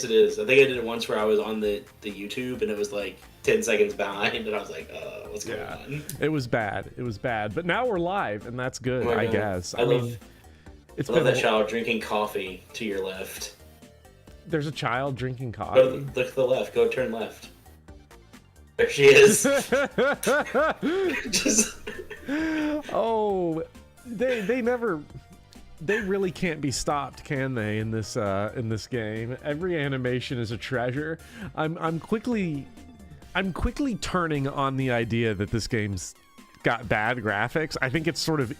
Yes, it is. I think I did it once where I was on the YouTube and it was like 10 seconds behind, and I was like, what's going on? It was bad. It was bad. But now we're live, and that's good, I guess. I mean, I love that child drinking coffee to your left. There's a child drinking coffee. Look to the left. Go turn left. There she is. Just... Oh, they never... They really can't be stopped, can they? In this game, every animation is a treasure. I'm quickly turning on the idea that this game's got bad graphics. I think it's sort of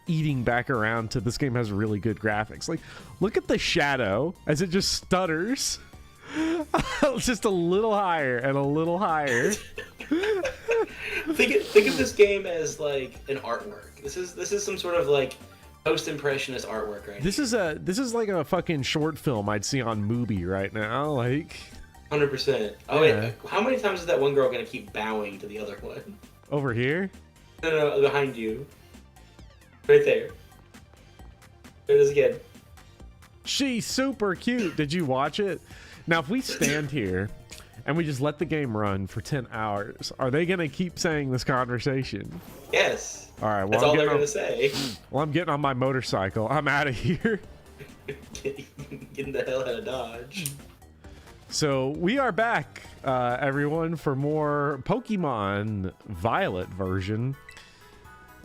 eating back around to this game has really good graphics. Like, look at the shadow as it just stutters. Just a little higher and a little higher. think of this game as like an artwork. This is some sort of like post-impressionist artwork right This is like a fucking short film I'd see on Mubi right now, like 100%. Oh yeah. Wait, how many times is that one girl gonna keep bowing to the other one? Over here? No, behind you. Right there. There it is again. She's super cute. Did you watch it? Now, if we stand here and we just let the game run for 10 hours, are they gonna keep saying this conversation? Yes. All right, well, that's all they're going to say. Well, I'm getting on my motorcycle. I'm out of here. Getting the hell out of Dodge. So we are back, everyone, for more Pokemon Violet version.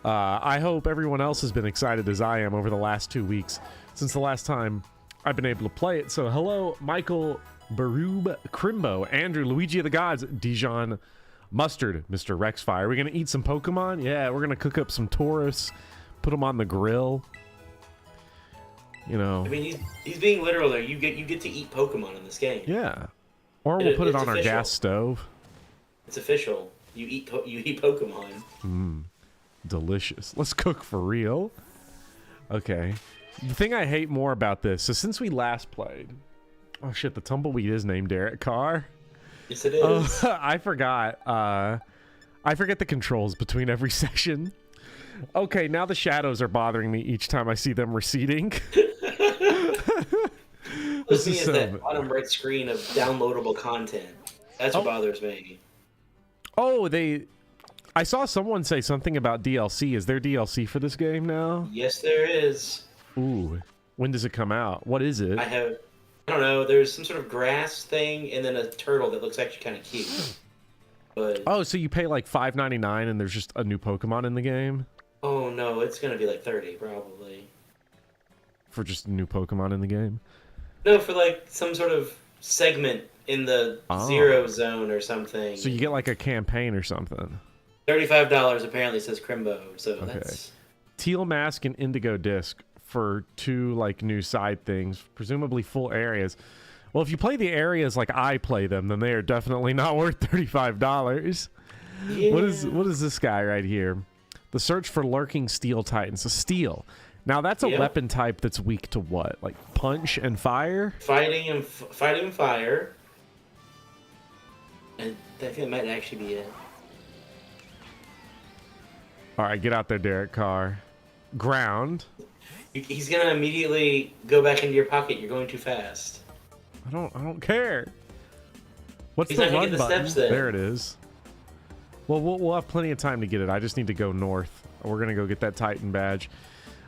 I hope everyone else has been excited as I am over the last 2 weeks since the last time I've been able to play it. So hello, Michael, Baroob, Crimbo, Andrew, Luigi of the Gods, Dijon, Mustard, Mr. Rexfire. We're gonna eat some Pokemon. Yeah, we're gonna cook up some Taurus, put them on the grill. You know. I mean, he's being literal there. You get to eat Pokemon in this game. Yeah. Or we'll put it on our gas stove. It's official. You eat Pokemon. Mmm, delicious. Let's cook for real. Okay. The thing I hate more about this, so since we last played, oh shit, the tumbleweed is named Derek Carr. Yes, it is. I forgot. I forget the controls between every session. Okay, now the shadows are bothering me each time I see them receding. This is that bottom right screen of downloadable content. That's what bothers me. Oh, I saw someone say something about DLC. Is there DLC for this game now? Yes, there is. Ooh. When does it come out? What is it? I don't know. There's some sort of grass thing, and then a turtle that looks actually kind of cute. But oh, so you pay like $5.99 and there's just a new Pokemon in the game? Oh no, it's gonna be like 30 probably. For just a new Pokemon in the game? No, for like some sort of segment in the Zero Zone or something. So you get like a campaign or something. $35 apparently, says Crimbo. So okay. That's Teal Mask and Indigo Disc for 2 like new side things, presumably full areas. Well, if you play the areas like I play them, then they are definitely not worth $35. Yeah. What is this guy right here? The search for lurking steel titans. A steel. Now that's a weapon type that's weak to what? Like punch and fire? Fighting and fire. And I think that might actually be it. All right, get out there, Derek Carr. Ground. He's gonna immediately go back into your pocket. You're going too fast. I don't care. What's He's the not run get the button? steps then. There it is. Well, we'll have plenty of time to get it. I just need to go north. We're gonna go get that Titan badge.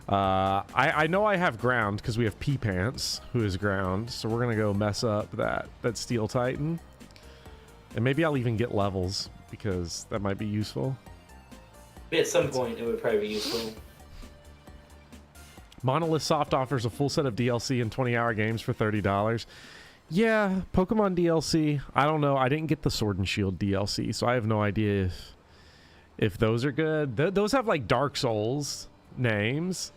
I know I have ground because we have Pea Pants, who is ground. So we're gonna go mess up that Steel Titan, and maybe I'll even get levels because that might be useful. At some point, it would probably be useful. Monolith Soft offers a full set of DLC and 20-hour games for $30. Yeah, Pokemon DLC. I don't know. I didn't get the Sword and Shield DLC, so I have no idea if those are good. Those have like Dark Souls names.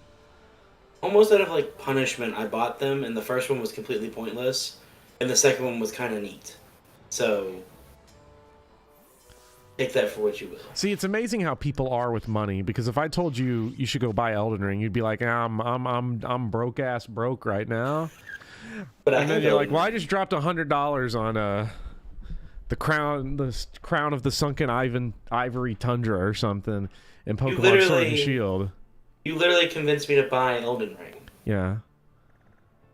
Almost out of like punishment, I bought them, and the first one was completely pointless, and the second one was kind of neat. So take that for what you will. See, it's amazing how people are with money, because if I told you you should go buy Elden Ring, you'd be like, I'm broke right now. But and then you're like, well, I just dropped $100 on the crown of the sunken ivory tundra or something in Pokemon Sword and Shield. You literally convinced me to buy Elden Ring. Yeah.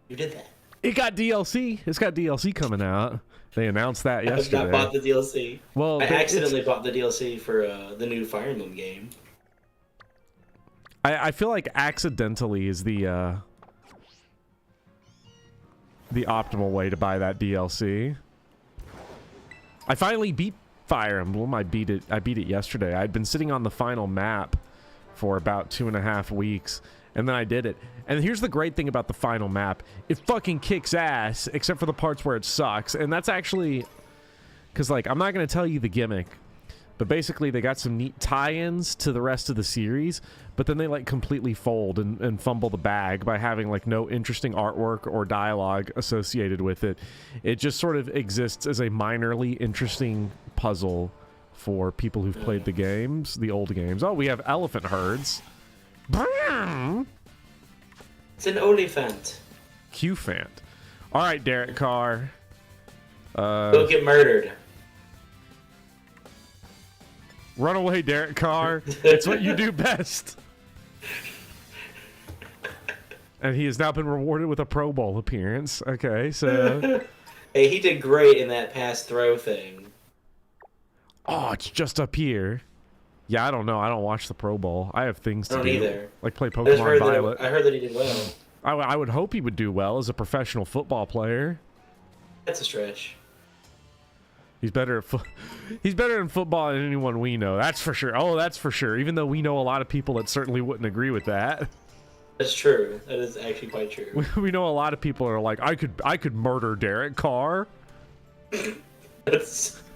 You did that. It got DLC. It's got DLC coming out. They announced that yesterday. I bought the DLC. Well, I accidentally bought the DLC for the new Fire Emblem game. I feel like accidentally is the optimal way to buy that DLC. I finally beat Fire Emblem. I beat it yesterday. I'd been sitting on the final map for about 2.5 weeks, and then I did it. And here's the great thing about the final map. It fucking kicks ass, except for the parts where it sucks. And that's actually... Because, like, I'm not going to tell you the gimmick, but basically they got some neat tie-ins to the rest of the series, but then they, like, completely fold and fumble the bag by having, like, no interesting artwork or dialogue associated with it. It just sort of exists as a minorly interesting puzzle for people who've played the games, the old games. Oh, we have elephant herds. It's an Oliphant. Q-Fant. All right, Derek Carr. Go get murdered. Run away, Derek Carr. It's what you do best. And he has now been rewarded with a Pro Bowl appearance. Okay, so... Hey, he did great in that pass throw thing. Oh, it's just up here. Yeah, I don't know. I don't watch the Pro Bowl. I have things to do. I don't either. Like play Pokemon Violet. I heard that he did well. I would hope he would do well as a professional football player. That's a stretch. He's better at he's better in football than anyone we know. That's for sure. Oh, that's for sure. Even though we know a lot of people that certainly wouldn't agree with that. That's true. That is actually quite true. We know a lot of people are like, I could murder Derek Carr.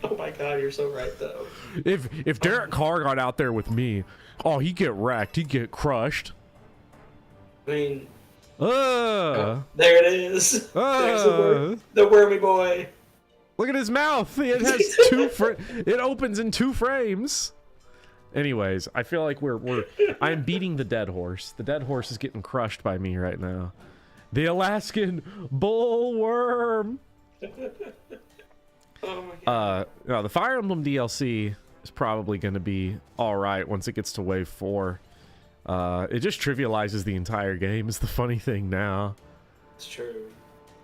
Oh my god, you're so right though. If Derek Carr got out there with me, oh, he'd get wrecked. He'd get crushed. I mean, there it is. There's the wormy boy. Look at his mouth. It has it opens in 2 frames. Anyways, I feel like I'm beating the dead horse. The dead horse is getting crushed by me right now. The Alaskan bullworm. Oh my god. No, the Fire Emblem DLC is probably going to be all right once it gets to Wave 4. It just trivializes the entire game is the funny thing now. It's true.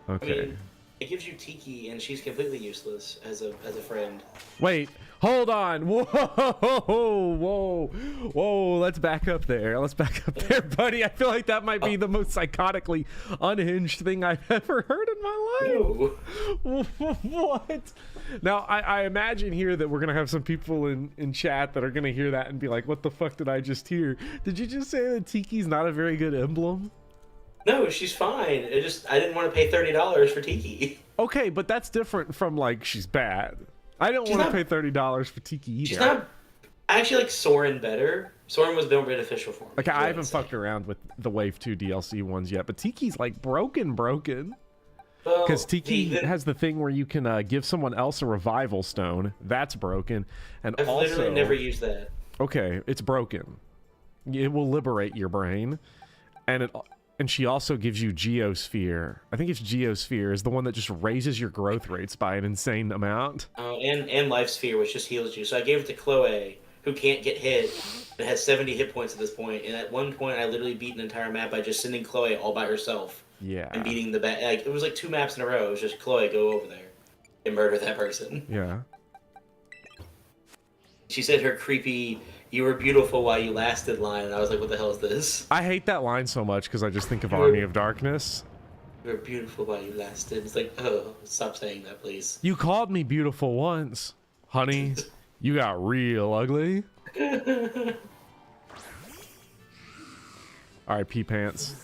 Okay. I mean, it gives you Tiki, and she's completely useless as a friend. Wait, hold on. Whoa, whoa. Let's back up there. Buddy. I feel like that might be the most psychotically unhinged thing I've ever heard in my life. No. What? Now, I imagine here that we're going to have some people in chat that are going to hear that and be like, what the fuck did I just hear? Did you just say that Tiki's not a very good emblem? No, she's fine. I didn't want to pay $30 for Tiki. Okay, but that's different from, like, she's bad. I don't want to pay $30 for Tiki either. She's not... I actually like Soren better. Soren was more beneficial for me. Okay, I haven't fucked around with the Wave 2 DLC ones yet, but Tiki's, like, broken. Because Tiki has the thing where you can give someone else a revival stone. That's broken. And I've literally never used that. Okay, it's broken. It will liberate your brain. And she also gives you Geosphere. I think it's Geosphere is the one that just raises your growth rates by an insane amount. Oh, and Life Sphere, which just heals you. So I gave it to Chloe, who can't get hit, and has 70 hit points at this point. And at one point, I literally beat an entire map by just sending Chloe all by herself. Yeah. And beating the bad. Like, it was like 2 maps in a row. It was just Chloe, go over there and murder that person. Yeah. She said her creepy, "You were beautiful while you lasted" line, and I was like, what the hell is this? I hate that line so much because I just think of Army of Darkness. You were beautiful while you lasted. It's like, oh, stop saying that, please. You called me beautiful once. Honey, you got real ugly. Alright, pee pants.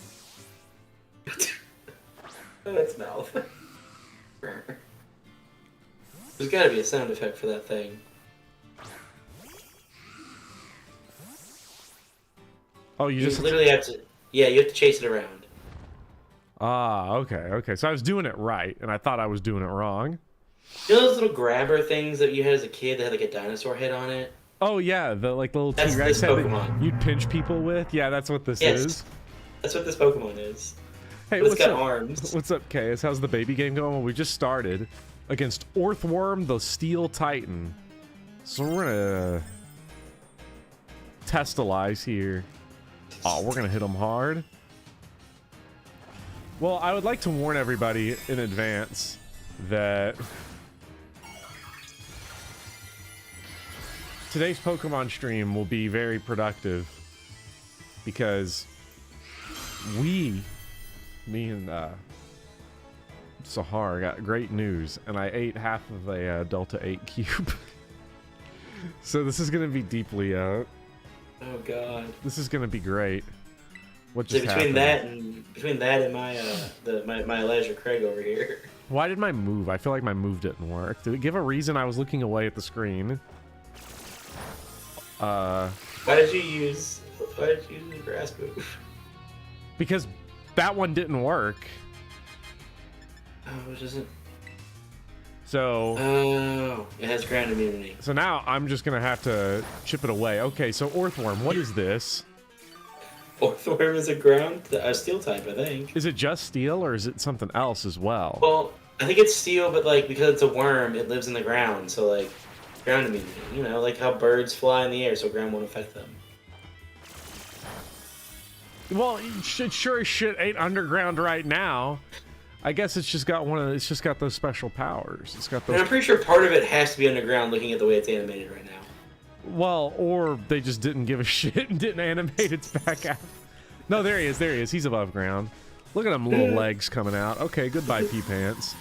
That's mouth. There's gotta be a sound effect for that thing. Oh, you just literally have to... Yeah, you have to chase it around. Ah, okay. So I was doing it right, and I thought I was doing it wrong. You know those little grabber things that you had as a kid that had like a dinosaur head on it? Oh yeah, the like little That's T-Rex this head Pokemon. that you'd pinch people with. Yeah, that's what this is. That's what this Pokemon is. Hey, but what's it's got up? arms. What's up, Case? How's the baby game going? Well, we just started against Orthworm, the Steel Titan. So we're gonna testalize here. Oh, we're gonna hit him hard. Well, I would like to warn everybody in advance that today's Pokemon stream will be very productive because me and Sahar got great news, and I ate half of a Delta 8 cube. So this is going to be deeply oh god. This is going to be great. What So just between happened? that and my Elijah Craig over here. Why did my move? I feel like my move didn't work. Did it give a reason I was looking away at the screen? Why did you use the grass move? Because that one didn't work. Oh, which isn't. So. Oh, it has ground immunity. So now I'm just gonna have to chip it away. Okay, so Orthworm, what is this? Orthworm is a steel type, I think. Is it just steel or is it something else as well? Well, I think it's steel, but like because it's a worm, it lives in the ground, so like ground immunity. You know, like how birds fly in the air, so ground won't affect them. Well, it sure as shit ain't underground right now. I guess it's just got it's just got those special powers. It's got those. And I'm pretty sure part of it has to be underground, looking at the way it's animated right now. Well, or they just didn't give a shit and didn't animate its back out. No, there he is. There he is. He's above ground. Look at them little legs coming out. Okay, goodbye, pee pants.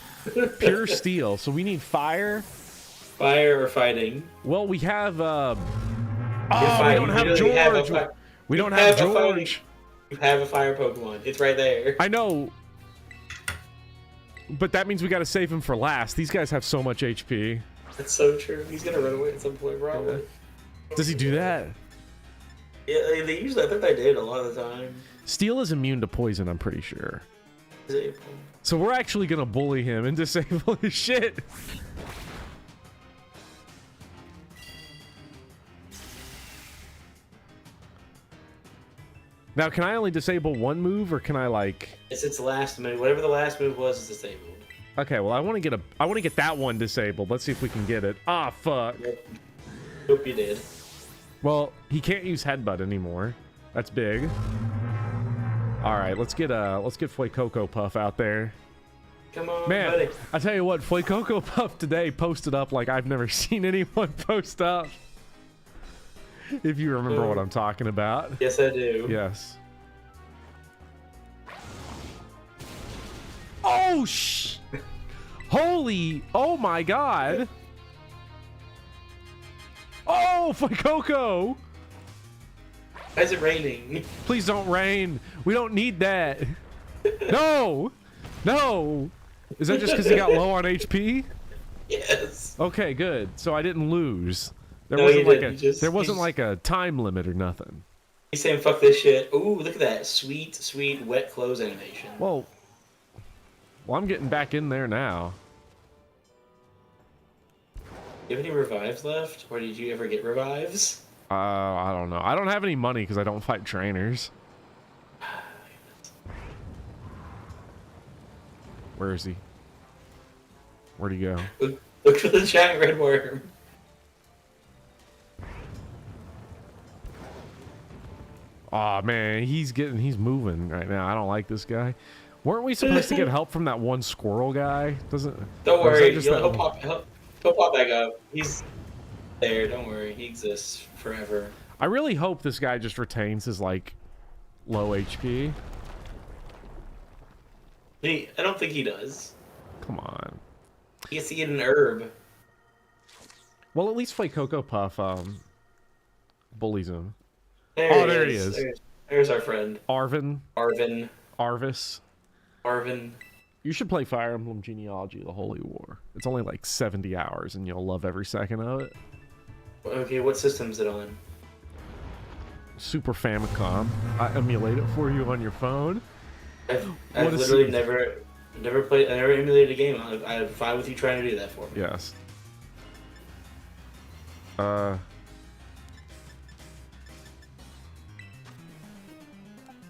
Pure steel. So we need fire. Fire or fighting? Well, we have. Oh, we don't have George. We don't have George. You have a fire Pokemon. It's right there. I know. But that means we got to save him for last. These guys have so much HP. That's so true. He's gonna run away at some point, probably. Does he do that? Yeah, they usually. I think they did a lot of the time. Steel is immune to poison, I'm pretty sure. Disable. So we're actually gonna bully him and disable his shit. Now, can I only disable one move, or can I like? It's its last move. Whatever the last move was is disabled. Okay, well, I want to get that one disabled. Let's see if we can get it. Ah, fuck. Yep. Hope you did. Well, he can't use Headbutt anymore. That's big. All right, let's get Fuecoco Puff out there. Come on, man. buddy. I tell you what, Fuecoco Puff today posted up like I've never seen anyone post up. If you remember what I'm talking about. Yes, I do. Yes. Oh, holy, oh my god. Oh, Fuecoco. Why is it raining? Please don't rain. We don't need that. No. No. Is that just because he got low on HP? Yes. Okay, good. So I didn't lose. There No, wasn't you like didn't. there wasn't like a time limit or nothing. He's saying fuck this shit. Ooh, look at that sweet, sweet wet clothes animation. Well, I'm getting back in there now. Do you have any revives left, or did you ever get revives? I don't know. I don't have any money because I don't fight trainers. Where is he? Where'd he go? Look for the giant red worm. Aw, man, he's moving right now. I don't like this guy. Weren't we supposed to get help from that one squirrel guy? Don't worry, he'll pop back up. He's there. Don't worry, he exists forever. I really hope this guy just retains his like low HP. I don't think he does. Come on. He gets to eat an herb. Well, at least Fuecoco Puff bullies him. There he is. There's our friend. Arvin. Arvis. You should play Fire Emblem Genealogy: The Holy War. It's only like 70 hours, and you'll love every second of it. Okay, what system's it on? Super Famicom. I emulate it for you on your phone. I've literally never played. I never emulated a game. I'm fine with you trying to do that for me. Yes.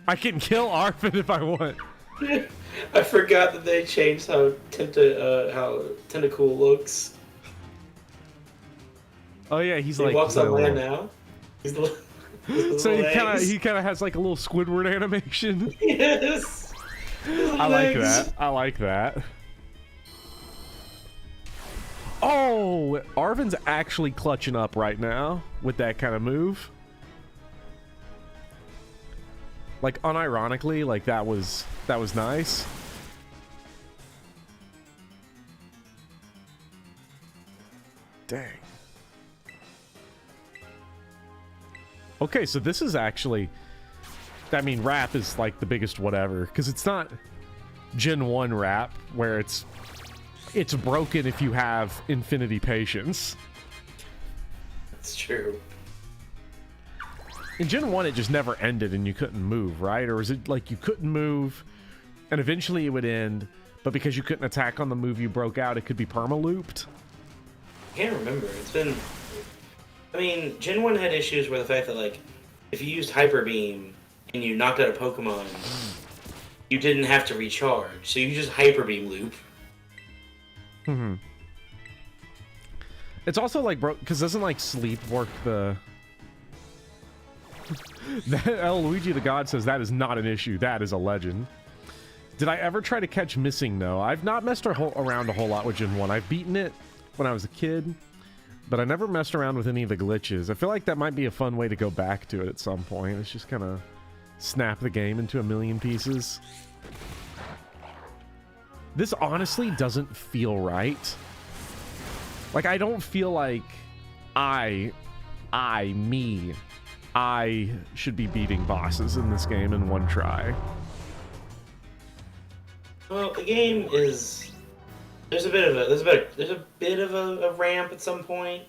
I can kill Arvin if I want. I forgot that they changed how Tentacool looks. Oh yeah, he walks on land now. He's so he kind of has like a little Squidward animation. Yes. I like that. I like that. Oh, Arvin's actually clutching up right now with that kind of move. Like, unironically, like that was nice. Dang. Okay, so this is actually, I mean, rap is like the biggest whatever, because it's not Gen 1 rap where it's broken if you have infinity patience. That's true. In Gen 1, it just never ended and you couldn't move, right? Or was it like you couldn't move and eventually it would end, but because you couldn't attack on the move you broke out, it could be perma-looped? I can't remember. It's been... I mean, Gen 1 had issues where the fact that, like, if you used Hyper Beam and you knocked out a Pokemon, you didn't have to recharge. So you just Hyper Beam loop. Mm-hmm. It's also like, bro, because doesn't like sleep work the... Luigi the God says that is not an issue. That is a legend. Did I ever try to catch Missing? No. I've not messed around a whole lot with Gen 1. I've beaten it when I was a kid, but I never messed around with any of the glitches. I feel like that might be a fun way to go back to it at some point. It's just kind of snap the game into a million pieces. This honestly doesn't feel right. Like, I don't feel like I should be beating bosses in this game in one try. Well, the game is... There's a bit of a ramp at some point.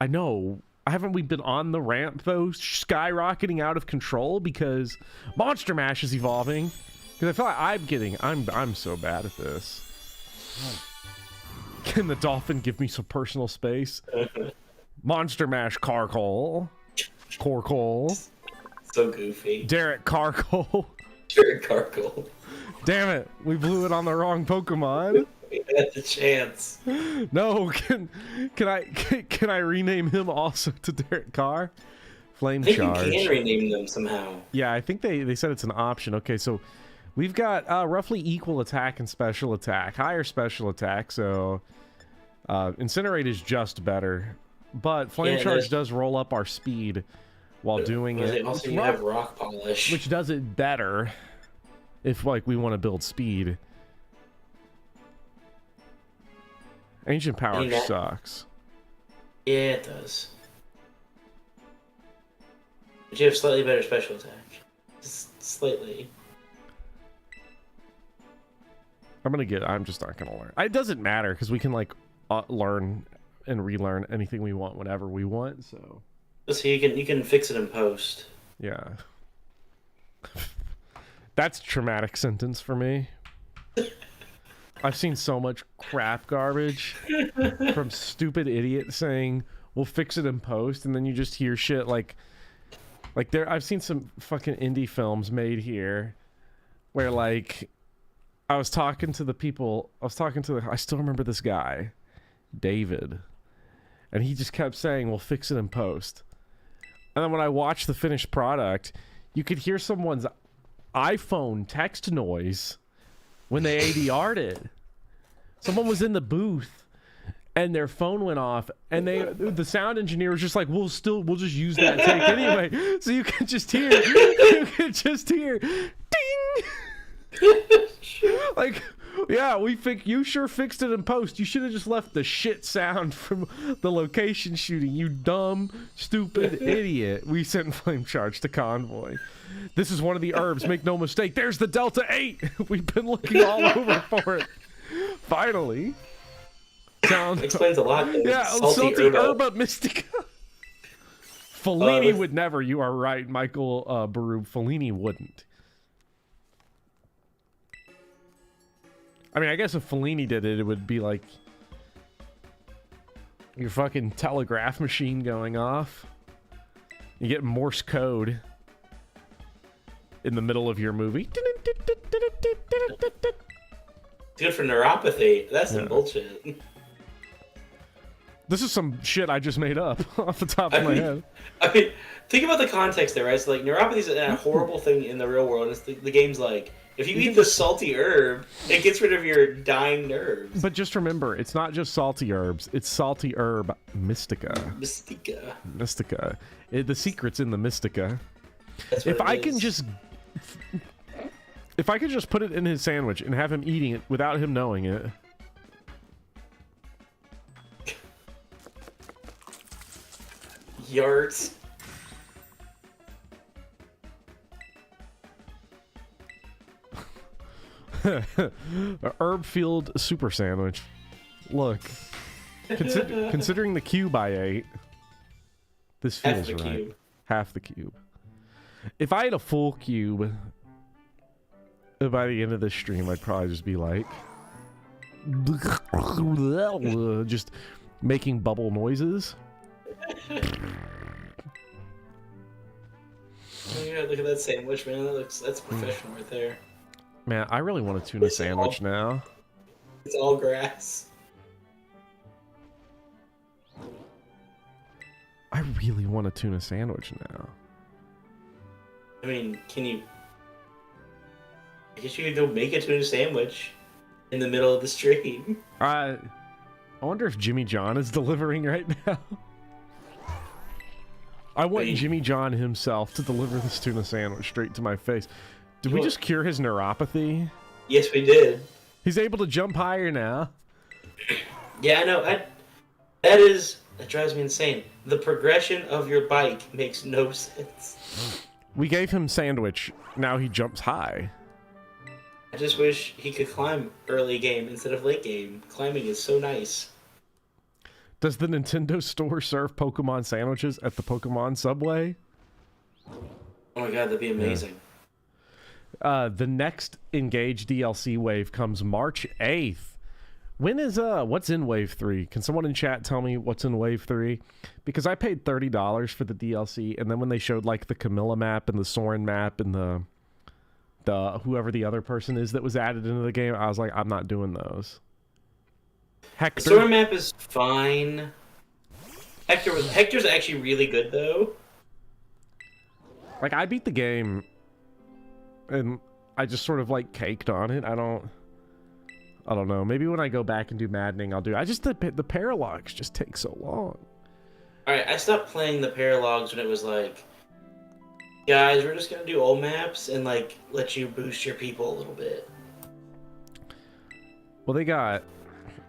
I know. Haven't we been on the ramp though, skyrocketing out of control because Monster Mash is evolving? Because I feel like I'm so bad at this. Can the dolphin give me some personal space? Monster Mash Carcole. So goofy. Derek Carcole. Derek Carcole. Damn it, we blew it on the wrong Pokemon. We had the chance. No, can I rename him also to Derek Carr? Flame I think Charge. you can rename them somehow. Yeah, I think they said it's an option. Okay, so we've got roughly equal attack and special attack. Higher special attack, so Incinerate is just better. But Flame Charge does roll up our speed while doing it. Also, you have Rock Polish. Which does it better if, like, we want to build speed. Ancient Power sucks. Yeah, it does. But you have slightly better special attack. Just slightly. I'm just not gonna learn. It doesn't matter because we can like learn and relearn anything we want whenever we want. So you can fix it in post. Yeah. That's a traumatic sentence for me. I've seen so much crap garbage from stupid idiots saying we'll fix it in post, and then you just hear shit like I've seen some fucking indie films made here where like I was talking to I still remember this guy, David, and he just kept saying we'll fix it in post. And then when I watched the finished product, you could hear someone's iPhone text noise when they ADR'd it. Someone was in the booth and their phone went off, and the sound engineer was just like, we'll just use that take anyway. So you can just hear ding. Like, yeah, you sure fixed it in post. You should have just left the shit sound from the location shooting, you dumb, stupid idiot. We sent Flame Charge to Convoy. This is one of the herbs, make no mistake. There's the Delta 8. We've been looking all over for it. Finally. Explains a lot. Yeah, Salty Herba Mystica. Fellini would never. You are right, Michael Baru. Fellini wouldn't. I mean, I guess if Fellini did it, it would be like your fucking telegraph machine going off. You get Morse code in the middle of your movie. Good for neuropathy. That's some bullshit. This is some shit I just made up off the top of my head. I mean, think about the context there, right? So, like, neuropathy is a horrible thing in the real world. It's the game's like, if you eat the salty herb, it gets rid of your dying nerves. But just remember, it's not just salty herbs. It's salty herb Mystica. Mystica. The secret's in the Mystica. If I can just put it in his sandwich and have him eating it without him knowing it. Yards. A herb field super sandwich. Look, considering the cube I ate, this feels right. Cube. Half the cube. If I ate a full cube by the end of this stream, I'd probably just be like, just making bubble noises. Oh yeah, look at that sandwich, man. That's professional right there. Man, I really want a tuna sandwich now. It's all grass. I really want a tuna sandwich now. I mean, I guess you could go make a tuna sandwich in the middle of the stream. I wonder if Jimmy John is delivering right now. I want Jimmy John himself to deliver this tuna sandwich straight to my face. Did we just cure his neuropathy? Yes, we did. He's able to jump higher now. Yeah, I know. That drives me insane. The progression of your bike makes no sense. We gave him sandwich. Now he jumps high. I just wish he could climb early game instead of late game. Climbing is so nice. Does the Nintendo store serve Pokemon sandwiches at the Pokemon Subway? Oh my god, that'd be amazing. Yeah. The next Engage DLC wave comes March 8th. When is what's in wave 3? Can someone in chat tell me what's in wave 3? Because I paid $30 for the DLC, and then when they showed like the Camilla map and the Soren map and the whoever the other person is that was added into the game, I was like, I'm not doing those. Hector. The Soren map is fine. Hector's actually really good though. Like, I beat the game and I just sort of like caked on it. I don't know. Maybe when I go back and do maddening, I'll do. The paralogs just take so long. All right, I stopped playing the paralogs when it was like, guys, we're just gonna do old maps and like let you boost your people a little bit. Well,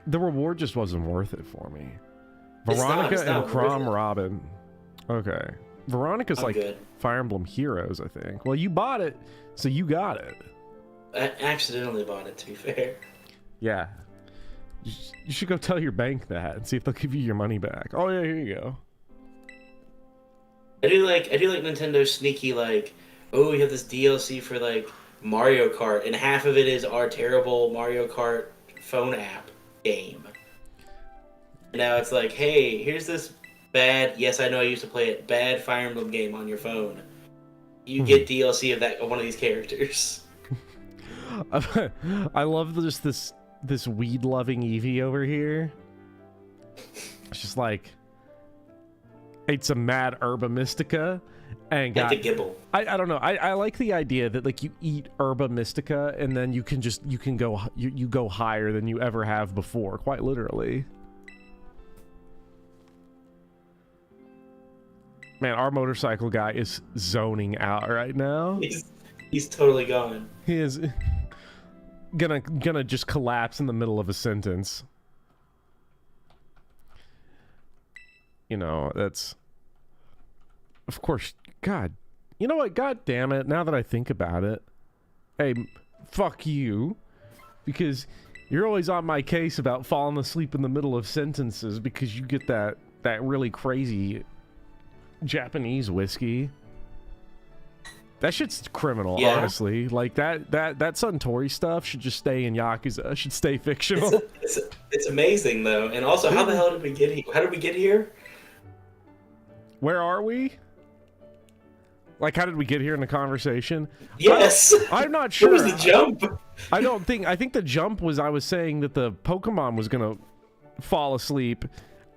the reward just wasn't worth it for me. Veronica and Crom Robin. Okay, Veronica's like good. Fire Emblem Heroes, I think. Well, you bought it, so you got it. I accidentally bought it, to be fair. Yeah. You should go tell your bank that and see if they'll give you your money back. Oh yeah, here you go. I do like Nintendo's sneaky like, oh, we have this DLC for like Mario Kart, and half of it is our terrible Mario Kart phone app game. And now it's like, hey, here's this bad, yes, I know I used to play it, bad Fire Emblem game on your phone. You get DLC of one of these characters. I love just this weed-loving Eevee over here. It's just like, ate some mad Herba Mystica and got like the Gibble. I don't know. I like the idea that like you eat Herba Mystica and then you go higher than you ever have before, quite literally. Man, our motorcycle guy is zoning out right now. He's totally gone. He is gonna just collapse in the middle of a sentence. You know, that's of course. God, you know what? God damn it! Now that I think about it, hey, fuck you, because you're always on my case about falling asleep in the middle of sentences because you get that really crazy Japanese whiskey. That shit's criminal, yeah. Honestly. Like that Suntory stuff should just stay in Yakuza. Should stay fictional. It's amazing though, and also, how the hell did we get here? How did we get here? Where are we? Like, how did we get here in the conversation? Yes. I'm not sure. What was the jump? I think the jump was I was saying that the Pokemon was gonna fall asleep,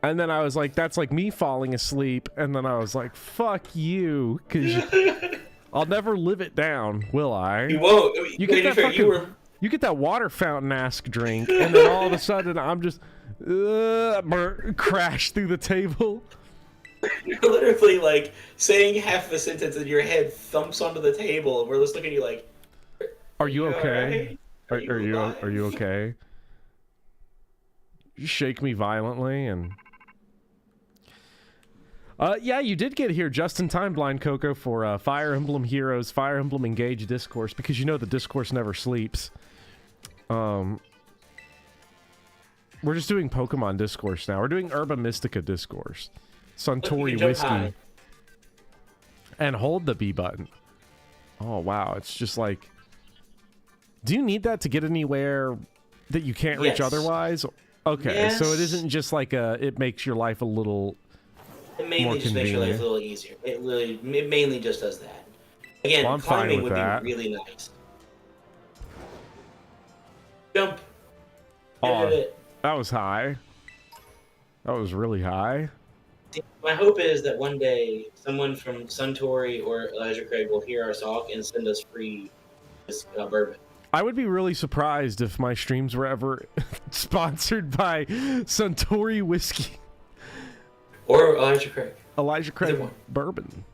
And then I was like, that's like me falling asleep. And then I was like, fuck you, because I'll never live it down, will I? You won't. You get that fucking, you get that water fountain-esque drink, and then all of a sudden I'm just crash through the table. You're literally like saying half of a sentence and your head thumps onto the table, and we're just looking at you like, are you okay? Right? Are you okay? You shake me violently and yeah, you did get here just in time, Blind Coco, for Fire Emblem Heroes, Fire Emblem Engage Discourse, because you know the Discourse never sleeps. We're just doing Pokemon Discourse now. We're doing Herba Mystica Discourse. Suntory Whiskey. High. And hold the B button. Oh, wow. It's just like... Do you need that to get anywhere that you can't reach otherwise? Okay, yes. So it isn't just like it makes your life a little... It mainly just makes your life a little easier. It mainly just does that. Again, well, climbing would be really nice. Jump. Oh, that was high. That was really high. My hope is that one day someone from Suntory or Elijah Craig will hear our talk and send us free bourbon. I would be really surprised if my streams were ever sponsored by Suntory Whiskey. Or Elijah Craig. Elijah Craig bourbon.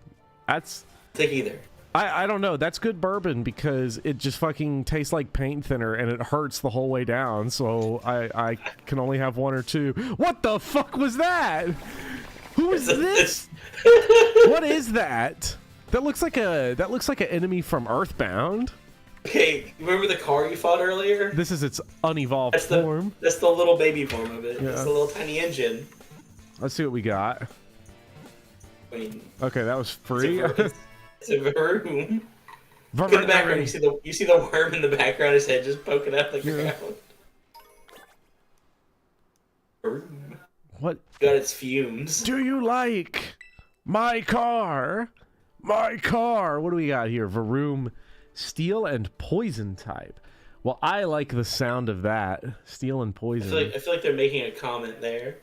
That's... Take either. I don't know. That's good bourbon because it just fucking tastes like paint thinner and it hurts the whole way down. So I can only have one or two. What the fuck was that? Who is this? What is that? That looks like an enemy from Earthbound. Okay, remember the car you fought earlier? This is its unevolved form. That's the little baby form of it. Yeah. It's the little tiny engine. Let's see what we got. I mean, okay, that was free. It's a Varoom. Look in the background, you see the worm in the background, his head just poking out the ground. Varoom. What? Got its fumes. Do you like my car? My car. What do we got here? Varoom, steel and poison type. Well, I like the sound of that. Steel and poison. I feel like they're making a comment there.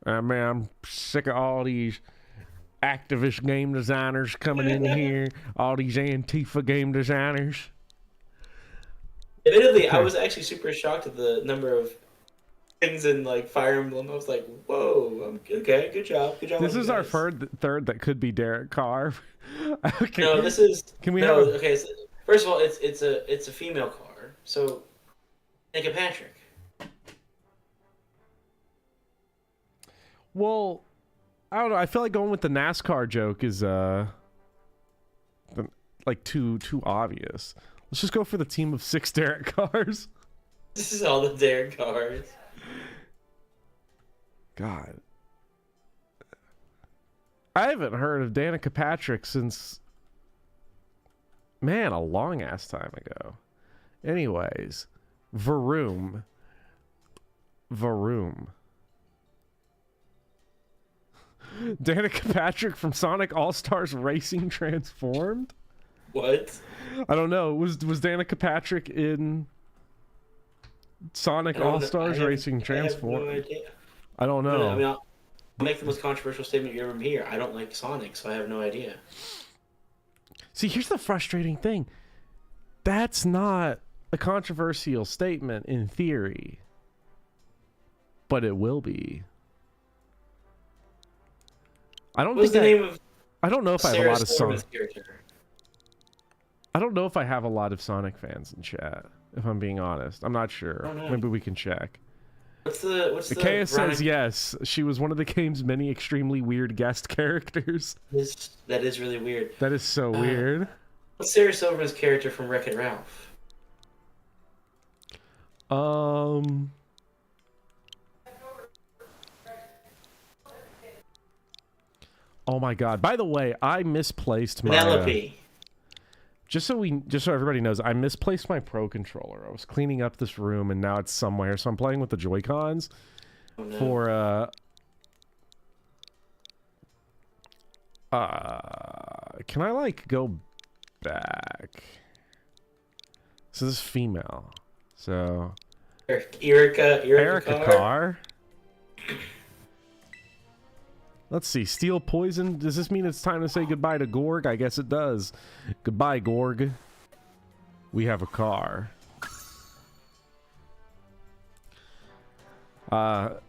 Man, I'm sick of all these activist game designers coming in here. All these Antifa game designers. Admittedly, I was actually super shocked at the number of things in like Fire Emblem. I was like, "Whoa, okay, good job." This is our third that could be Derek Carr. Okay. No, this is. Can we okay, so, first of all, it's a female car. So, Danica Patrick. Well, I don't know. I feel like going with the NASCAR joke is like too obvious. Let's just go for the team of 6 Derek Cars. This is all the Derek Cars. God. I haven't heard of Danica Patrick since, man, a long ass time ago. Anyways, Varoom. Danica Patrick from Sonic All-Stars Racing transformed? What? I don't know. Was Danica Patrick in Sonic All-Stars Racing transformed? I have no idea. I don't know. I mean, I'll make the most controversial statement you ever hear. I don't like Sonic, so I have no idea. See, here's the frustrating thing. That's not a controversial statement in theory, but it will be. I don't What's think the name of I don't know if I have a lot of Sonic Sonic. character? I don't know if I have a lot of Sonic fans in chat. If I'm being honest, I'm not sure. Maybe we can check. What's the Kaya says yes. She was one of the game's many extremely weird guest characters. That is really weird. That is so weird. What's Sarah Silverman's character from Wreck-It Ralph? Oh my god. By the way, I misplaced my Penelope. Just so everybody knows, I misplaced my Pro Controller. I was cleaning up this room and now it's somewhere. So I'm playing with the Joy-Cons for can I like go back? So this is female. So Erica Carr. Let's see. Steel poison. Does this mean it's time to say goodbye to Gorg? I guess it does. Goodbye, Gorg. We have a car. The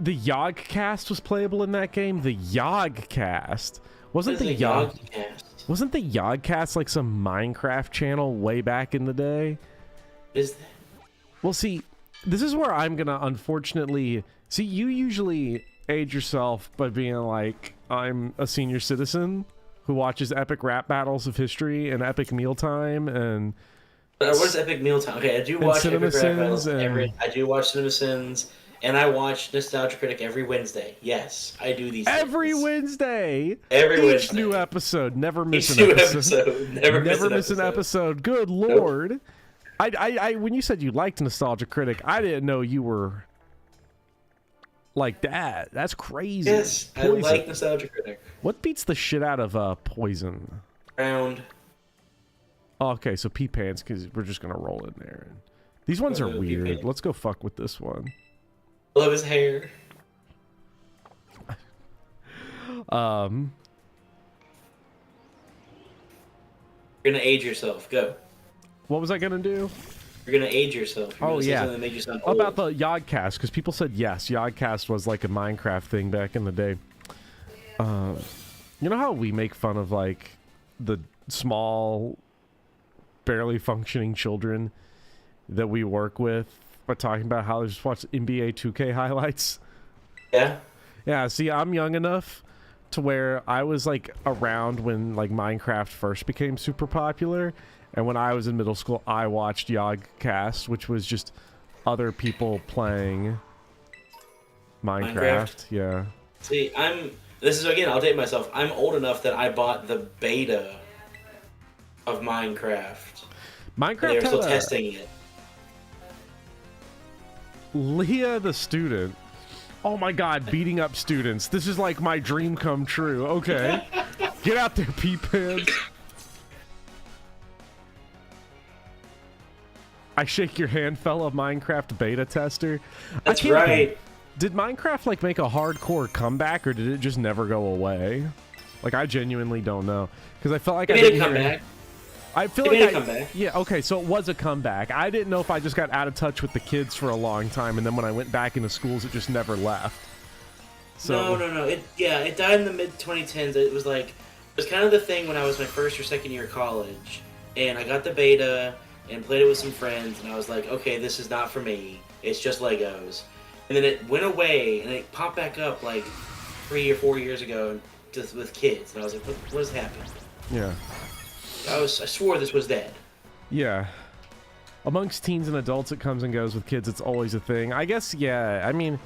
Yogcast was playable in that game. The Yogcast. Wasn't the Yogcast? Wasn't the Yogcast like some Minecraft channel way back in the day? Is that? Well, see, this is where I'm gonna unfortunately see. You usually age yourself by being like, I'm a senior citizen who watches epic rap battles of history and epic mealtime and. What is epic mealtime? Okay, I do watch epic rap battles I do watch CinemaSins, and I watch Nostalgia Critic every Wednesday. Yes, I do these every things. Wednesday. Every Each Wednesday. new episode. Never miss Each an new episode. Never miss an episode. Good lord. Nope. I when you said you liked Nostalgia Critic, I didn't know you were like that. That's crazy. Yes, Poison. I like Nostalgia Critic. What beats the shit out of Poison? Round. Oh, okay, so pee pants, because we're just gonna roll in there. These ones are weird. Let's go fuck with this one. Love his hair. You're gonna age yourself. Go. What was I gonna do? You're gonna age yourself. You're gonna say something that made you sound old. About the Yogcast, because people said yes, Yogcast was like a Minecraft thing back in the day. You know how we make fun of like the small, barely functioning children that we work with by talking about how they just watch NBA 2K highlights? Yeah. Yeah, see, I'm young enough to where I was like around when like Minecraft first became super popular. And when I was in middle school, I watched Yogcast, which was just other people playing Minecraft. Yeah. See, this is, again, I'll date myself. I'm old enough that I bought the beta of Minecraft. They're still testing it. Leah the student. Oh my god, beating up students. This is like my dream come true. Okay. Get out there, pee pants. I shake your hand, fella Minecraft beta tester. That's right. Did Minecraft like make a hardcore comeback, or did it just never go away? Like, I genuinely don't know, because I felt like it made a comeback. I feel like yeah, okay, so it was a comeback. I didn't know if I just got out of touch with the kids for a long time, and then when I went back into schools, it just never left. So No. It died in the mid 2010s. It was kind of the thing when I was my first or second year of college, and I got the beta and played it with some friends, and I was like, okay, this is not for me. It's just Legos. And then it went away, and it popped back up like 3 or 4 years ago, just with kids, and I was like, what has happened? Yeah. I swore this was dead. Yeah. Amongst teens and adults, it comes and goes. With kids, it's always a thing. I guess, yeah, I mean,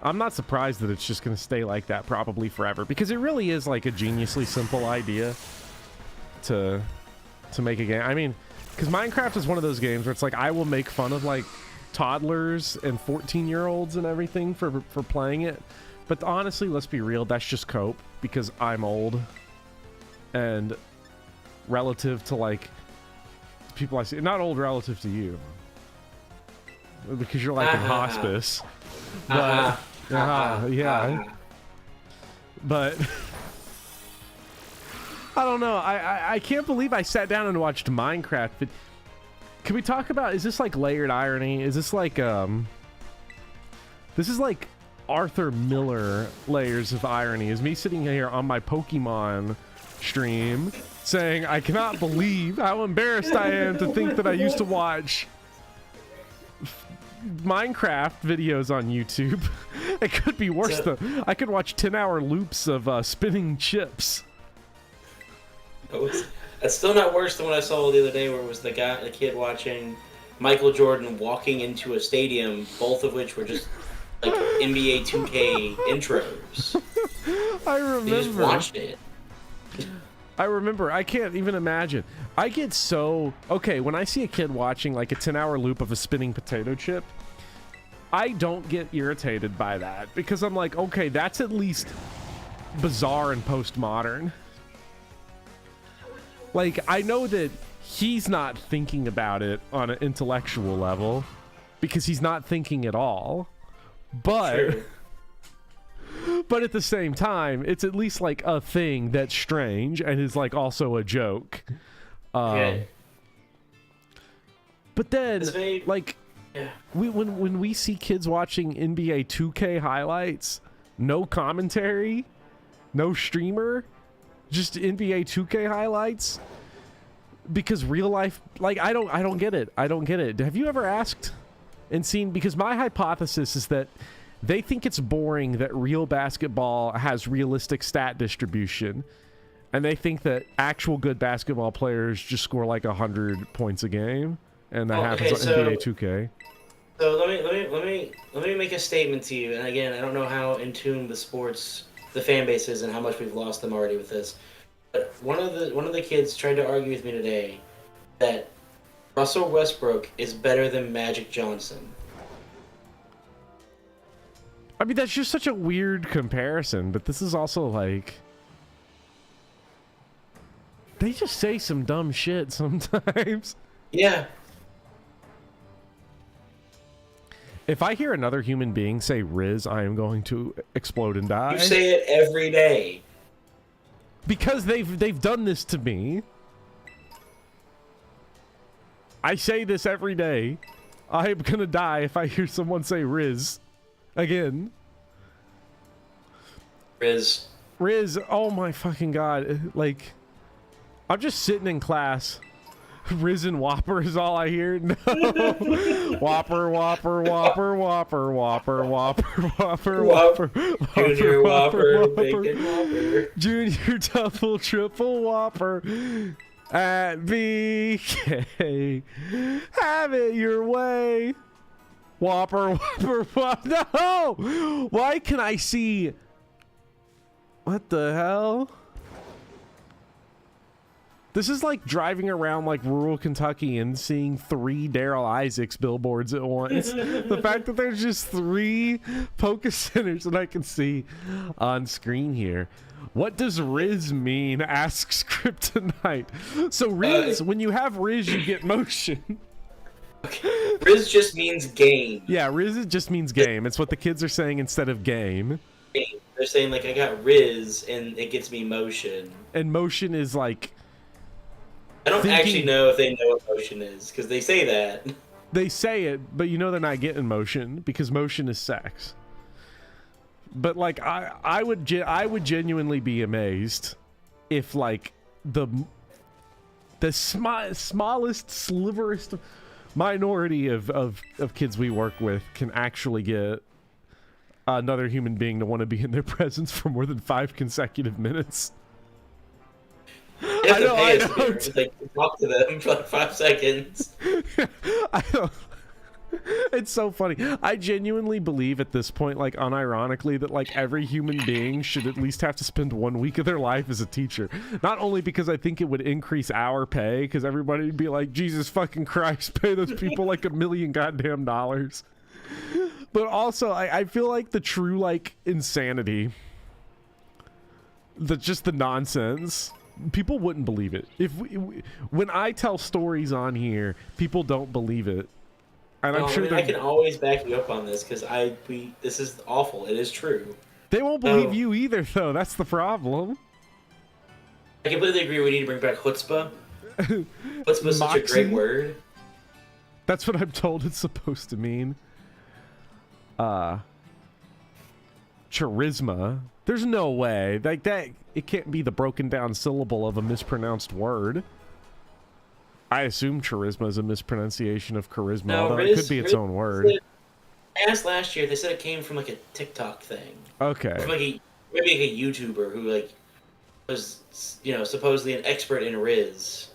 I'm not surprised that it's just going to stay like that probably forever, because it really is like a geniusly simple idea to make a game. I mean, because Minecraft is one of those games where it's like, I will make fun of like toddlers and 14-year-olds and everything for playing it. But honestly, let's be real, that's just cope, because I'm old. And relative to like people I see, not old relative to you, because you're like in hospice. But yeah. But I don't know. I can't believe I sat down and watched Minecraft. But can we talk about, is this like layered irony? Is this like this is like Arthur Miller layers of irony? Is me sitting here on my Pokemon stream saying, I cannot believe how embarrassed I am to think that I used to watch Minecraft videos on YouTube. It could be worse though. I could watch 10-hour loops of spinning chips. That's still not worse than what I saw the other day, where it was the kid watching Michael Jordan walking into a stadium, both of which were just like NBA 2K intros. I remember. He just watched it. I remember. I can't even imagine. I get so... Okay, when I see a kid watching like a 10-hour loop of a spinning potato chip, I don't get irritated by that, because I'm like, okay, that's at least bizarre and postmodern. Like, I know that he's not thinking about it on an intellectual level, because he's not thinking at all. But True. but at the same time, it's at least like a thing that's strange and is like also a joke. Okay. But then, It's very- like, Yeah. when we see kids watching NBA 2K highlights, no commentary, no streamer, just NBA 2K highlights, because real life, like, I don't get it. I don't get it. Have you ever asked and seen? Because my hypothesis is that they think it's boring that real basketball has realistic stat distribution, and they think that actual good basketball players just score like 100 points a game, and that happens on NBA 2K. So let me make a statement to you. And again, I don't know how in tune the fan base is, and how much we've lost them already with this. But one of the kids tried to argue with me today that Russell Westbrook is better than Magic Johnson. I mean, that's just such a weird comparison, but this is also like, they just say some dumb shit sometimes. Yeah. If I hear another human being say Riz, I am going to explode and die. You say it every day. Because they've done this to me. I say this every day. I'm gonna die if I hear someone say Riz again. Riz, oh my fucking god. Like, I'm just sitting in class. Riz and Whopper is all I hear. No. Whopper, Whopper, Whopper, Whopper, Whopper, Whopper, Whopper, Whopper, Junior Whopper, Bacon Whopper, Junior Double Triple Whopper at BK. Have it your way. Whopper, Whopper, Whopper. No! Why can I see? What the hell? This is like driving around like rural Kentucky and seeing 3 Daryl Isaacs billboards at once. The fact that there's just 3 Poke Centers that I can see on screen here. What does Riz mean? Asks Kryptonite. So Riz, when you have Riz, you get motion. Okay. Riz just means game. Yeah, Riz just means game. It's what the kids are saying instead of game. They're saying like, I got Riz and it gets me motion. And motion is like, I don't actually know if they know what motion is, because they say that. They say it, but you know they're not getting motion, because motion is sex. But like, I would genuinely be amazed if like the smallest sliverest minority of kids we work with can actually get another human being to want to be in their presence for more than 5 consecutive minutes. You have to pay us to be just, like, talk to them for like 5 seconds. I don't. It's so funny. I genuinely believe at this point, like, unironically, that like every human being should at least have to spend 1 week of their life as a teacher. Not only because I think it would increase our pay, because everybody would be like, Jesus fucking Christ, pay those people like $1 million goddamn dollars. But also, I feel like the true like insanity, just the nonsense. People wouldn't believe it. When I tell stories on here, people don't believe it. And I'm sure I can always back you up on this, because this is awful. It is true. They won't believe you either, though. That's the problem. I completely agree. We need to bring back chutzpah. Chutzpah is such a great word. That's what I'm told it's supposed to mean. Charisma. There's no way. Like that, it can't be the broken down syllable of a mispronounced word. I assume charisma is a mispronunciation of charisma, although it could be its own word. I asked last year, they said it came from like a TikTok thing. Okay. From maybe like a YouTuber who like was, supposedly an expert in Riz.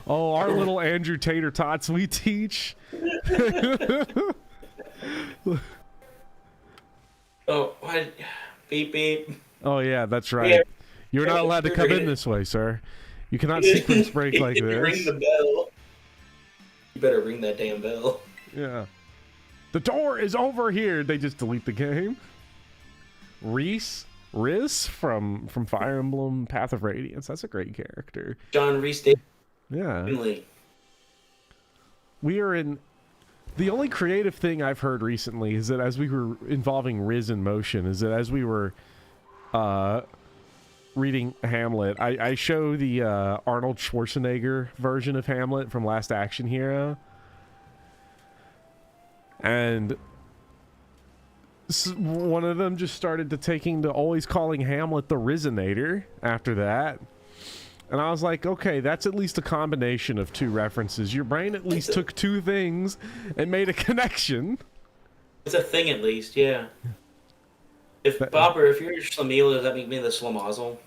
Oh, our little Andrew Tater Tots we teach. Oh, what? Beep, beep. Oh, yeah, that's right. Yeah. You're not allowed to come in this way, sir. You cannot sequence break like this. Ring the bell. You better ring that damn bell. Yeah. The door is over here. They just delete the game. Riz from Fire Emblem Path of Radiance. That's a great character. John Reese Davis. Yeah. Finley. We are in The only creative thing I've heard recently is that as we were involving Riz in motion, is that as we were reading Hamlet, I show the Arnold Schwarzenegger version of Hamlet from Last Action Hero. And one of them just started to taking to always calling Hamlet the Rizinator after that. And I was like, okay, that's at least a combination of two references. Your brain at least took two things and made a connection. It's a thing at least, yeah. If Bopper, if you're Schlemiel, does that make me the Schlemazel?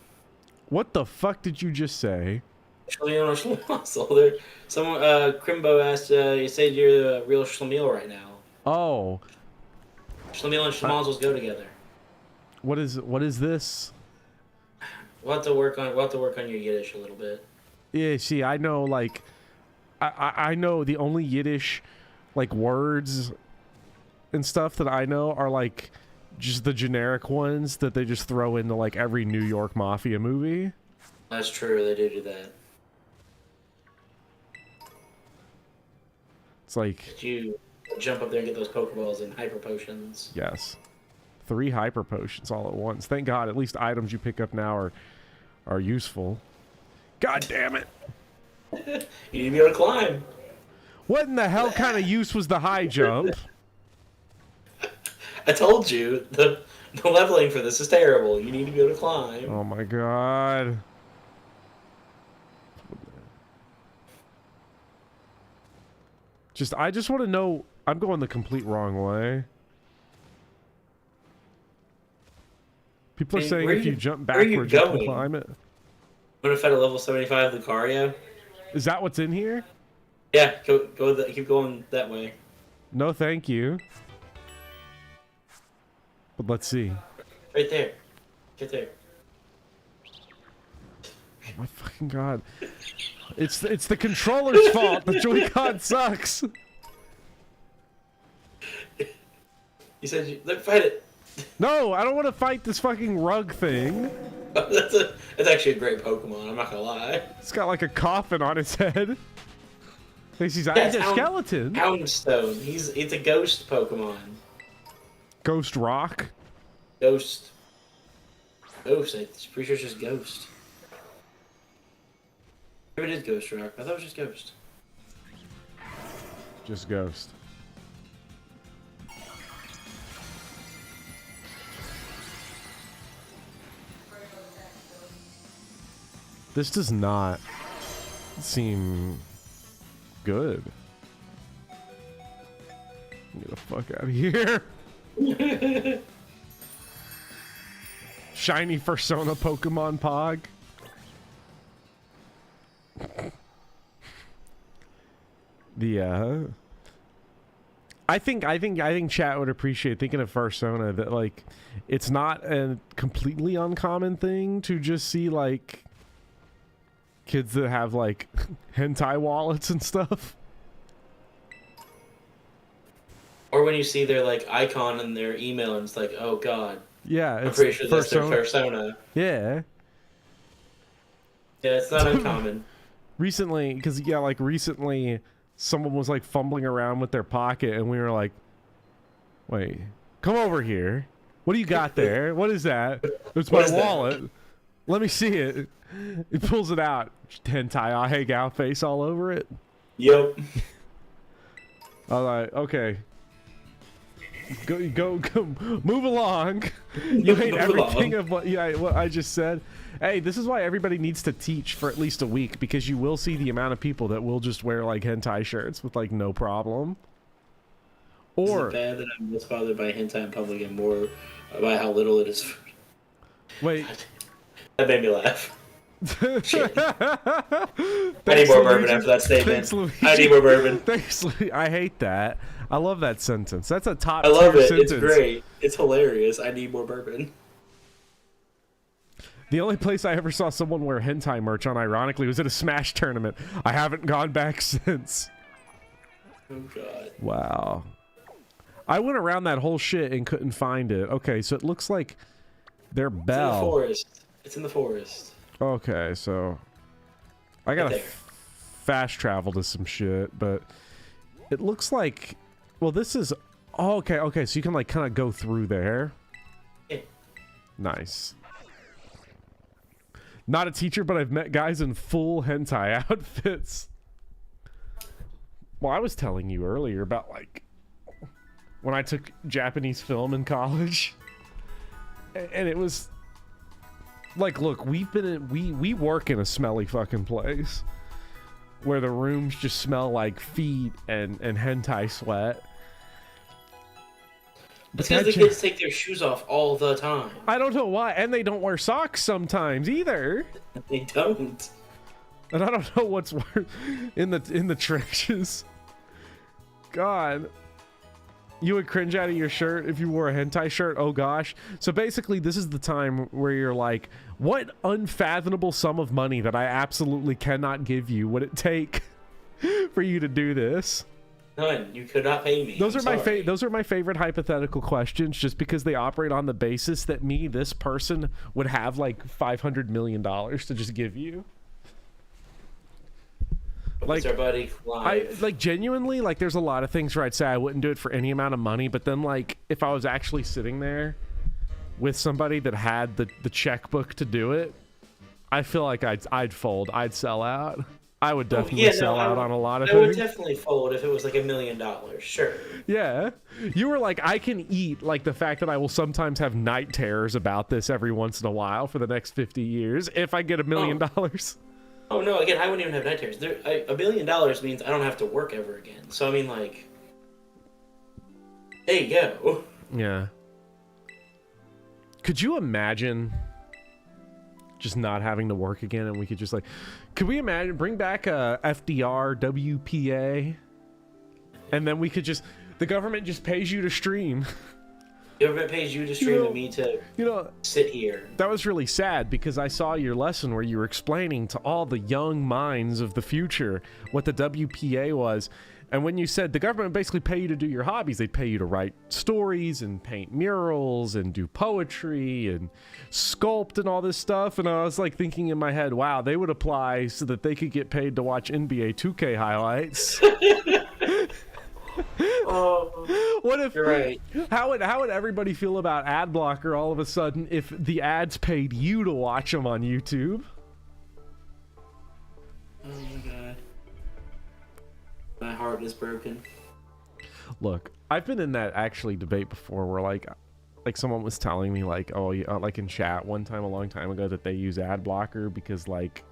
What the fuck did you just say? Schlemiel or Schlemazel? Someone, Crimbo asked, you said you're the real Schlemiel right now. Oh. Schlemiel and Schlemazels go together. What is this? We'll have to work on your Yiddish a little bit. Yeah, see, I know, like, I know the only Yiddish, like, words and stuff that I know are, like, just the generic ones that they just throw into, like, every New York Mafia movie. That's true, they do that. It's like... Did you jump up there and get those Pokeballs and Hyper Potions? Yes. 3 Hyper Potions all at once. Thank God, at least items you pick up now are useful. God damn it! You need to be able to climb. What in the hell kind of use was the high jump? I told you, the leveling for this is terrible. You need to be able to climb. Oh my God. I just want to know, I'm going the complete wrong way. People are saying if you jump backwards, you can climb it. I'm gonna fight a level 75 Lucario. Is that what's in here? Yeah, keep going that way. No, thank you. But let's see. Right there. Get there. Oh my fucking God. It's the controller's fault. The Joy-Con sucks. You said look, fight it. No, I don't want to fight this fucking rug thing. That's actually a great Pokemon, I'm not gonna lie. It's got like a coffin on its head. He's a skeleton. Houndstone. It's a ghost Pokemon. Ghost Rock? Ghost. Ghost, I'm pretty sure it's just Ghost. Maybe it is Ghost Rock. I thought it was just Ghost. Just Ghost. This does not seem good. Get the fuck out of here. Shiny Fursona Pokemon Pog. I think chat would appreciate, thinking of Fursona, that like it's not a completely uncommon thing to just see like kids that have like hentai wallets and stuff. Or when you see their like icon in their email and it's like, oh god. Yeah, I'm pretty sure that's their persona. Yeah. Yeah, it's not uncommon. Recently, recently someone was like fumbling around with their pocket and we were like, wait, come over here. What do you got there? What is that? It's my wallet. Let me see it. He pulls it out. Hentai Ahegao face all over it. Yep. I was like, okay. Go, move along. You hate everything of what I just said. Hey, this is why everybody needs to teach for at least a week, because you will see the amount of people that will just wear like hentai shirts with like no problem. Or is it bad that I'm less bothered by hentai in public and more by how little it is? Wait. That made me laugh. Shit. I need more bourbon after that statement. Thanks, I need more bourbon. Thanks, I hate that. I love that sentence. That's a top I love it. sentence. It's great. It's hilarious. I need more bourbon. The only place I ever saw someone wear hentai merch on, ironically, was at a Smash tournament. I haven't gone back since. Oh, God. Wow. I went around that whole shit and couldn't find it. Okay, so it looks like their bell. It's in the forest. It's in the forest. Okay, so I gotta fast travel to some shit, but it looks like Well, this is... Oh, okay, okay. So you can, like, kind of go through there. Yeah. Nice. Not a teacher, but I've met guys in full hentai outfits. Well, I was telling you earlier about, like, when I took Japanese film in college. And it was... Like, look, we've been in... We work in a smelly fucking place. Where the rooms just smell like feet and hentai sweat. Because the kids take their shoes off all the time. I don't know why, and they don't wear socks sometimes either. They don't. And I don't know what's worse in the trenches. God, you would cringe out of your shirt if you wore a hentai shirt. Oh gosh. So basically, this is the time where you're like, what unfathomable sum of money that I absolutely cannot give you would it take for you to do this? None. You could not pay me. Those are my favorite hypothetical questions, just because they operate on the basis that me, this person, would have like $500 million to just give you. Like, our buddy I like genuinely, like, there's a lot of things where I'd say I wouldn't do it for any amount of money, but then, like, if I was actually sitting there with somebody that had the checkbook to do it, I feel like I'd fold. I'd sell out. I would definitely sell out on a lot of things. I would definitely fold if it was like $1 million. Sure. Yeah. You were like, I can eat, like, the fact that I will sometimes have night terrors about this every once in a while for the next 50 years if I get $1 million. Oh, no, again, I wouldn't even have night terrors. $1 million means I don't have to work ever again. So, I mean, like, there you go. Yeah. Could you imagine just not having to work again, and we could just, like, could we imagine bring back a FDR WPA, and then we could just, the government just pays you to stream. The government pays you to stream and me to sit here. That was really sad, because I saw your lesson where you were explaining to all the young minds of the future what the WPA was. And when you said the government basically pay you to do your hobbies, they'd pay you to write stories and paint murals and do poetry and sculpt and all this stuff. And I was like thinking in my head, wow, they would apply so that they could get paid to watch NBA 2K highlights. Oh, what if? You're right. How would everybody feel about ad blocker all of a sudden if the ads paid you to watch them on YouTube? Oh my god. My heart is broken. Look, I've been in that actually debate before where like someone was telling me like, oh, like in chat one time a long time ago that they use ad blocker because, like,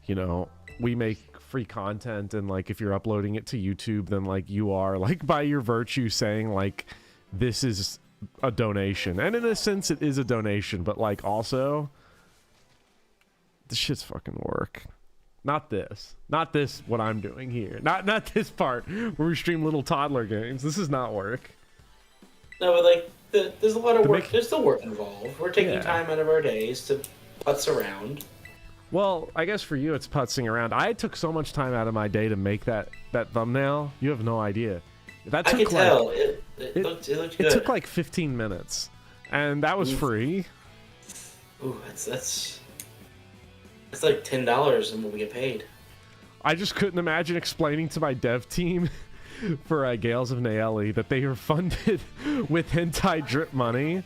you know, we make free content, and like if you're uploading it to YouTube, then like you are like by your virtue saying like this is a donation, and in a sense it is a donation, but like also this shit's fucking work. Not this what I'm doing here, not this part where we stream little toddler games. This is not work. No, but like there's a lot of work. There's still work involved. We're taking time out of our days to putz around. Well, I guess for you it's putzing around. I took so much time out of my day to make that thumbnail. You have no idea. That took, I could tell. It looked good. It took like 15 minutes, and that was free. Ooh, that's like $10 and what we get paid. I just couldn't imagine explaining to my dev team for Gales of Naeli that they were funded with hentai drip money.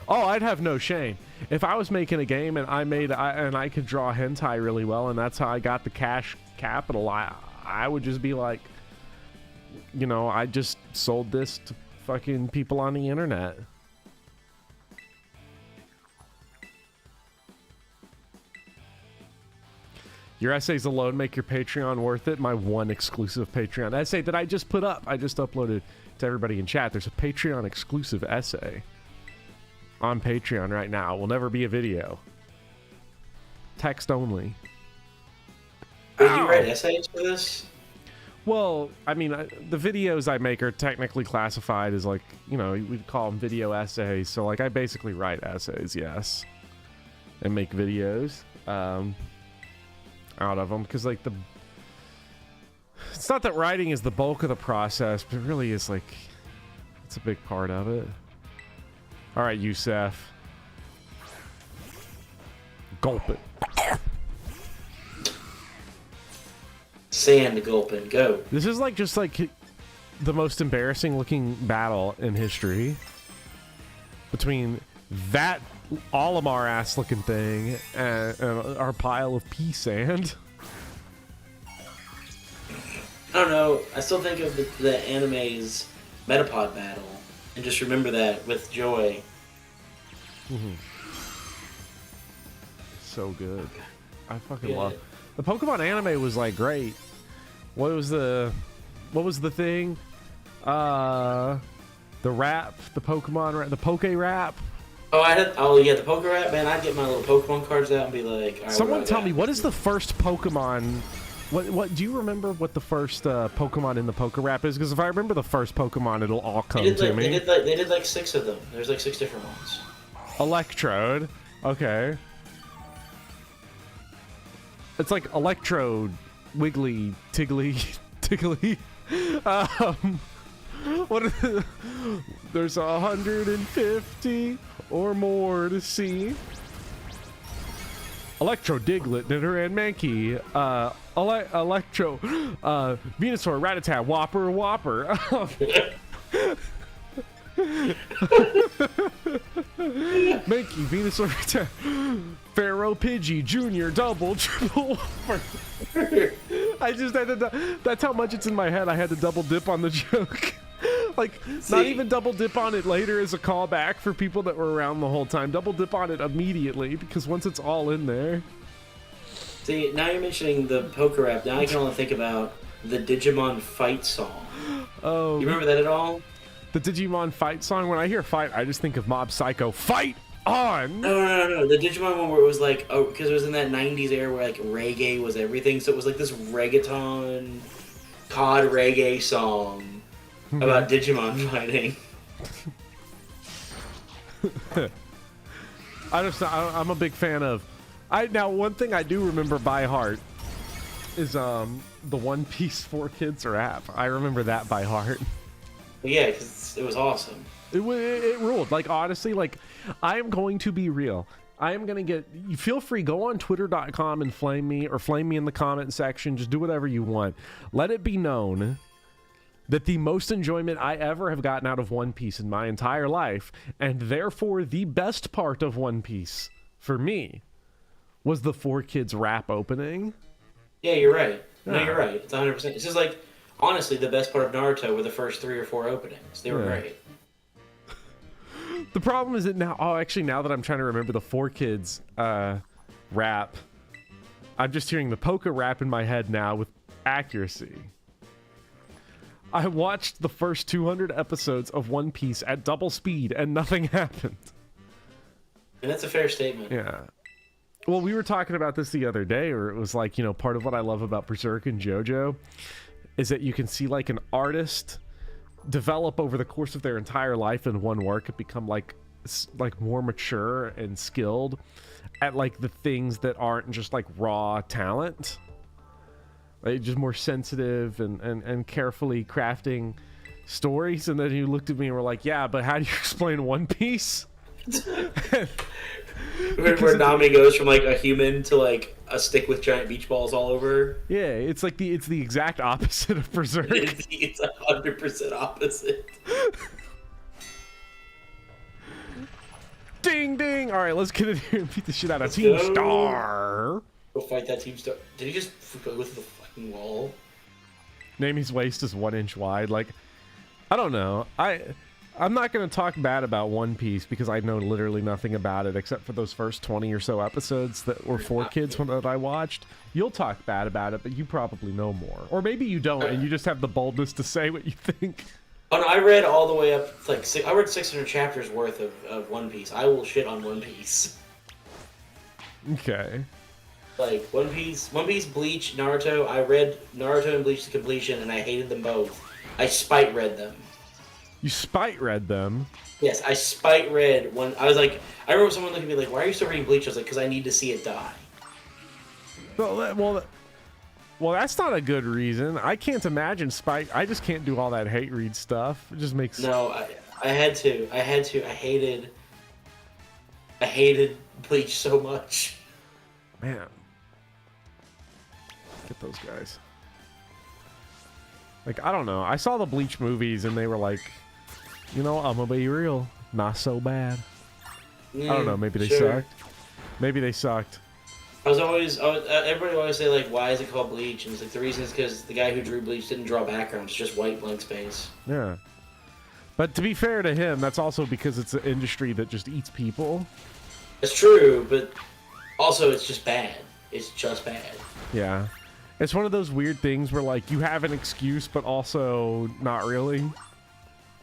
Oh, I'd have no shame. If I was making a game and I could draw hentai really well, and that's how I got the cash capital, I would just be like, you know, I just sold this to fucking people on the internet. Your essays alone make your Patreon worth it. My one exclusive Patreon essay that I just put up. I just uploaded to everybody in chat. There's a Patreon exclusive essay on Patreon right now. It will never be a video. Text only. Did you write essays for this? Well, I mean, the videos I make are technically classified as, like, you know, we'd call them video essays. So, like, I basically write essays, yes, and make videos out of them, because, like, it's not that writing is the bulk of the process, but it really is, like, it's a big part of it. All right, Youssef. Gulp it. Sand gulping, go. This is like just like the most embarrassing looking battle in history between that Olimar ass looking thing and our pile of pea sand. I don't know. I still think of the anime's Metapod battle and just remember that with joy. Mm-hmm. So good. I fucking love the Pokemon anime. Was like great. What was the thing? The rap, the Pokemon rap, the Poke rap. Oh yeah, the Poke rap, man. I'd get my little Pokemon cards out and be like, all right, someone tell me, what is the first Pokemon? What do you remember? What the first Pokemon in the Poke rap is? Because if I remember the first Pokemon, it'll all come to me. They did like 6 of them. There's like 6 different ones. Electrode. Okay. It's like Electrode, Wiggly, Tiggly, Tiggly. What? There's 150 or more to see. Electro, Diglett, Nidoran, and Mankey. Electro, Venusaur, Rattata, Whopper. Mankey, Venusaur, Pharaoh, Pidgey, Junior, Double, Triple, Whopper. I just had to. That's how much it's in my head. I had to double dip on the joke. Like, not even double dip on it later as a callback for people that were around the whole time. Double dip on it immediately because once it's all in there. See, now you're mentioning the Poker Rap. Now I can only think about the Digimon fight song. Oh, you remember that at all? The Digimon fight song. When I hear fight, I just think of Mob Psycho. Fight on! No. The Digimon one where it was like, oh, because it was in that 90s era where like reggae was everything. So it was like this reggaeton, COD reggae song about Digimon fighting. I'm a big fan of. Now one thing I do remember by heart is the One Piece 4 Kids rap. I remember that by heart. Yeah, because it was awesome. It ruled. Like, honestly, like, I am going to be real. I am going to get... Feel free, go on twitter.com and flame me, or flame me in the comment section. Just do whatever you want. Let it be known that the most enjoyment I ever have gotten out of One Piece in my entire life, and therefore the best part of One Piece, for me, was the 4 Kids rap opening. Yeah, you're right. No, you're right. It's 100%. It's just like... Honestly, the best part of Naruto were the first 3 or 4 openings. They were great. The problem is that now... Oh, actually, now that I'm trying to remember the 4 Kids rap, I'm just hearing the Poké rap in my head now with accuracy. I watched the first 200 episodes of One Piece at double speed, and nothing happened. And that's a fair statement. Yeah. Well, we were talking about this the other day, or it was like, you know, part of what I love about Berserk and JoJo is that you can see like an artist develop over the course of their entire life in one work and become like more mature and skilled at like the things that aren't just like raw talent, right? Just more sensitive and carefully crafting stories. And then you looked at me and were like, yeah, but how do you explain One Piece? Where Nami goes from like a human to like a stick with giant beach balls all over. Yeah, it's like it's the exact opposite of Berserk. It's 100% opposite. Ding ding! All right, let's get in here and beat the shit out of Team Star. Go fight that Team Star. Did he just go with the fucking wall? Namie's waist is 1 inch wide. Like, I don't know. I'm not going to talk bad about One Piece because I know literally nothing about it except for those first 20 or so episodes that were 4 Kids that I watched. You'll talk bad about it, but you probably know more. Or maybe you don't, and you just have the boldness to say what you think. Oh, no, I read all the way up, like, I read 600 chapters worth of One Piece. I will shit on One Piece. Okay. Like, One Piece, Bleach, Naruto. I read Naruto and Bleach to completion, and I hated them both. I spite read them. You spite read them? Yes, I spite read one. I was like, I remember someone looking at me like, why are you still reading Bleach? I was like, because I need to see it die. Well, that's not a good reason. I can't imagine spite. I just can't do all that hate read stuff. It just makes... No, I had to. I hated Bleach so much. Man. Get those guys. Like, I don't know. I saw the Bleach movies and they were like, you know, I'm gonna be real, not so bad. I don't know. Maybe they sucked. Maybe they sucked. Everybody always say, like, why is it called Bleach? And it's like, the reason is because the guy who drew Bleach didn't draw backgrounds, just white blank space. Yeah. But to be fair to him, that's also because it's an industry that just eats people. It's true, but also it's just bad. It's just bad. Yeah. It's one of those weird things where, like, you have an excuse, but also not really.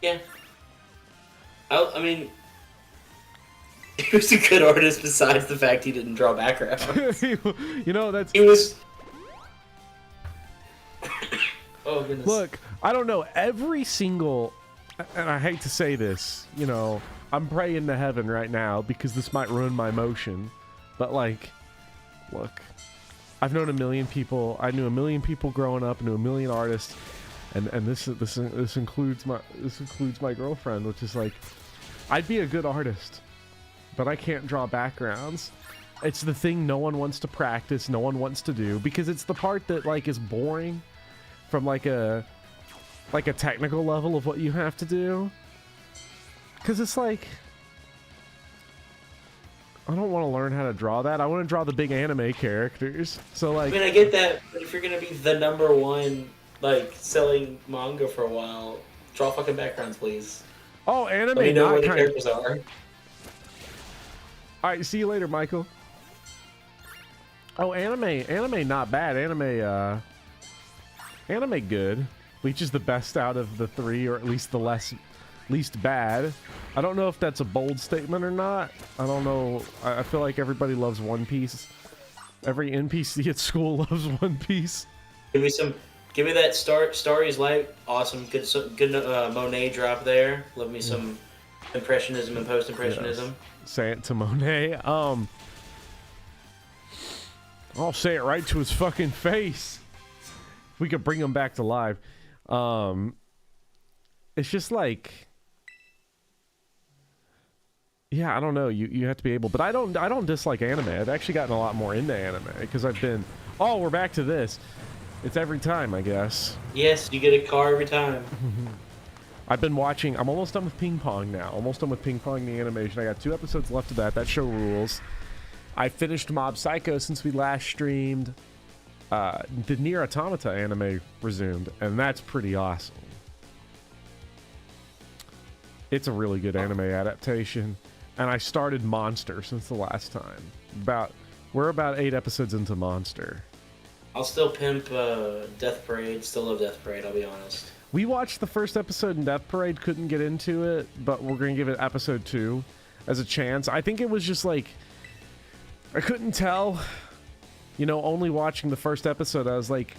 Yeah. I mean, he was a good artist besides the fact he didn't draw backgrounds. You know, that's... He was... Oh, goodness. Look, I don't know. Every single... And I hate to say this, you know, I'm praying to heaven right now because this might ruin my motion. But, like, look, I've known a million people. I knew a million people growing up, knew a million artists, and this includes my girlfriend, which is like, I'd be a good artist, but I can't draw backgrounds. It's the thing no one wants to practice, no one wants to do, because it's the part that, like, is boring from like a technical level of what you have to do. Because it's like, I don't want to learn how to draw that. I want to draw the big anime characters. So, like, I mean, I get that, but if you're gonna be the #1, like, selling manga for a while, draw fucking backgrounds, please. oh, anime. Let me know not where the kind characters are. All right, see you later, Michael. Oh, anime, not bad. Anime good. Bleach is the best out of the three, or at least the least bad. I don't know if that's a bold statement or not. I don't know. I feel like everybody loves One Piece. Every NPC at school loves One Piece. Give me that Starry's Light. Awesome. Good Monet drop there. Love me some impressionism and post-impressionism. Yes. Say it to Monet. I'll say it right to his fucking face. We could bring him back to life. It's just like, yeah, I don't know. You have to be able, but I don't dislike anime. I've actually gotten a lot more into anime because I've been. Oh, we're back to this. It's every time, I guess. Yes, you get a car every time. I've been watching. I'm almost done with Ping Pong now. Almost done with Ping Pong the animation. I got 2 episodes left of that. That show rules. I finished Mob Psycho since we last streamed. The Nier Automata anime resumed, and that's pretty awesome. It's a really good anime adaptation. And I started Monster since the last time. We're about 8 episodes into Monster. I'll still pimp Death Parade. Still love Death Parade, I'll be honest. We watched the first episode in Death Parade, couldn't get into it, but we're going to give it episode 2 as a chance. I think it was just like, I couldn't tell. You know, only watching the first episode, I was like,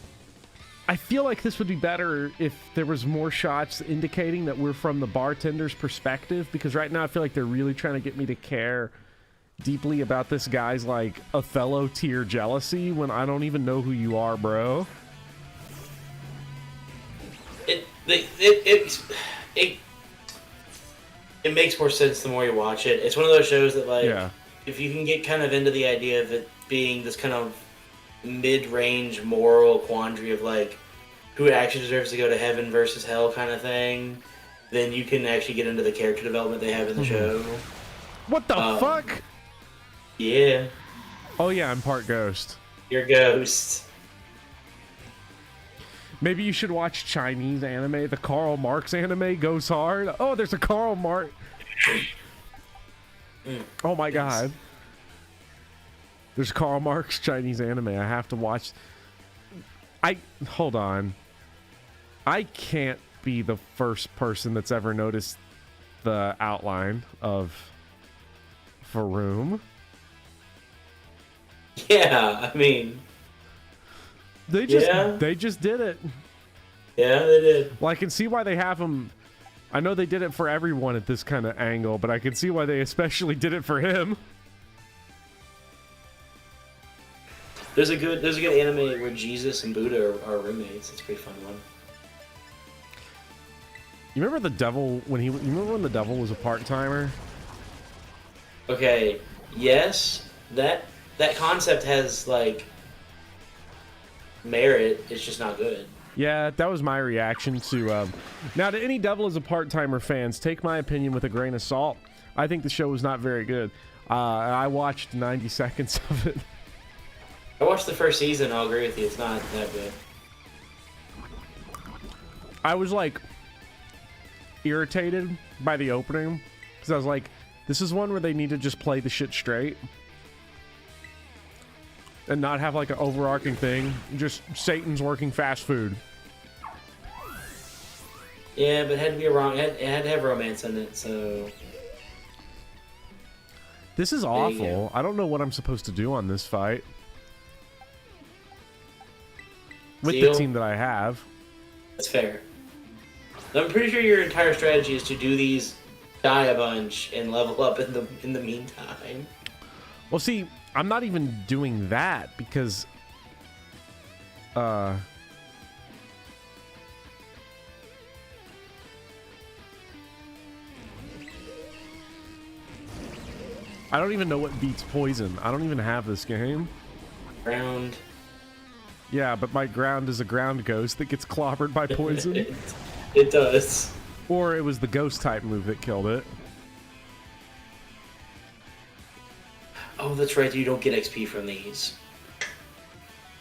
I feel like this would be better if there was more shots indicating that we're from the bartender's perspective, because right now I feel like they're really trying to get me to care deeply about this guy's, like, Othello tier jealousy when I don't even know who you are, bro. It makes more sense the more you watch it. It's one of those shows that, like, Yeah. if you can get kind of into the idea of it being this kind of mid-range moral quandary of, like, who actually deserves to go to heaven versus hell kind of thing, then you can actually get into the character development they have in the show. What the fuck? Yeah. Oh yeah, I'm part ghost. You're Ghost. Maybe you should watch Chinese anime. The Karl Marx anime goes hard. Oh, there's a Karl Marx. Oh my god. There's Karl Marx Chinese anime. I have to watch. Hold on. I can't be the first person that's ever noticed the outline of Faroum. Yeah, I mean, They just did it. yeah, they did. Well, I can see why they have them. I know they did it for everyone at this kind of angle, but I can see why they especially did it for him. There's a good anime where Jesus and Buddha are roommates. It's a pretty fun one. You remember the devil you remember when the devil was a part-timer? Okay, yes, that concept has, like, merit. It's just not good. Yeah, that was my reaction to... now, to any Devil is a Part-Timer fans, take my opinion with a grain of salt. I think the show was not very good. I watched 90 seconds of it. I watched the first season, I'll agree with you, it's not that good. I was, like, irritated by the opening, because I was like, this is one where they need to just play the shit straight. And not have, like, an overarching thing. Just Satan's working fast food. Yeah, but it had to be it had to have romance in it, so... This is awful. I don't know what I'm supposed to do on this fight. With the team that I have. That's fair. I'm pretty sure your entire strategy is to do these, die a bunch, and level up in the meantime. Well, see, I'm not even doing that because... I don't even know what beats poison. I don't even have this game. Ground. Yeah, but my ground is a ground ghost that gets clobbered by poison. It does. Or it was the ghost type move that killed it. Oh, that's right. You don't get XP from these.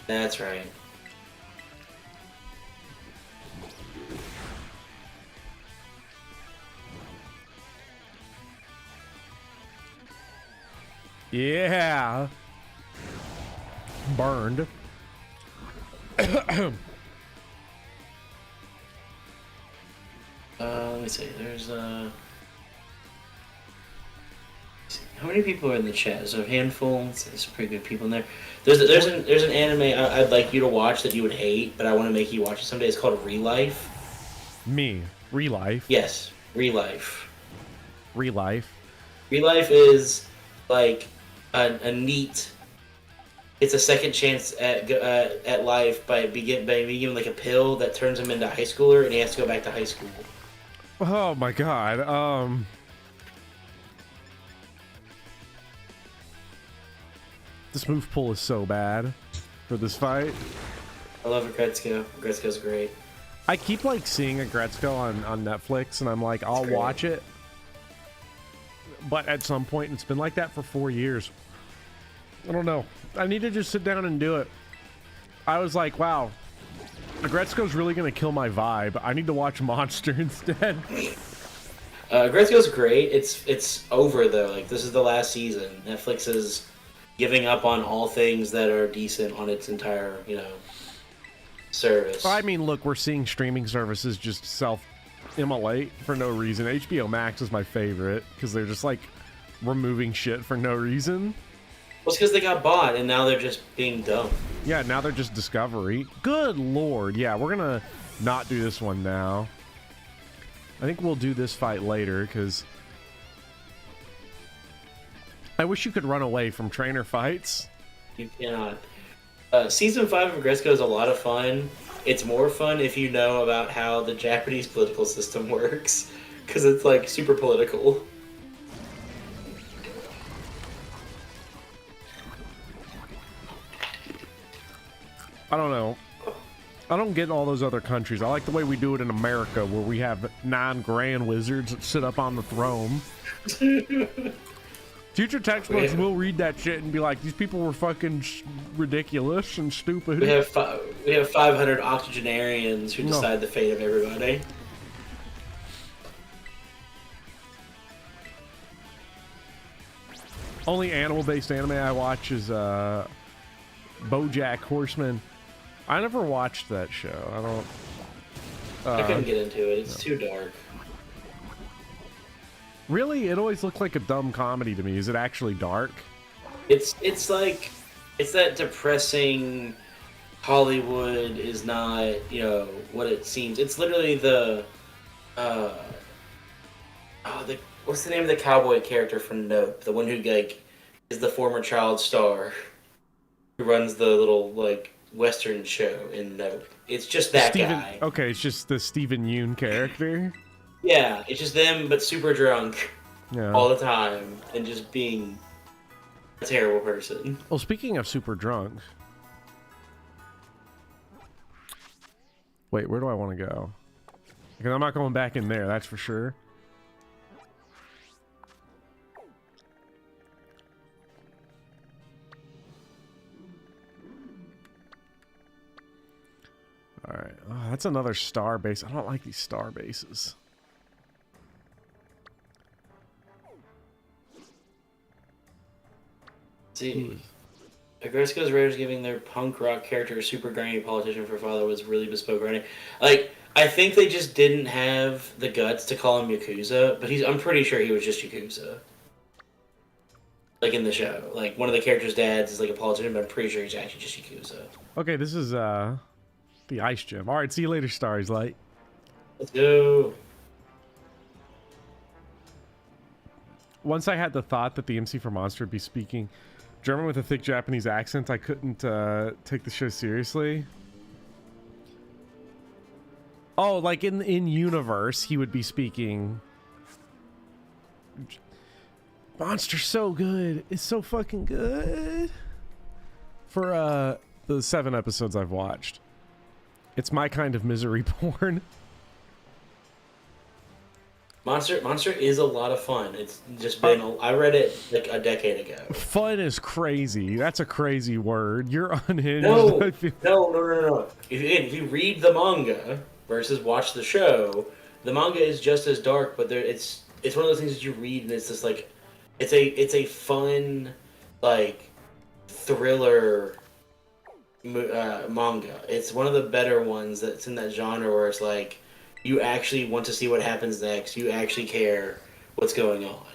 That's right. Yeah. Burned. Let me see. There's how many people are in the chat? There's a handful. There's some pretty good people in there. There's an anime I'd like you to watch that you would hate, but I want to make you watch it someday. It's called Relife. Me. Relife? Yes. Relife. Relife. Relife is like a neat. It's a second chance at life by being given like a pill that turns him into a high schooler, and he has to go back to high school. Oh my god. This move pull is so bad for this fight. I love Agretzko. Agretzko's great. I keep like seeing Agretzko on Netflix, and I'm like, I'll watch it. But at some point, it's been like that for 4 years. I don't know. I need to just sit down and do it. I was like, wow, Agretzko's really going to kill my vibe. I need to watch Monster instead. Agretzko's great. It's over, though. Like, this is the last season. Netflix is giving up on all things that are decent on its entire, service. I mean, look, we're seeing streaming services just self-immolate for no reason. HBO Max is my favorite because they're just, like, removing shit for no reason. Well, it's because they got bought, and now they're just being dumb. Yeah, now they're just Discovery. Good lord. Yeah, we're gonna not do this one now. I think we'll do this fight later, because... I wish you could run away from trainer fights. You cannot. Season 5 of Agretzko is a lot of fun. It's more fun if you know about how the Japanese political system works, because it's, like, super political. I don't know. I don't get all those other countries. I like the way we do it in America, where we have 9 grand wizards that sit up on the throne. Future textbooks will read that shit and be like, these people were fucking ridiculous and stupid. We have 500 octogenarians who decide the fate of everybody. Only animal-based anime I watch is BoJack Horseman. I never watched that show. I don't... I couldn't get into it. It's too dark. Really? It always looked like a dumb comedy to me. Is it actually dark? It's like... It's that depressing... Hollywood is not, what it seems. It's literally the... what's the name of the cowboy character from Nope? The one who, like, is the former child star. Who runs the little, like, Western show in Nope. It's just that guy. Okay, it's just the Steven Yeun character? Yeah, it's just them, but super drunk all the time, and just being a terrible person. Well, speaking of super drunk, Wait, where do I want to go? Because I'm not going back in there, that's for sure. Alright, oh, that's another star base. I don't like these star bases. See, Agresco's Raiders giving their punk rock character a super grimy politician for father was really bespoke writing. Like, I think they just didn't have the guts to call him Yakuza, but I'm pretty sure he was just Yakuza. Like in the show. Like, one of the characters' dads is like a politician, but I'm pretty sure he's actually just Yakuza. Okay, this is the ice gym. Alright, see you later, Stars Light. Let's go. Once I had the thought that the MC for Monster would be speaking German with a thick Japanese accent, I couldn't take the show seriously. Oh, like in universe, he would be speaking. Monster's so good. It's so fucking good. For the 7 episodes I've watched. It's my kind of misery porn. Monster is a lot of fun. It's just been... I read it like a decade ago. Fun is crazy. That's a crazy word. You're unhinged. No. If you read the manga versus watch the show, the manga is just as dark, but it's one of those things that you read and it's just like... It's a fun, like, thriller manga. It's one of the better ones that's in that genre where it's like... You actually want to see what happens next. You actually care what's going on.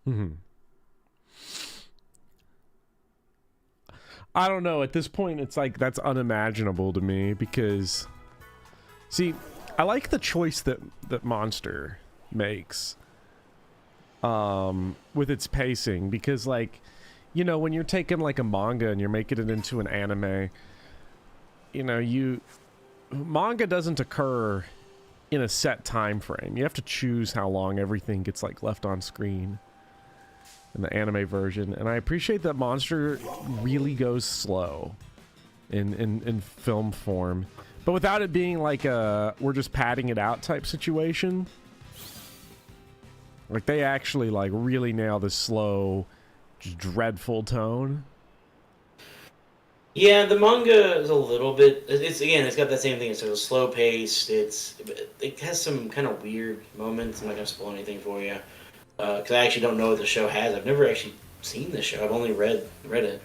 Mm-hmm. I don't know. At this point, it's like that's unimaginable to me because, see, I like the choice that Monster makes with its pacing because, like, you know, when you're taking like a manga and you're making it into an anime, you know, manga doesn't occur in a set time frame. You have to choose how long everything gets like left on screen in the anime version, and I appreciate that Monster really goes slow in film form, but without it being like a we're just padding it out type situation. Like they actually like really nail the slow, just dreadful tone. Yeah, the manga is a little bit... It's got that same thing. It's a slow pace. It has some kind of weird moments. I'm not going to spoil anything for you. Because I actually don't know what the show has. I've never actually seen the show. I've only read it.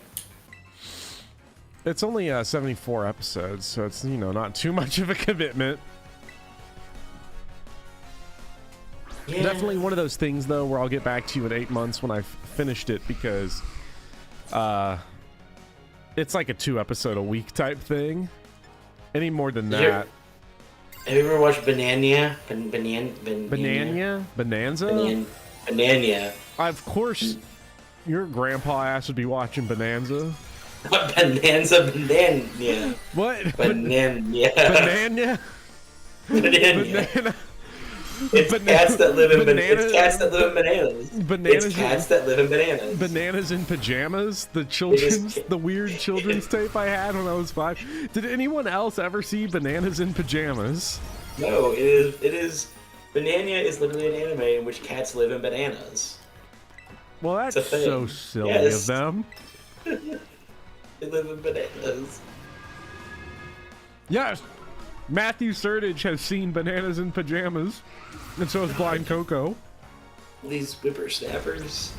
It's only 74 episodes, so it's, you know, not too much of a commitment. Yeah. Definitely one of those things, though, where I'll get back to you in 8 months when I've finished it, because... it's like a 2-episode-a-week type thing. Any more than that. Have you ever watched Banana? Bonanza? Banana. Of course, your grandpa ass would be watching Bonanza. Bonanza, Banana. What? Banana. Banana? Banana. It's cats that live in bananas. It's cats that live in bananas. It's cats that live in bananas. Bananas in pajamas. The weird children's tape I had when I was 5. Did anyone else ever see Bananas in Pajamas? No, it is. Banana is literally an anime in which cats live in bananas. Well, that's so silly of them. They live in bananas. Yes, Matthew Surdage has seen Bananas in Pajamas. And so is Blind Coco. These whippersnappers.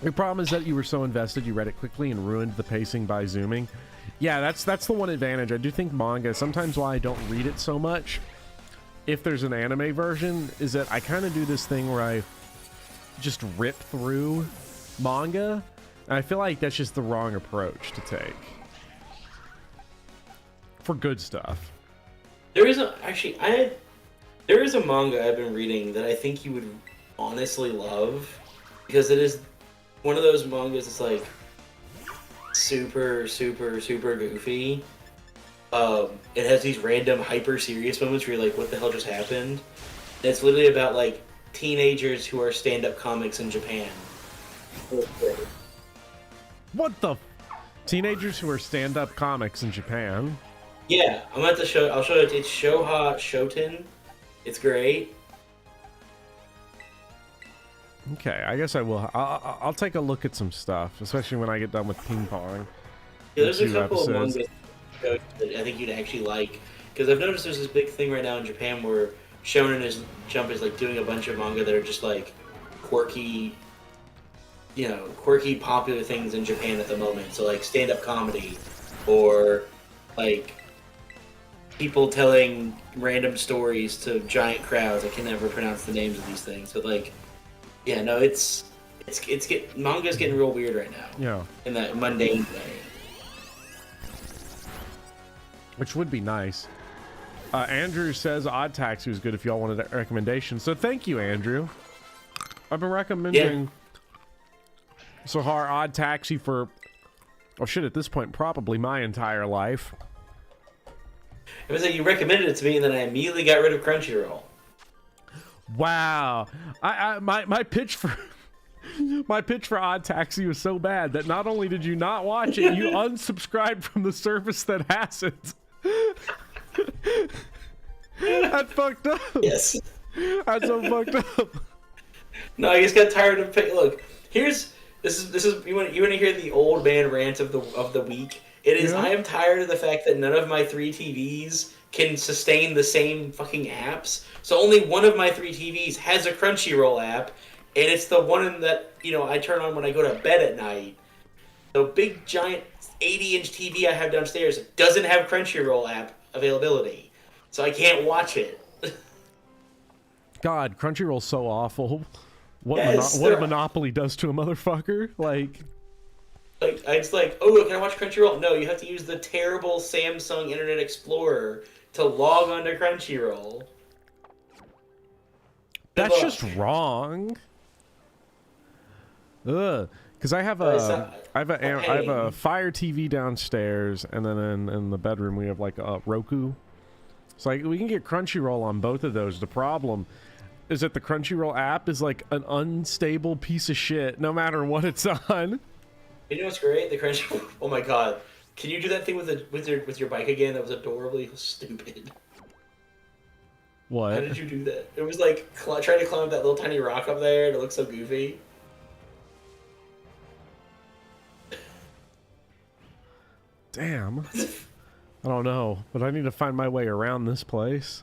Your problem is that you were so invested you read it quickly and ruined the pacing by zooming. Yeah, that's the one advantage. I do think manga, sometimes why I don't read it so much, if there's an anime version, is that I kind of do this thing where I just rip through manga, and I feel like that's just the wrong approach to take. For good stuff. There is a manga I've been reading that I think you would honestly love, because it is one of those mangas that's like super goofy. It has these random hyper serious moments where you're like, what the hell just happened? And it's literally about like teenagers who are stand-up comics in Japan. What the? Teenagers who are stand-up comics in Japan. Yeah, I'm at the show. I'll show it. It's Shoha Shoten. It's great. Okay, I guess I will. I'll take a look at some stuff, especially when I get done with ping pong. Yeah, there's a couple of manga shows that I think you'd actually like, because I've noticed there's this big thing right now in Japan where Shonen Jump is like doing a bunch of manga that are just like quirky, quirky popular things in Japan at the moment. So like stand-up comedy, or like people telling random stories to giant crowds. I can never pronounce the names of these things, but like, yeah, no, manga's getting real weird right now. Yeah. In that mundane way. Which would be nice. Andrew says Odd Taxi was good if y'all wanted a recommendation. So thank you, Andrew. I've been recommending Sahar Odd Taxi for, oh shit, at this point, probably my entire life. It was like you recommended it to me, and then I immediately got rid of Crunchyroll. Wow. My pitch for my pitch for Odd Taxi was so bad that not only did you not watch it, you unsubscribed from the service that has it. That fucked up. Yes. That's so fucked up. No, I just got tired of look. This is you want to hear the old man rant of the week. It is, I am tired of the fact that none of my 3 TVs can sustain the same fucking apps. So only one of my 3 TVs has a Crunchyroll app, and it's the one that, I turn on when I go to bed at night. The big giant 80-inch TV I have downstairs doesn't have Crunchyroll app availability. So I can't watch it. God, Crunchyroll's so awful. What a monopoly does to a motherfucker. Like, it's like, oh, can I watch Crunchyroll? No, you have to use the terrible Samsung Internet Explorer to log onto Crunchyroll. That's just wrong. Ugh. Because I have a Fire TV downstairs, and then in the bedroom we have like a Roku. So we can get Crunchyroll on both of those. The problem is that the Crunchyroll app is like an unstable piece of shit, no matter what it's on. You know what's great? The Crunchyroll. Oh my god! Can you do that thing with your bike again? That was adorably stupid. What? How did you do that? It was like trying to climb up that little tiny rock up there, and it looked so goofy. Damn. I don't know, but I need to find my way around this place.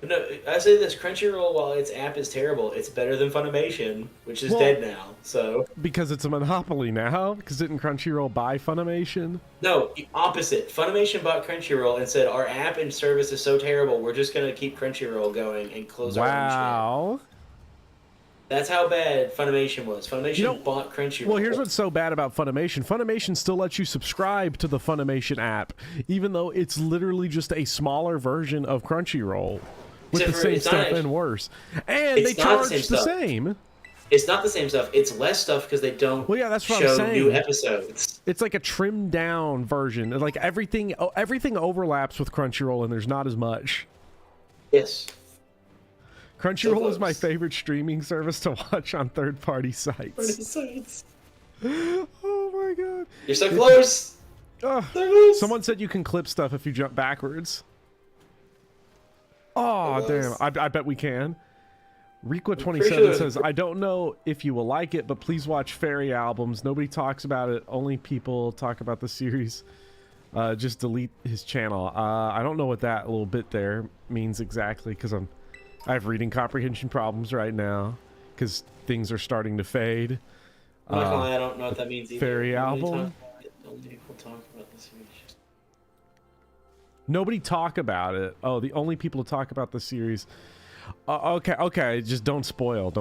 No, I say this, Crunchyroll, while its app is terrible, it's better than Funimation, which is dead now, so... Because it's a monopoly now? Because didn't Crunchyroll buy Funimation? No, the opposite. Funimation bought Crunchyroll and said, our app and service is so terrible, we're just going to keep Crunchyroll going and close our own shit. Wow. That's how bad Funimation was. Funimation bought Crunchyroll. Well, here's what's so bad about Funimation. Funimation still lets you subscribe to the Funimation app, even though it's literally just a smaller version of Crunchyroll. With the same stuff and worse. And they charge the same. It's not the same stuff. It's less stuff because they don't show new episodes. It's like a trimmed down version. Like everything overlaps with Crunchyroll and there's not as much. Yes. Crunchyroll is my favorite streaming service to watch on third-party sites. Oh my god. You're so close. So close. Someone said you can clip stuff if you jump backwards. Oh, damn. I bet we can. Riqua27 says, I don't know if you will like it, but please watch Fairy Albums. Nobody talks about it. Only people talk about the series. Just delete his channel. I don't know what that little bit there means exactly, because I have reading comprehension problems right now, because things are starting to fade. I'm not gonna lie, I don't know what that means either. Fairy Album? Only people talk about the series. Nobody talk about it. Oh, the only people to talk about the series. Okay. Just don't spoil.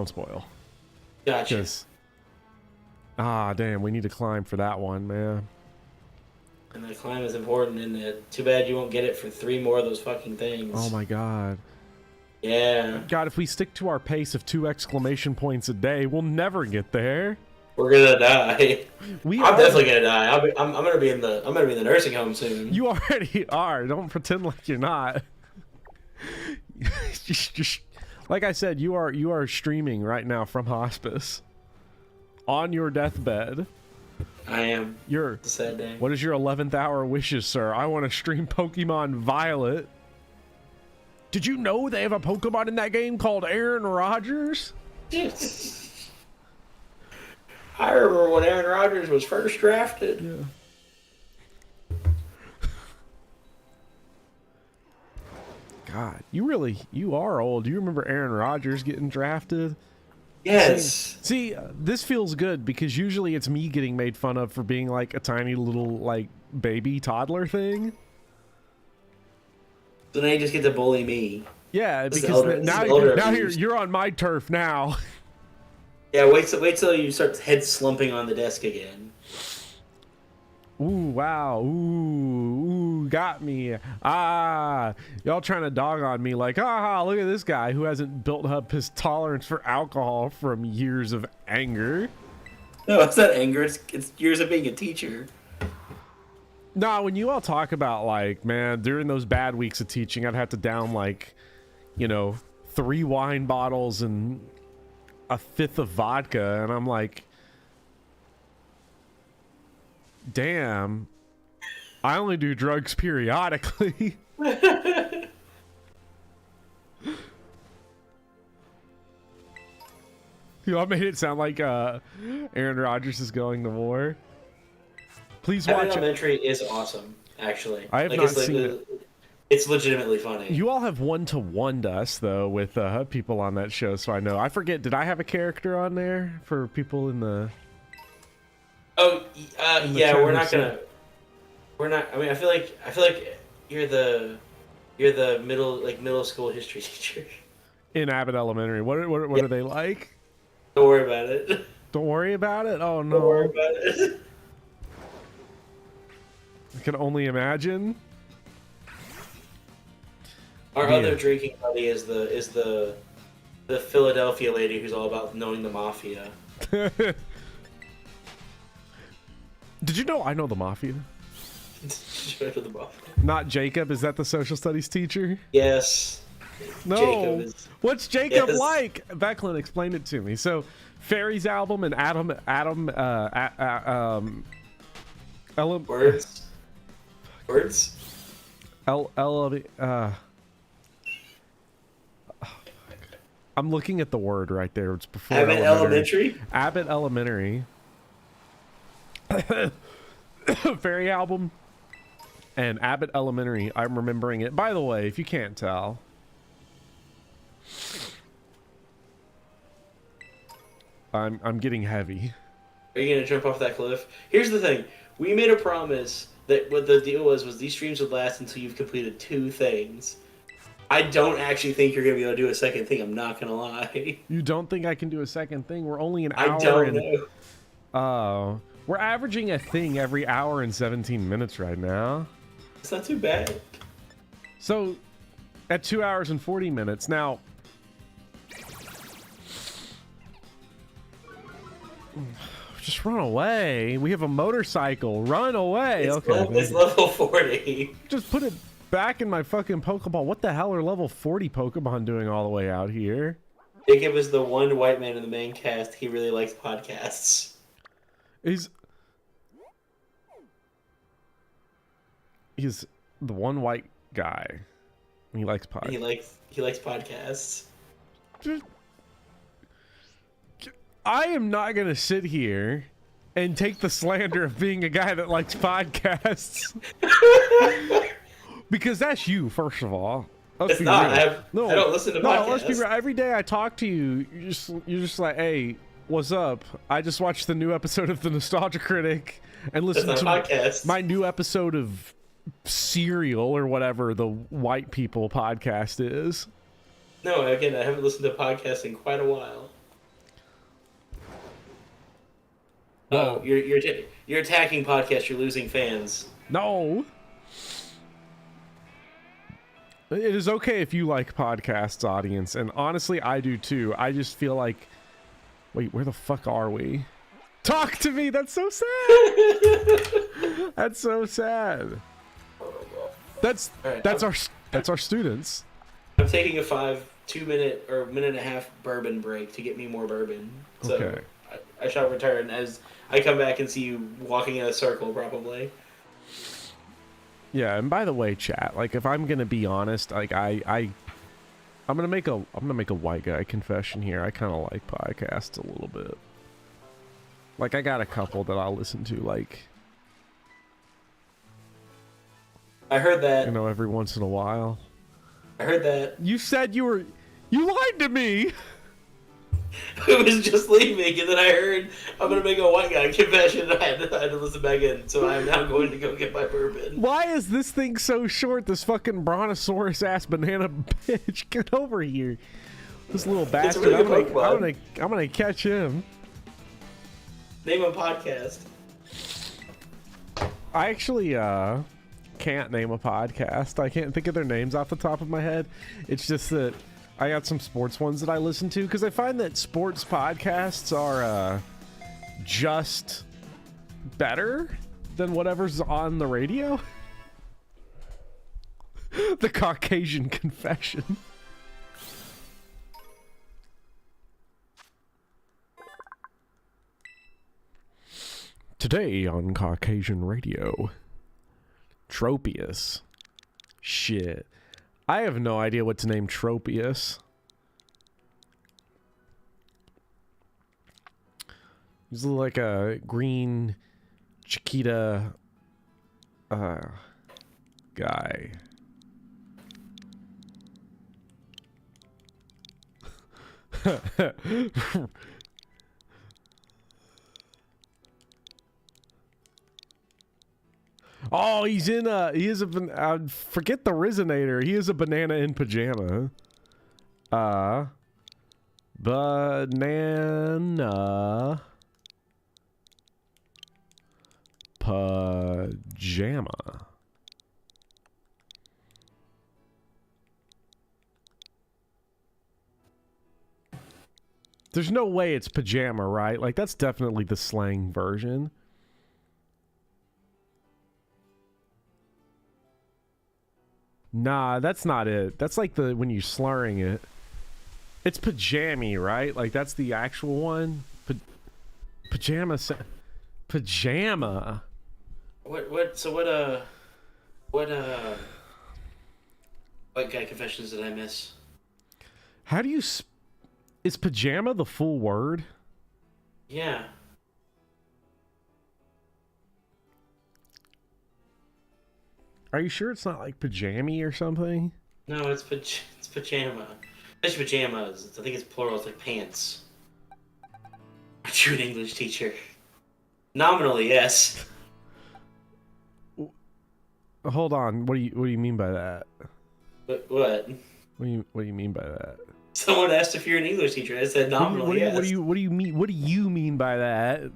Gotcha. Damn. We need to climb for that one, man. And the climb is important, isn't it? Too bad you won't get it for 3 more of those fucking things. Oh my god. Yeah. God, if we stick to our pace of 2 exclamation points a day, we'll never get there. We're gonna die. I'm definitely gonna die. I'm gonna be in the nursing home soon. You already are. Don't pretend like you're not. just like I said, you are streaming right now from hospice on your deathbed. I am. It's a sad day. What is your 11th hour wishes, sir? I want to stream Pokemon Violet. Did you know they have a Pokemon in that game called Aaron Rodgers? I remember when Aaron Rodgers was first drafted. Yeah. God, you are old. Do you remember Aaron Rodgers getting drafted? Yes. See, this feels good because usually it's me getting made fun of for being like a tiny little like baby toddler thing. So now you just get to bully me. Yeah, because now you're on my turf now. Yeah, wait till you start head slumping on the desk again. Ooh, wow. Ooh, got me. Ah, y'all trying to dog on me like, look at this guy who hasn't built up his tolerance for alcohol from years of anger. No, it's not anger. It's years of being a teacher. Nah, when you all talk about like, man, during those bad weeks of teaching, I'd have to down like, 3 wine bottles and a 5th of vodka, and I'm like, damn, I only do drugs periodically. I made it sound like Aaron Rodgers is going to war. Please watch it. Elementary is awesome, actually. I have not seen it. It's legitimately funny. You all have one-to-one us, though, with people on that show, so I know. I forget, did I have a character on there for people in the... Oh, yeah, we're not gonna... We're not... I mean, I feel like you're the middle school history teacher. In Abbott Elementary. What are they like? Don't worry about it. Don't worry about it? Oh, no. Don't worry about it. I can only imagine. Our other drinking buddy is the Philadelphia lady who's all about knowing the mafia. Did you know I know the mafia? Not Jacob. Is that the social studies teacher? Yes. No. Jacob is... What's Jacob like? Becklin, explain it to me. So, Fairy's album and Words. I'm looking at the word right there. It's before Abbott Elementary. Abbott Elementary. Fairy album and Abbott Elementary. I'm remembering it. By the way, if you can't tell, I'm getting heavy. Are you gonna jump off that cliff? Here's the thing: we made a promise that what the deal was these streams would last until you've completed 2 things. I don't actually think you're gonna be able to do a second thing. I'm not gonna lie. You don't think I can do a second thing? We're only an hour. I don't know. Oh, we're averaging a thing every hour and 17 minutes right now. It's not too bad. So, at 2 hours and 40 minutes now. Just run away. We have a motorcycle. Run away. It's level 40. Just put it back in my fucking Pokeball. What the hell are level 40 Pokemon doing all the way out here? Jacob is the one white man in the main cast. He really likes podcasts. He's the one white guy. He likes podcasts. He likes podcasts. I am not gonna sit here and take the slander of being a guy that likes podcasts. Because that's you, first of all. It's not. I don't listen to podcasts. Let's be real. Every day I talk to you, you're just like, hey, what's up? I just watched the new episode of the Nostalgia Critic and listened to my new episode of Serial or whatever the white people podcast is. No, again, I haven't listened to podcasts in quite a while. Well, oh, you're attacking podcasts. You're losing fans. No. It is okay if you like podcasts, audience, and honestly, I do too. I just feel like, wait, where the fuck are we? Talk to me. That's so sad. That's so sad. That's our students. I'm taking a 2-minute or minute and a half bourbon break to get me more bourbon. So okay. I shall return as I come back and see you walking in a circle, probably. Yeah, and by the way, chat, like if I'm gonna be honest, like I'm gonna make a white guy confession here. I kind of like podcasts a little bit. Like I got a couple that I'll listen to, like I heard that. you know, every once in a while. I heard that. You said you lied to me. I was just leaving, and then I heard I'm gonna make a white guy confession. I had to listen back in, so I'm now going to go get my bourbon. Why is this thing so short? This fucking brontosaurus ass banana bitch, get over here! This little bastard. Really I'm gonna catch him. Name a podcast. I actually can't name a podcast. I can't think of their names off the top of my head. It's just that I got some sports ones that I listen to because I find that sports podcasts are just better than whatever's on the radio. The Caucasian Confession. Today on Caucasian Radio, Tropius. Shit. I have no idea what to name Tropius. He's like a green Chiquita guy. Oh, he is a, forget the Resonator. He is a banana in pajama. Banana pajama. There's no way it's pajama, right? Like, that's definitely the slang version. Nah, that's not it. That's like the when you're slurring it. It's pajami, right? Like that's the actual one. Pajama. Pajama. What white guy confessions did I miss? How do you is pajama the full word? Yeah. Are you sure it's not like pajami or something? No, it's pajama. It's pajamas. I think it's plural. It's like pants. Aren't you an English teacher? Nominally, yes. Hold on. What do you mean by that? What? What do you mean by that? Someone asked if you're an English teacher. I said nominally, yes. What do you mean? What do you mean by that?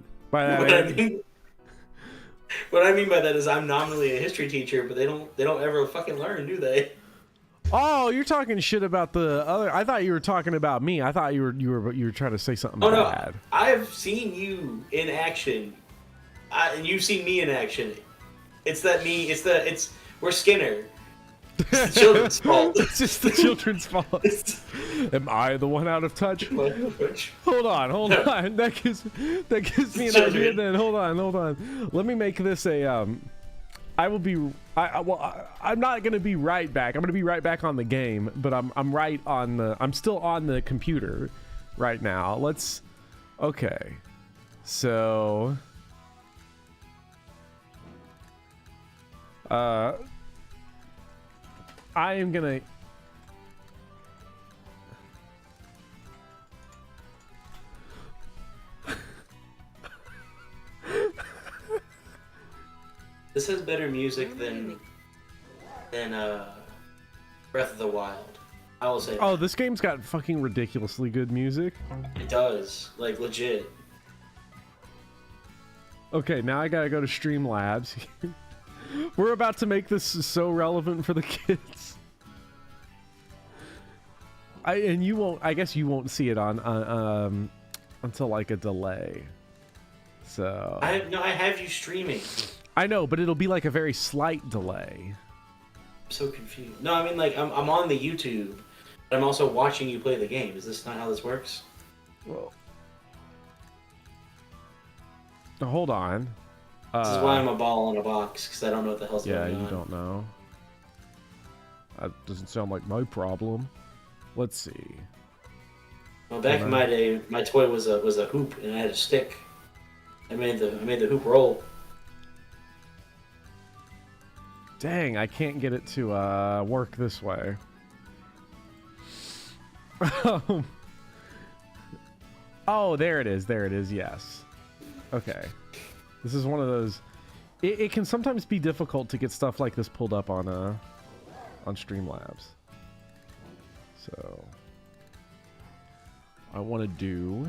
What I mean by that is I'm nominally a history teacher, but they don't ever fucking learn, do they? Oh, you're talking shit about the other. I thought you were talking about me. I thought you were trying to say something bad. No, I've seen you in action, and you've seen me in action. We're Skinner. It's the children's fault. It's just the children's fault. Am I the one out of touch? Hold on. That gives me an idea. Then hold on. Let me make this a I'm not gonna be right back. I'm gonna be right back on the game, but I'm still on the computer right now. Okay. So I am gonna This has better music than Breath of the Wild. I will say that. Oh, this game's got fucking ridiculously good music. It does. Like, legit. Okay, now I gotta go to Streamlabs. We're about to make this so relevant for the kids. I guess you won't see it on until like a delay. So I have you streaming. I know, but it'll be like a very slight delay. I'm so confused. No, I mean like I'm on the YouTube, but I'm also watching you play the game. Is this not how this works? Well, Hold on. This is why I'm a ball in a box, because I don't know what the hell's going on. Yeah, you don't know. That doesn't sound like my problem. Let's see. Well, back in my day, my toy was a hoop, and I had a stick. I made the hoop roll. Dang, I can't get it to work this way. Oh, there it is. There it is. Yes. Okay. This is one of those. It can sometimes be difficult to get stuff like this pulled up on Streamlabs. So I want to do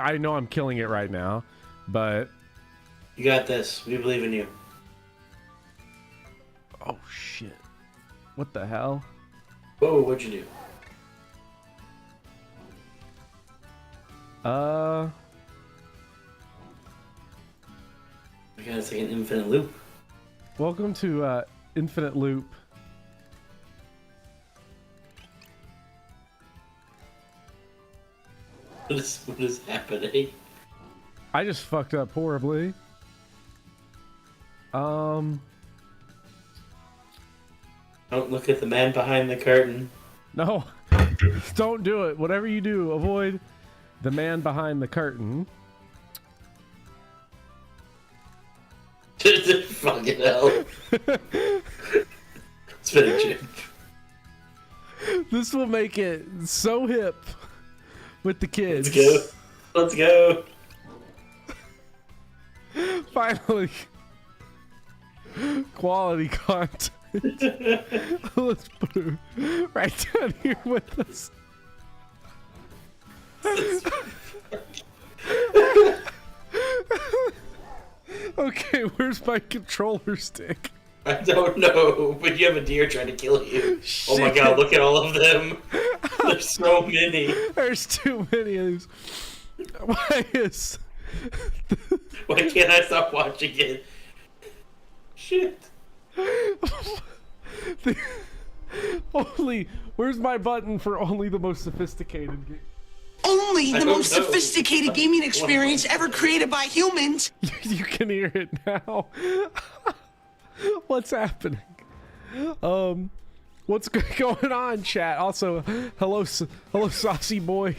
I know I'm killing it right now, but you got this. We believe in you. Oh shit! What the hell? Whoa! What'd you do? Okay, it's like an infinite loop. Welcome to Infinite Loop. What is happening? I just fucked up horribly. Don't look at the man behind the curtain. No. Don't do it. Whatever you do, avoid the man behind the curtain. Fucking hell. Spinning chip. This will make it so hip with the kids. Let's go. Let's go. Finally. Quality content. Let's put it right down here with us. Okay, where's my controller stick? I don't know, but you have a deer trying to kill you. Shit. Oh my god, look at all of them. There's so many. There's too many of these. Why can't I stop watching it? Shit. Where's my button for only the most sophisticated game? Only the most sophisticated gaming experience ever created by humans. You can hear it now. What's happening? What's going on, chat? Also, hello, saucy boy.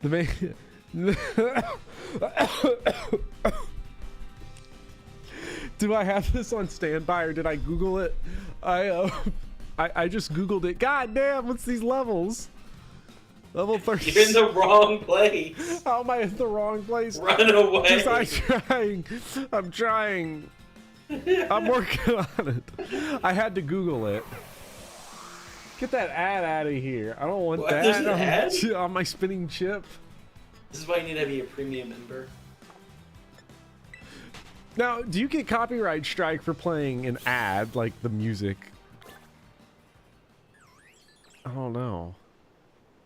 The man. Do I have this on standby or did I Google it? I just Googled it. God damn, what's these levels? Level 30. You're in the wrong place. How am I in the wrong place? Run away. I'm trying. I'm working on it. I had to Google it. Get that ad out of here. I don't want What? that There's an ad? on my spinning chip. This is why you need to be a premium member. Now, do you get copyright strike for playing an ad, like the music? I don't know.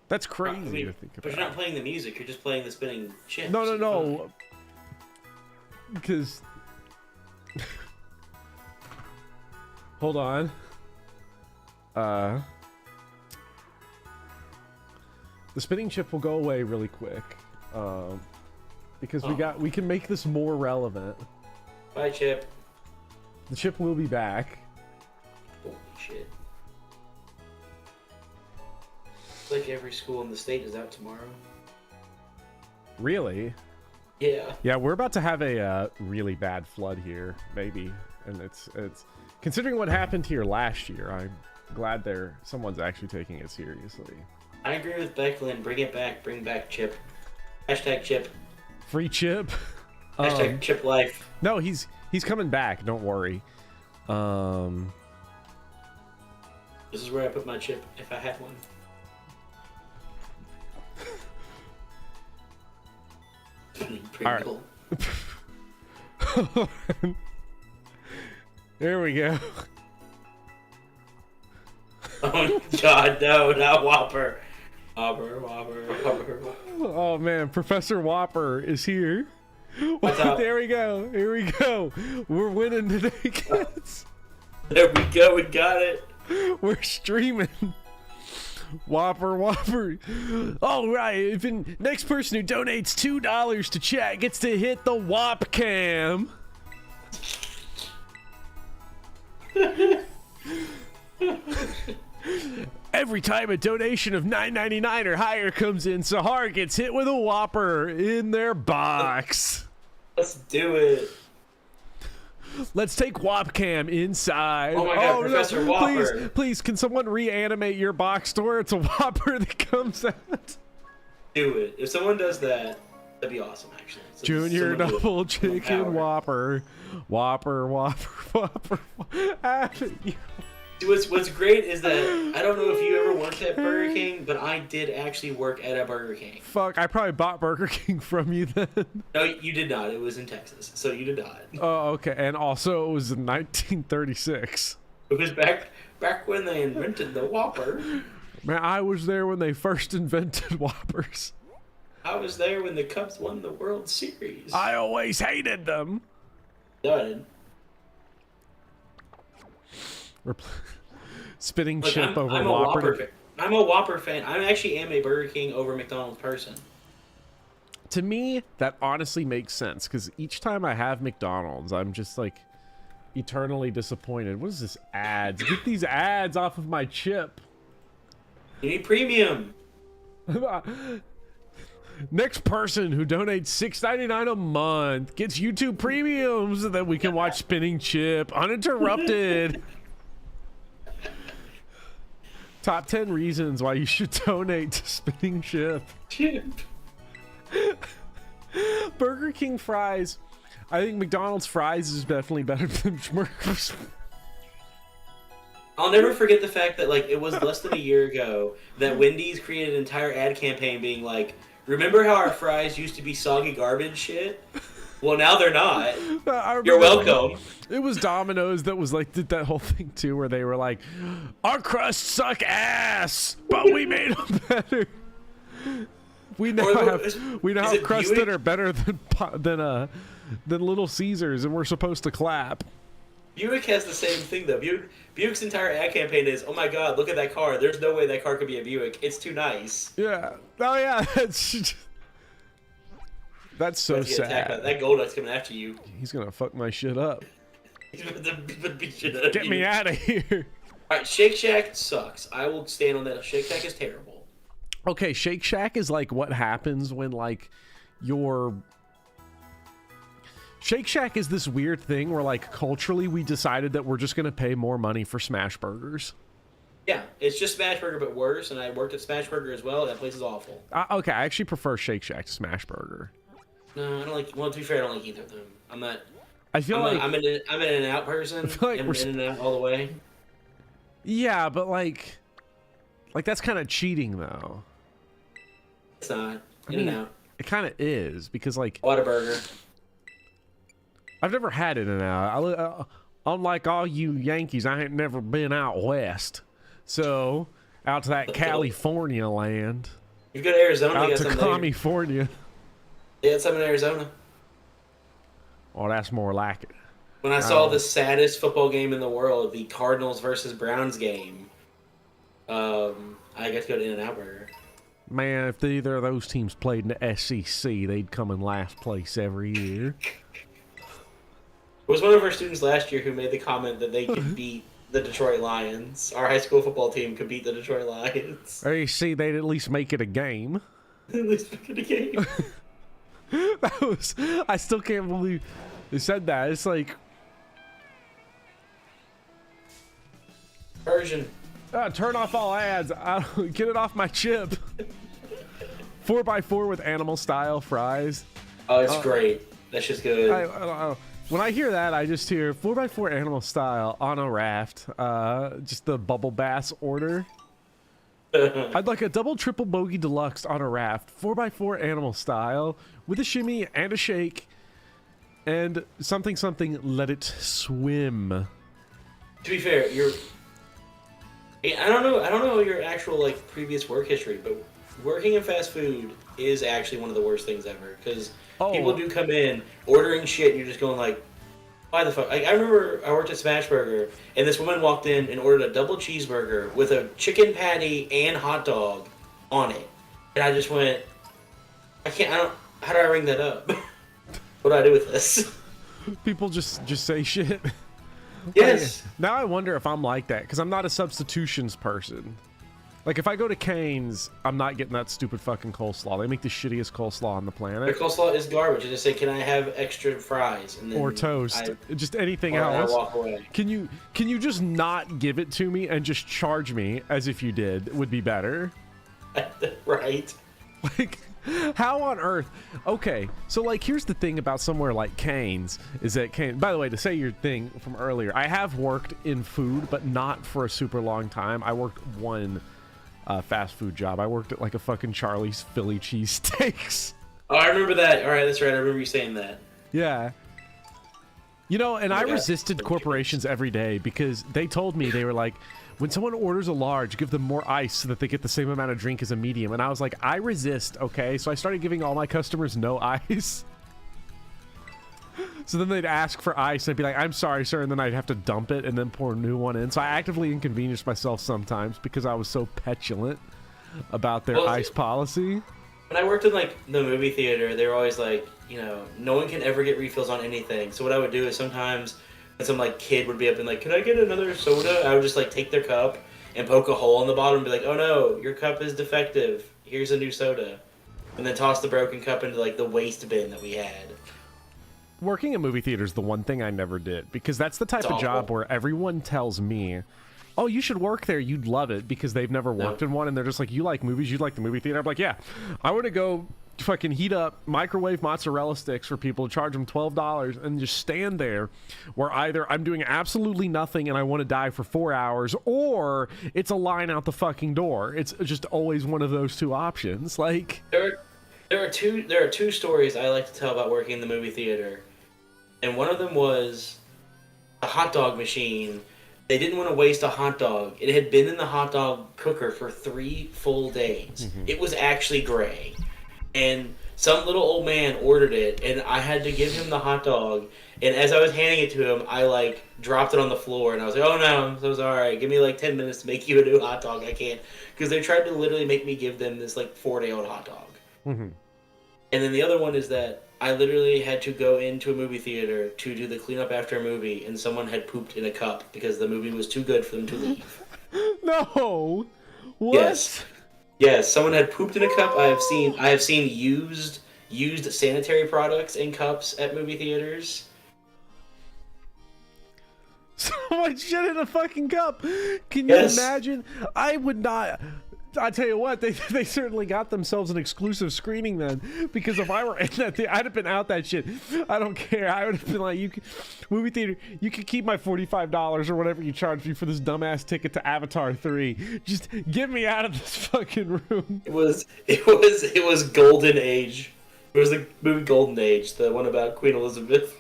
That's crazy to think about. But you're not playing the music, you're just playing the spinning chips. No. Because... Hold on. The spinning chip will go away really quick. Because we can make this more relevant. Bye, Chip. The chip will be back. Holy shit. Like every school in the state is out tomorrow. Really? Yeah. Yeah, we're about to have a really bad flood here, maybe, and it's considering what happened here last year. I'm glad someone's actually taking it seriously. I agree with Becklin. Bring it back. Bring back Chip. Hashtag Chip. Free Chip. Hashtag Chip Life. No, he's coming back. Don't worry. This is where I put my chip if I had one. All right. There we go. Oh God, no, not Whopper. Whopper. Oh man, Professor Whopper is here. What's up? There we go. Here we go. We're winning today, kids. There we go. We got it. We're streaming. Whopper. All right. Next person who donates $2 to chat gets to hit the Whop cam. Every time a donation of $9.99 or higher comes in, Sahar gets hit with a Whopper in their box. Let's do it. Let's take Whopcam inside. Oh my God, Professor Whopper. Please, can someone reanimate your box store? It's a Whopper that comes out. Do it. If someone does that, that'd be awesome, actually. So Junior double chicken Whopper. Whopper. What's great is that I don't know if you ever worked at Burger King, but I did actually work at a Burger King. Fuck, I probably bought Burger King from you then. No, you did not. It was in Texas, so you did not. Oh, okay. And also, it was in 1936. It was back when they invented the Whopper. Man, I was there when they first invented Whoppers. I was there when the Cubs won the World Series. I always hated them. No, I didn't. Spinning Look, chip over I'm a Whopper. Whopper fan. I'm a Whopper fan. I actually am a Burger King over McDonald's person. To me, that honestly makes sense because each time I have McDonald's, I'm just like eternally disappointed. What is this ads? Get these ads off of my chip. You need premium. Next person who donates $6.99 a month gets YouTube Premium so that we can watch Spinning Chip uninterrupted. Top 10 reasons why you should donate to Spinning Chip. Burger King fries. I think McDonald's fries is definitely better than Schmurfs. I'll never forget the fact that like it was less than a year ago that Wendy's created an entire ad campaign being like, remember how our fries used to be soggy garbage shit? Well, now they're not. You're welcome. It was Domino's that was like did that whole thing too, where they were like, "Our crusts suck ass, but we made them better." We now have crusts that are better than Little Caesars, and we're supposed to clap. Buick has the same thing though. Buick's entire ad campaign is, "Oh my God, look at that car! There's no way that car could be a Buick. It's too nice." Yeah. Oh yeah. That's so sad. That Golduck's coming after you. He's gonna fuck my shit up. He's gonna beat shit out of Get me out of here. All right, Shake Shack sucks. I will stand on that. Shake Shack is terrible. Okay, Shake Shack is like what happens when like your Shake Shack is this weird thing where like culturally we decided that we're just gonna pay more money for smash burgers. Yeah, it's just Smash Burger but worse, and I worked at Smash Burger as well. That place is awful. Okay, I actually prefer Shake Shack to Smash Burger. No, I don't like. Well, to be fair, I don't like either of them. I'm not. I'm an In-N-Out person. I feel like we're In-N-Out all the way. Yeah, but like that's kind of cheating though. It's not. I mean, In-N-Out. it kind of is because like Whataburger. I've never had In-N-Out. Unlike all you Yankees, I ain't never been out west. So out to that California land. You go to Arizona. Out to California. They had some in Arizona. Oh, that's more like it. When I saw the saddest football game in the world, the Cardinals versus Browns game, I got to go to In-N-Out Burger. Man, if either of those teams played in the SEC, they'd come in last place every year. It was one of our students last year who made the comment that they could beat the Detroit Lions. Our high school football team could beat the Detroit Lions. Or you see, they'd at least make it a game. At least make it a game. I still can't believe they said that. It's like Version. Turn off all ads. Get it off my chip. 4x4 with animal style fries. Oh, it's great. That's just good. When I hear that, I just hear 4x4 animal style on a raft. Just the bubble bass order. I'd like a double triple bogey deluxe on a raft, 4x4 animal style, with a shimmy and a shake, and something let it swim. To be fair, I don't know your actual like previous work history, but working in fast food is actually one of the worst things ever because people do come in ordering shit and you're just going like, why the fuck? Like, I remember I worked at Smashburger and this woman walked in and ordered a double cheeseburger with a chicken patty and hot dog on it, and I just went, how do I ring that up? What do I do with this? People just say shit. Yes. Like, now I wonder if I'm like that because I'm not a substitutions person. Like if I go to Cane's, I'm not getting that stupid fucking coleslaw. They make the shittiest coleslaw on the planet. Their coleslaw is garbage. I just say, can I have extra fries? And then or toast, just anything else. I walk away. Can you just not give it to me and just charge me as if you did? Would be better. Right. Like, how on earth? Okay, so like here's the thing about somewhere like Cane's is that by the way, to say your thing from earlier, I have worked in food but not for a super long time. I worked one fast food job. I worked at like a fucking Charlie's Philly cheesesteaks. Oh, I remember that. All right, that's right. I remember you saying that. Yeah. You know, and I resisted corporations every day because they told me, they were like, when someone orders a large, give them more ice so that they get the same amount of drink as a medium. And I was like, I resist, okay? So I started giving all my customers no ice. So then they'd ask for ice, and I'd be like, I'm sorry, sir, and then I'd have to dump it and then pour a new one in. So I actively inconvenienced myself sometimes because I was so petulant about their ice policy. When I worked in like the movie theater, they were always like, you know, no one can ever get refills on anything. So what I would do is sometimes when some like kid would be up and like, can I get another soda? I would just like take their cup and poke a hole in the bottom and be like, oh no, your cup is defective. Here's a new soda. And then toss the broken cup into like the waste bin that we had. Working in movie theaters is the one thing I never did because that's the type of job where everyone tells me, oh, you should work there, you'd love it, because they've never worked in one, and they're just like, you like movies, you like the movie theater? I'm like, yeah, I want to go fucking heat up microwave mozzarella sticks for people, charge them $12 and just stand there where either I'm doing absolutely nothing and I want to die for 4 hours, or it's a line out the fucking door. It's just always one of those two options. Like there are two stories I like to tell about working in the movie theater, and one of them was a hot dog machine. They didn't want to waste a hot dog. It had been in the hot dog cooker for 3 full days. It was actually gray. And some little old man ordered it, and I had to give him the hot dog. And as I was handing it to him, I like dropped it on the floor, and I was like, oh no, I'm so sorry. Give me like 10 minutes to make you a new hot dog. I can't. Because they tried to literally make me give them this like 4-day-old hot dog. And then the other one is that I literally had to go into a movie theater to do the cleanup after a movie, and someone had pooped in a cup because the movie was too good for them to leave. No. What? Yes, someone had pooped in a cup. I have seen used sanitary products in cups at movie theaters. So much shit in a fucking cup. Can you imagine? I would not. I tell you what, they certainly got themselves an exclusive screening then, because if I were in that theater, I'd have been out that shit. I don't care. I would have been like, movie theater, you can keep my $45 or whatever you charged me for this dumbass ticket to Avatar 3. Just get me out of this fucking room. It was Golden Age. It was the movie Golden Age, the one about Queen Elizabeth.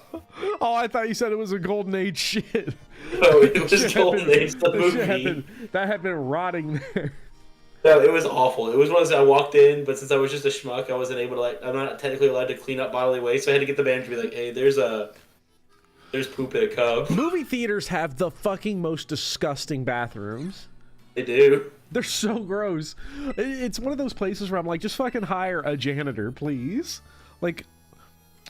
Oh, I thought you said it was a Golden Age shit. No, it was Golden Age, the movie. That had been rotting there. No, it was awful. It was one of those I walked in, but since I was just a schmuck, I wasn't able to I'm not technically allowed to clean up bodily waste, so I had to get the manager to be like, hey, there's poop in a cup. Movie theaters have the fucking most disgusting bathrooms. They do. They're so gross. It's one of those places where I'm like, just fucking hire a janitor, please. Like,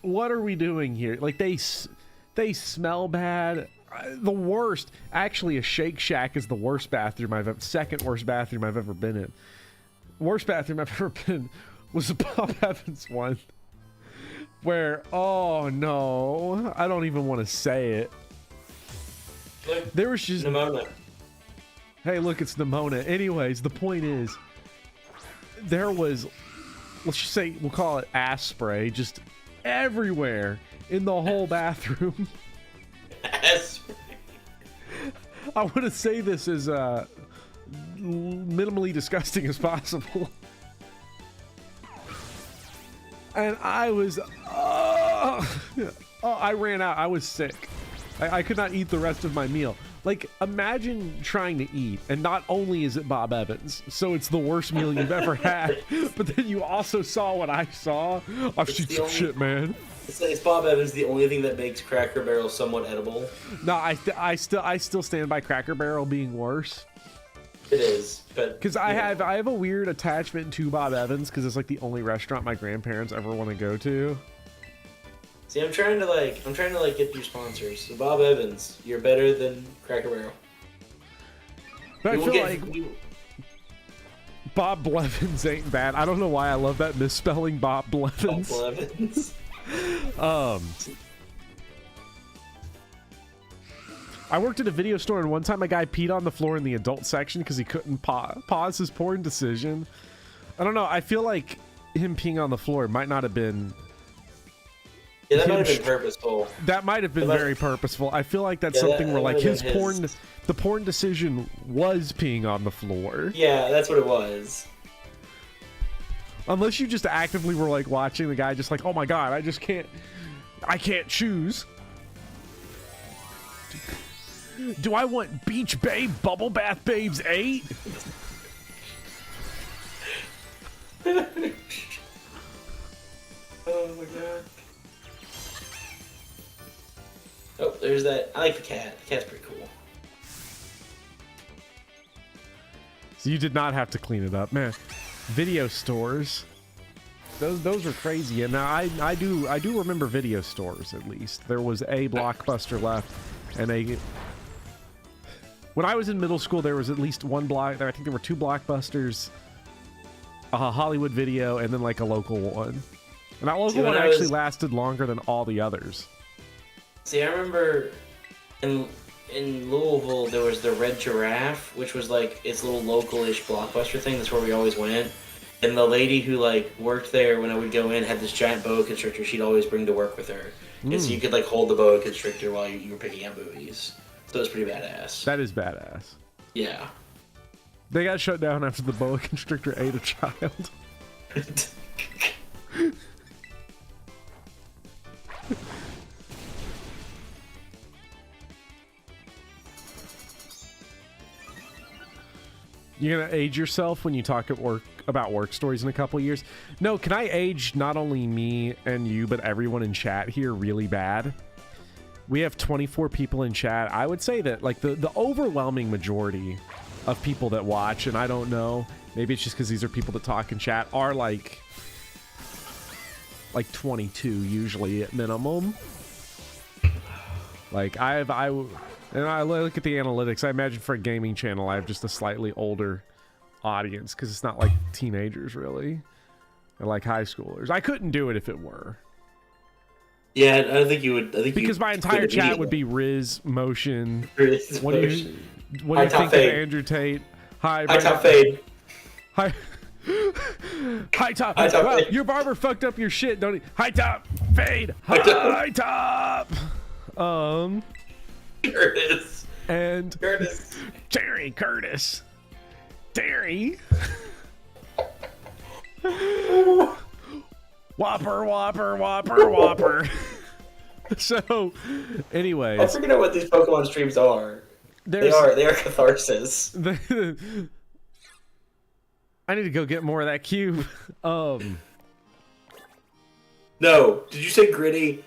what are we doing here? Like, they smell bad. The worst, actually, a Shake Shack is the worst bathroom second worst bathroom I've ever been in. Worst bathroom I've ever been was the Bob Evans one, where, oh no, I don't even want to say it. Look, there was just Nimona. Hey, look, it's Nimona. Anyways, the point is, there was, let's just say, we'll call it ass spray, just everywhere in the whole bathroom. I want to say this as minimally disgusting as possible. And I was, I ran out. I was sick. I could not eat the rest of my meal. Like, imagine trying to eat, and not only is it Bob Evans, so it's the worst meal you've ever had, but then you also saw what I saw. I've seen some shit, man. It's Bob Evans, the only thing that makes Cracker Barrel somewhat edible. No, I still stand by Cracker Barrel being worse. It is, but because I have a weird attachment to Bob Evans because it's like the only restaurant my grandparents ever want to go to. See, I'm trying to get you sponsors. So Bob Evans, you're better than Cracker Barrel. But I feel like Bob Blevins ain't bad. I don't know why I love that misspelling, Bob Blevins. Bob Blevins. I worked at a video store, and one time a guy peed on the floor in the adult section because he couldn't pause his porn decision. I don't know. I feel like him peeing on the floor might not have been... Yeah, that might have been purposeful. That might have been very purposeful. I feel like that's something where, like, the porn decision was peeing on the floor. Yeah, that's what it was. Unless you just actively were, like, watching the guy just like, oh my god, I can't choose. Do I want Beach Babe Bubble Bath Babes 8? Oh my god. Oh, there's that. I like the cat. The cat's pretty cool. So you did not have to clean it up, man. Video stores, those were crazy. And now I do remember video stores. At least there was a Blockbuster left, and when I was in middle school, there was at least one I think there were 2 Blockbusters, a Hollywood Video, and then like a local one. And that local one actually lasted longer than all the others. See, I remember in Louisville there was the Red Giraffe, which was like its little local-ish Blockbuster thing. That's where we always went. And the lady who like worked there when I would go in had this giant boa constrictor she'd always bring to work with her. And so you could like hold the boa constrictor while you were picking out movies. So it was pretty badass. That is badass. Yeah. They got shut down after the boa constrictor ate a child. You're gonna age yourself when you talk about work stories in a couple years? No, can I age not only me and you, but everyone in chat here really bad? We have 24 people in chat. I would say that like the overwhelming majority of people that watch, and I don't know, maybe it's just because these are people that talk in chat, are like 22 usually at minimum. Like and I look at the analytics. I imagine for a gaming channel, I have just a slightly older audience because it's not like teenagers really, or like high schoolers. I couldn't do it if it were. Yeah, I don't think you would. Because my entire chat would be Riz Motion. Riz what Motion. Do you think of Andrew Tate? Hi, Top Fade. Hi. Hi Top. Hi, Top Wow, Fade. your barber fucked up your shit, don't he? Hi Top Fade. Hi Top. Curtis. And Curtis. Terry Curtis. Terry. Whopper. So, anyways. I forget what these Pokemon streams are. They are catharsis. I need to go get more of that cube. No, did you say gritty?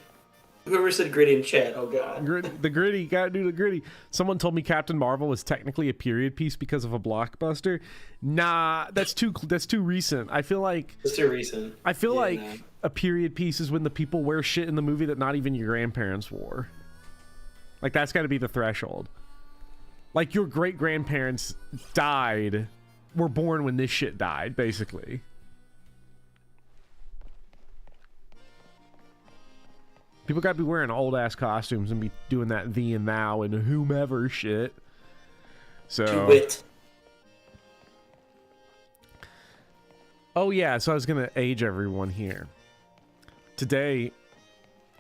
Whoever said gritty in chat, oh god. The gritty, gotta do the gritty. Someone told me Captain Marvel was technically a period piece because of a blockbuster. Nah, that's too recent. I feel like it's too recent. I feel like a period piece is when the people wear shit in the movie that not even your grandparents wore. Like that's got to be the threshold. Like your great grandparents were born when this shit died, basically. People gotta be wearing old ass costumes and be doing that thee and thou and whomever shit. So. Do it. Oh yeah, so I was gonna age everyone here. Today,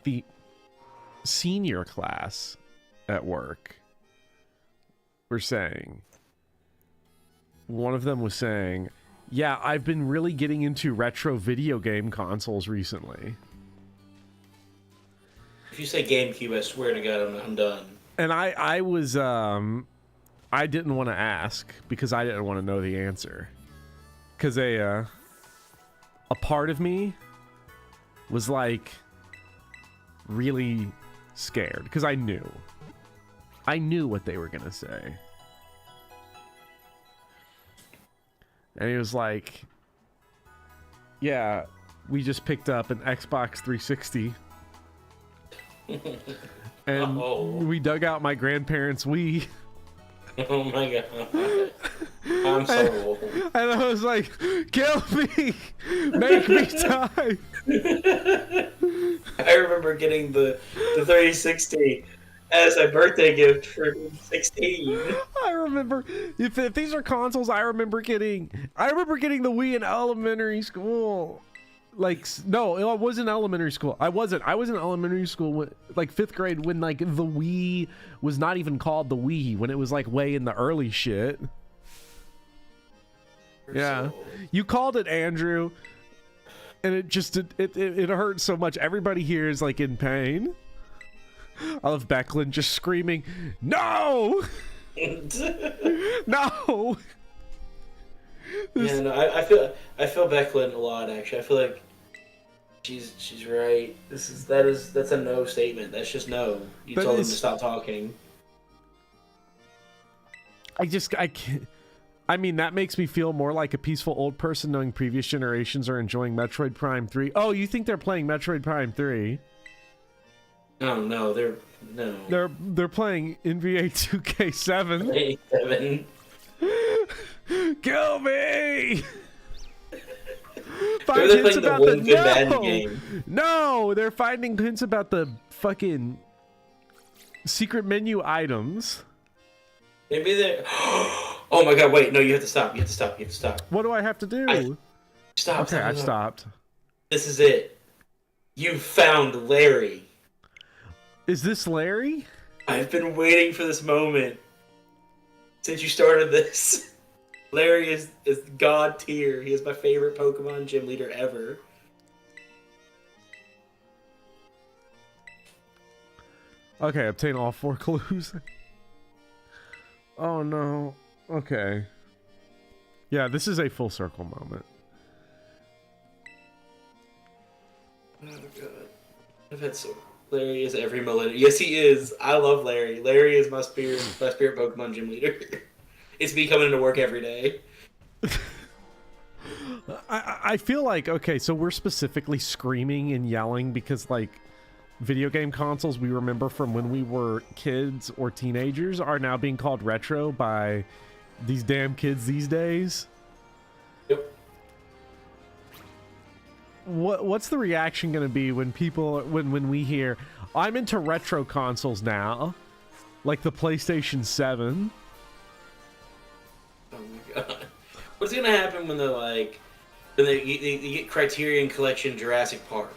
the senior class at work were saying. One of them was saying, "Yeah, I've been really getting into retro video game consoles recently." If you say GameCube, I swear to God, I'm done. And I was I didn't want to ask because I didn't want to know the answer. Cause a part of me was like really scared because I knew what they were gonna say. And he was like, yeah, we just picked up an Xbox 360 and we dug out my grandparents' Wii. Oh my god. I'm so old. And I was like, kill me! Make me die! I remember getting the 360 as a birthday gift for 16. I remember, if these are consoles, I remember getting the Wii in elementary school. Like, no, it wasn't elementary school. I was in elementary school, like 5th grade, when like the Wii was not even called the Wii, when it was like way in the early shit. Yeah, you called it, Andrew, and it hurt so much. Everybody here is like in pain. I love Becklin just screaming, "No, no!" Yeah, no, I feel Becklin a lot. Actually, I feel like she's right. That's a no statement. That's just no. You told him to stop talking. I can't. I mean, that makes me feel more like a peaceful old person knowing previous generations are enjoying Metroid Prime 3. Oh, you think they're playing Metroid Prime 3? Oh no, they're playing NBA 2K7. 7. Kill me! They're playing the one good Madden game. No, they're finding hints about the fucking secret menu items. Maybe they're. Oh my god! Wait, no, you have to stop. What do I have to do? Stop. Okay, I've stopped. This is it. You found Larry. Is this Larry? I've been waiting for this moment since you started this. Larry is god tier. He is my favorite Pokemon gym leader ever. Okay, obtain all 4 clues. Oh no. Okay. Yeah, this is a full circle moment. Oh god. I've had so. Larry is every millennium. Yes, he is. I love Larry. Larry is my spirit Pokemon gym leader. It's me coming into work every day. I feel like, okay, so we're specifically screaming and yelling because, like, video game consoles we remember from when we were kids or teenagers are now being called retro by these damn kids these days. Yep. What's the reaction going to be when people when we hear I'm into retro consoles now, like the PlayStation 7? Oh my god. What's gonna happen when they get Criterion Collection Jurassic Park?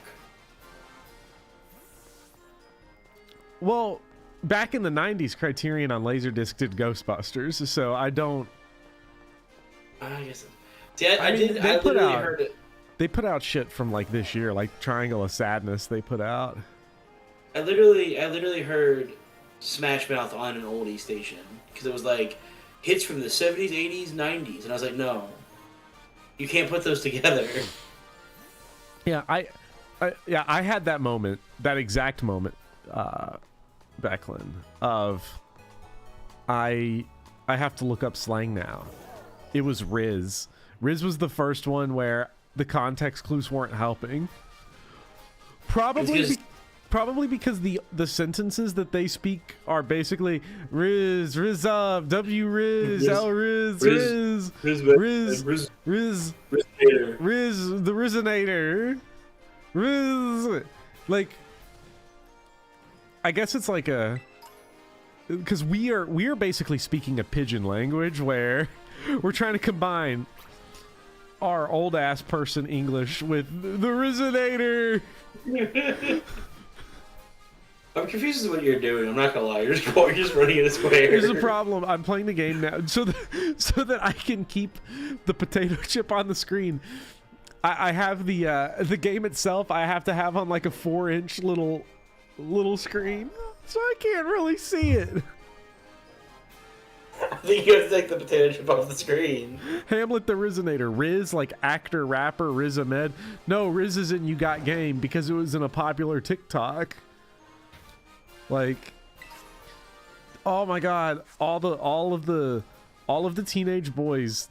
Well, back in the 90s, Criterion on Laserdisc did Ghostbusters, so I don't. I guess. See, I literally heard it. They put out shit from like this year, like Triangle of Sadness. They put out. I literally heard Smash Mouth on an oldie station because it was like hits from the 70s, 80s, 90s, and I was like, no, you can't put those together. Yeah, I had that moment, that exact moment, Becklin, of I have to look up slang now. It was Riz. Riz was the first one where the context clues weren't helping. Probably because the sentences that they speak are basically Riz, Riz up, W Riz, L Riz, Riz, Riz, Riz, the Rizinator, Riz. Like, I guess it's like a, because we are basically speaking a pidgin language where we're trying to combine our old ass person English with the Rizinator. I'm confused as to what you're doing. I'm not gonna lie. You're just running in a square. Here's the problem. I'm playing the game now, so that I can keep the potato chip on the screen. I have the game itself. I have to have on like a 4-inch little screen. so I can't really see it. I think you have to take the potato chip off the screen. Hamlet the Rizonator. Riz, like actor, rapper, Riz Ahmed. No, Riz is in You Got Game because it was in a popular TikTok. Like, oh my god, all of the teenage boys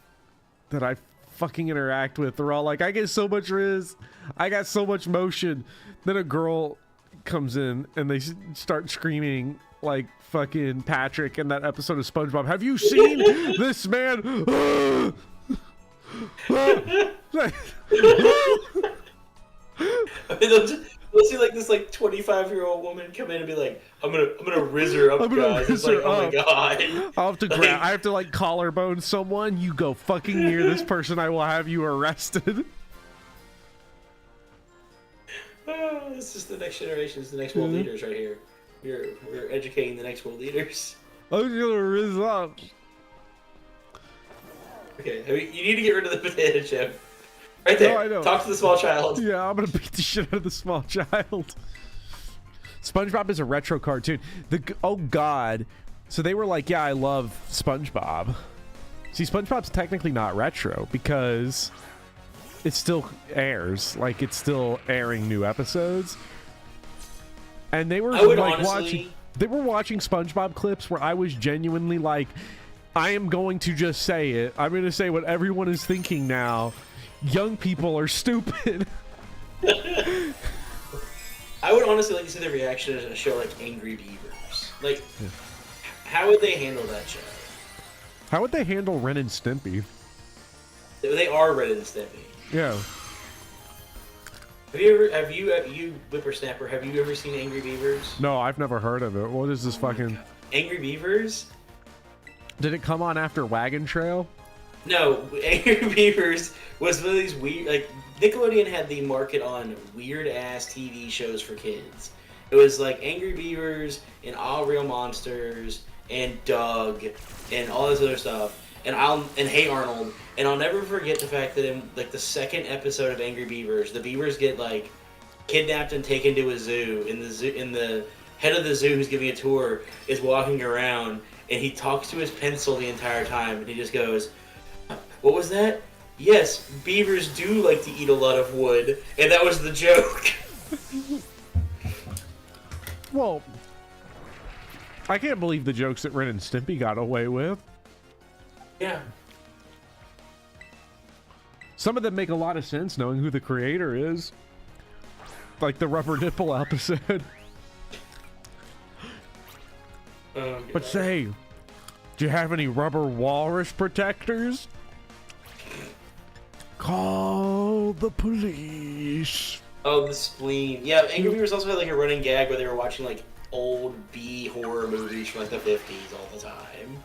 that I fucking interact with, they're all like, I get so much Riz, I got so much motion. Then a girl comes in and they start screaming like fucking Patrick in that episode of SpongeBob. Have you seen this man? I mean, they'll see like this like 25-year-old woman come in and be like, I'm gonna rizz her up, guys. It's like, oh my god. I'll have to I have to like collarbone someone. You go fucking near this person, I will have you arrested. Oh, this is the next generation. This is the next world leaders right here. We're educating the next world leaders. I'm gonna rizz up. Okay, I mean, you need to get rid of the potato chip. Right there. No, I know. Talk to the small child. Yeah, I'm gonna beat the shit out of the small child. SpongeBob is a retro cartoon. Oh god. So they were like, yeah, I love SpongeBob. See, SpongeBob's technically not retro because it still airs. Like, it's still airing new episodes. And they were like watching SpongeBob clips where I was genuinely like, I am going to just say it. I'm going to say what everyone is thinking now. Young people are stupid. I would honestly like to see the reaction to a show like Angry Beavers. Like, how would they handle that show? How would they handle Ren and Stimpy? They are Ren and Stimpy. Yeah. Have you whippersnapper, have you ever seen Angry Beavers? No, I've never heard of it. What is this fucking... Angry Beavers? Did it come on after Wagon Trail? No, Angry Beavers was one of these weird, like, Nickelodeon had the market on weird-ass TV shows for kids. It was like Angry Beavers and All Real Monsters and Doug and all this other stuff. And Hey Arnold. And I'll never forget the fact that in like the second episode of Angry Beavers, the beavers get like kidnapped and taken to a zoo. And the head of the zoo who's giving a tour is walking around and he talks to his pencil the entire time and he just goes, "What was that? Yes, beavers do like to eat a lot of wood." And that was the joke. Well, I can't believe the jokes that Ren and Stimpy got away with. Yeah. Some of them make a lot of sense knowing who the creator is. Like the rubber nipple episode. But say, do you have any rubber walrus protectors? Call the police. Oh, the spleen. Yeah, Angry Beavers also had like a running gag where they were watching like old B horror movies from like the 50s all the time.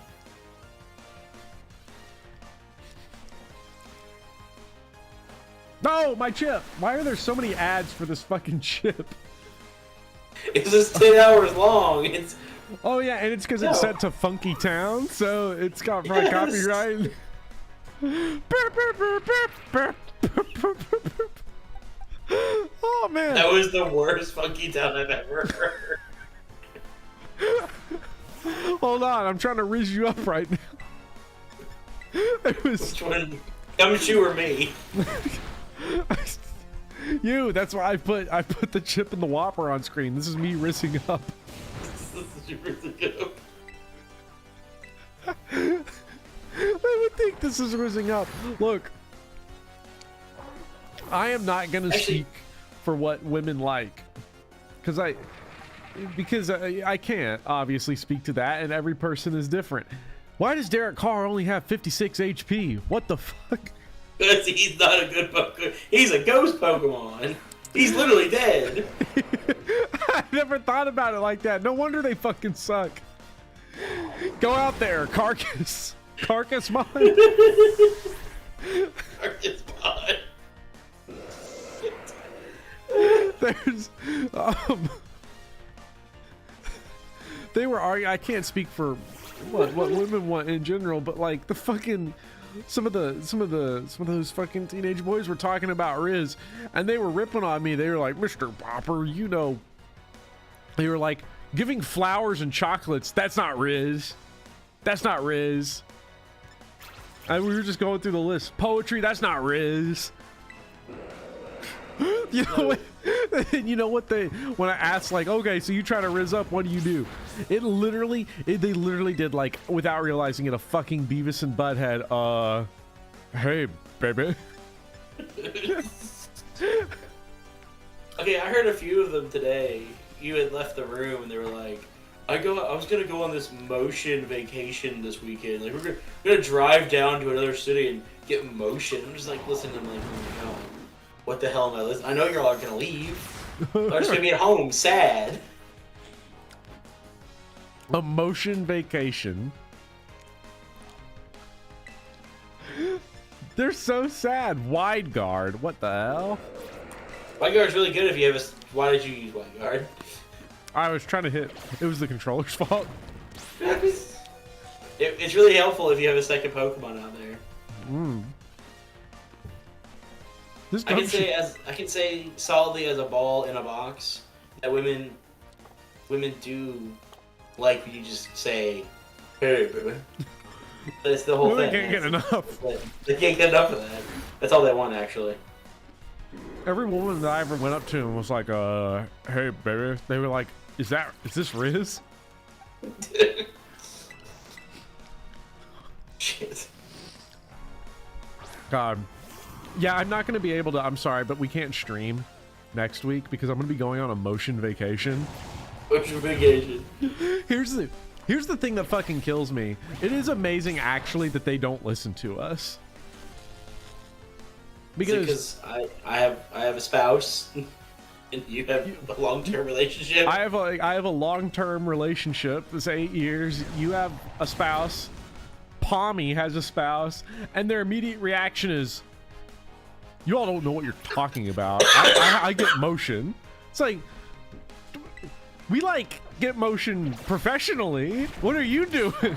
No, my chip! Why are there so many ads for this fucking chip? It's just 10 hours long. It's Oh yeah, and it's because it's set to Funky Town, so it's got copyright. Oh man, that was the worst Funky Town I've ever heard. Hold on, I'm trying to riz you up right now. It was Which one? Gumshoe or me? You. That's why I put the chip and the Whopper on screen. This is me rizzing up. I would think this is rizzing up. Look, I am not gonna speak for what women like, because I can't obviously speak to that, and every person is different. Why does Derek Carr only have 56 HP? What the fuck? Because he's not a good Pokemon. He's a ghost Pokemon. He's literally dead. I never thought about it like that. No wonder they fucking suck. Go out there, Carcass Mon. Carcass Mon. There's they were arguing. I can't speak for what women want in general, but like the fucking some of those fucking teenage boys were talking about Riz, and they were ripping on me. They were like, "Mr. Popper, you know," they were like, Giving flowers and chocolates, that's not Riz. That's not Riz. And we were just going through the list. Poetry, that's not Riz. You know what? You know what when I asked, like, okay, so you try to Riz up, what do you do? They literally did, like, without realizing it, a fucking Beavis and Butthead, hey, baby. Okay, I heard a few of them today. You had left the room and they were like, I was gonna go on this motion vacation this weekend. Like, we're gonna drive down to another city and get motion. I'm just like listening. I'm like, oh my god, what the hell am I listening? I know you're all gonna leave. I'm just gonna be at home, sad. A motion vacation. They're so sad. Wide guard. What the hell? Wide guard's really good if you have a. Why did you use wide guard? I was trying to hit. It was the controller's fault. It's really helpful if you have a second Pokemon out there. I can say solidly as a ball in a box that women do like when you just say, "Hey, baby." That's the whole thing. They can't get enough. They can't get enough of that. That's all they want, actually. Every woman that I ever went up to and was like, hey, baby, they were like, is this Riz? Shit. God. Yeah, I'm not going to be able to, I'm sorry, but we can't stream next week because I'm going to be going on a motion vacation. Motion vacation. Here's the thing that fucking kills me. It is amazing, actually, that they don't listen to us. Because I have a spouse, and you have a long-term relationship. I have a long-term relationship. It's 8 years. You have a spouse. Pommy has a spouse, and their immediate reaction is, "You all don't know what you're talking about." I get motion. It's like, we like get motion professionally. What are you doing?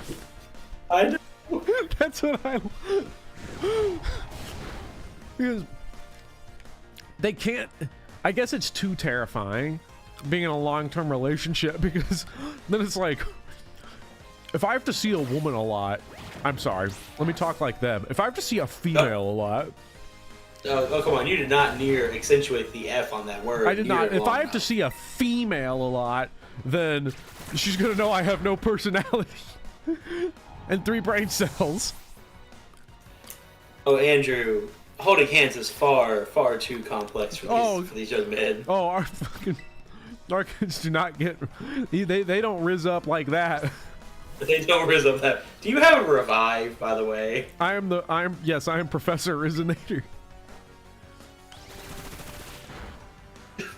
I know. That's what I. Because they can't. I guess it's too terrifying being in a long-term relationship, because then it's like, if I have to see a woman a lot, I'm sorry, let me talk like them. If I have to see a female a lot. Oh, come on, you did not accentuate the F on that word. I did not. If I have to see a female a lot, then she's gonna know I have no personality and 3 brain cells. Oh, Andrew, holding hands is far, far too complex for these young men. Oh, our kids do not get. They don't riz up like that. They don't riz up that. Do you have a revive, by the way? Yes, I am Professor Rizinator.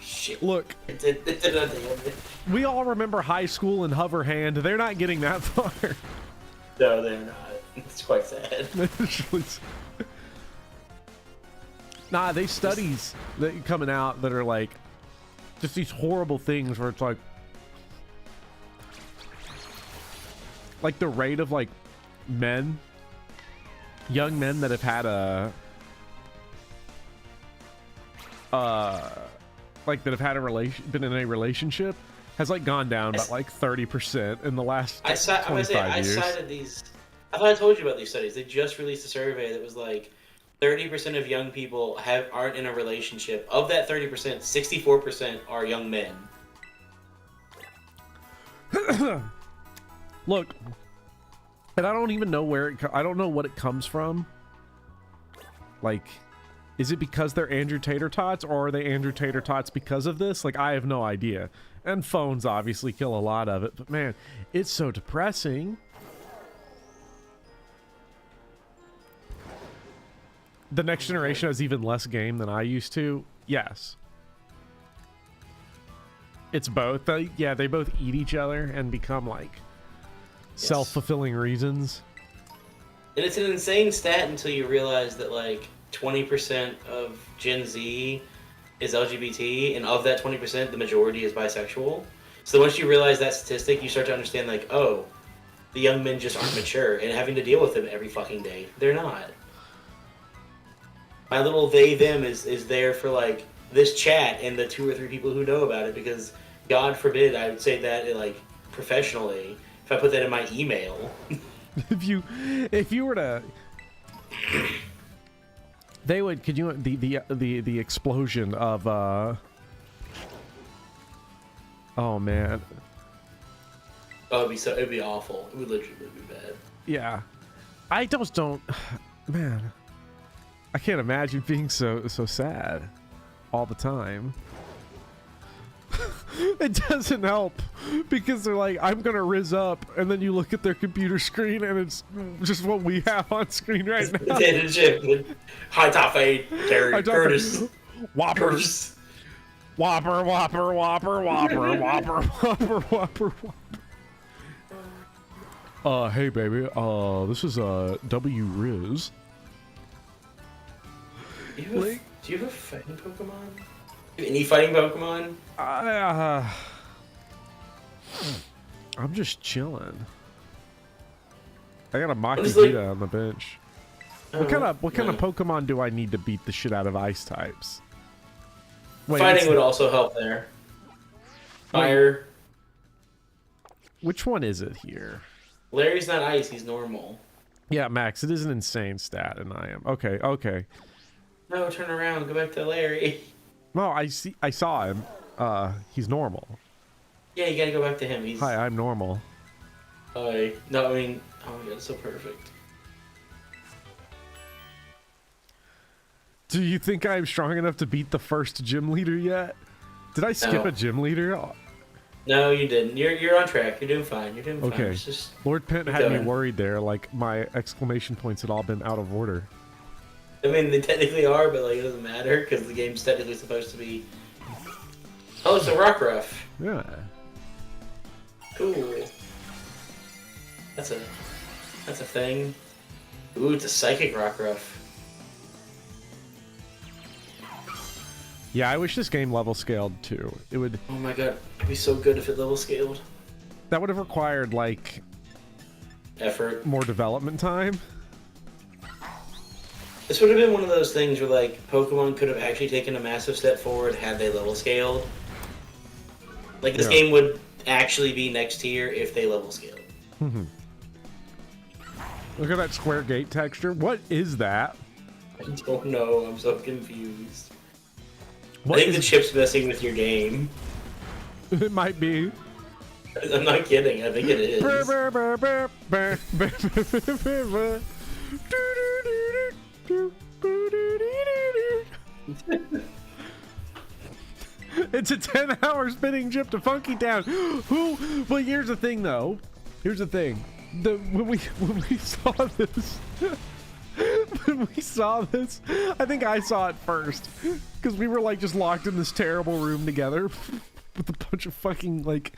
Shit. Look, we all remember high school and hover hand. They're not getting that far. No, they're not. It's quite sad. Nah, they studies that coming out that are like just these horrible things where it's like the rate of like young men that have had been in a relationship has like gone down by like 30% in the last 25 years. I cited these. I thought I told you about these studies. They just released a survey that was like 30% of young people aren't in a relationship. Of that 30%, 64% are young men. Look, and I don't even know I don't know what it comes from. Like, is it because they're Andrew Tater Tots, or are they Andrew Tater Tots because of this? Like, I have no idea. And phones obviously kill a lot of it, but man, it's so depressing. The next generation has even less game than I used to. Yes. It's both. They both eat each other and become like self-fulfilling reasons. And it's an insane stat until you realize that like 20% of Gen Z is LGBT, and of that 20%, the majority is bisexual. So once you realize that statistic, you start to understand like, oh, the young men just aren't mature and having to deal with them every fucking day. They're not. My little they, them is there for like this chat and the 2 or 3 people who know about it, because God forbid I would say that like professionally. If I put that in my email. if you were to, they would. Could you the explosion of oh man. Oh, it'd be awful. It would literally be bad. Yeah, I just don't, man. I can't imagine being so sad all the time. It doesn't help because they're like, I'm gonna rizz up, and then you look at their computer screen and it's just what we have on screen right now. Potato chip, high top fade, Terry Curtis, Whoppers, Whopper, Whopper, Whopper, Whopper, Whopper, Whopper, Whopper, Whopper. Hey baby, this is W Riz. Do you have a fighting Pokemon? Any fighting Pokemon? I'm just chilling. I got a Makita on the bench. What kind of Pokemon do I need to beat the shit out of ice types? Wait, fighting would also help there. Fire. Which one is it here? Larry's not ice, he's normal. Yeah, Max, it is an insane stat, and I am. Okay. No, turn around, go back to Larry. No, I saw him. He's normal. Yeah, you gotta go back to him. Hi, I'm normal. No, I mean, oh my god, so perfect. Do you think I'm strong enough to beat the first gym leader yet? Did I skip a gym leader? No, you didn't. You're on track. You're doing fine. You're doing fine. Okay. Just Lord Pent had me worried there. Like my exclamation points had all been out of order. I mean, they technically are, but like it doesn't matter because the game's technically supposed to be. Oh, it's a Rockruff. Yeah. Cool. That's a thing. Ooh, it's a psychic Rockruff. Yeah, I wish this game level scaled too. It would. Oh my god, it'd be so good if it level scaled. That would have required like effort, more development time. This would have been one of those things where like Pokemon could have actually taken a massive step forward had they level scaled. Like this game would actually be next tier if they level scaled. Look at that square gate texture. What is that? I don't know. I'm so confused. What I think the chip's messing with your game. It might be. I'm not kidding. I think it is. It's a 10-hour spinning chip to Funky Town. But here's the thing, though. Here's the thing. When we saw this. When we saw this, I think I saw it first because we were like just locked in this terrible room together with a bunch of fucking like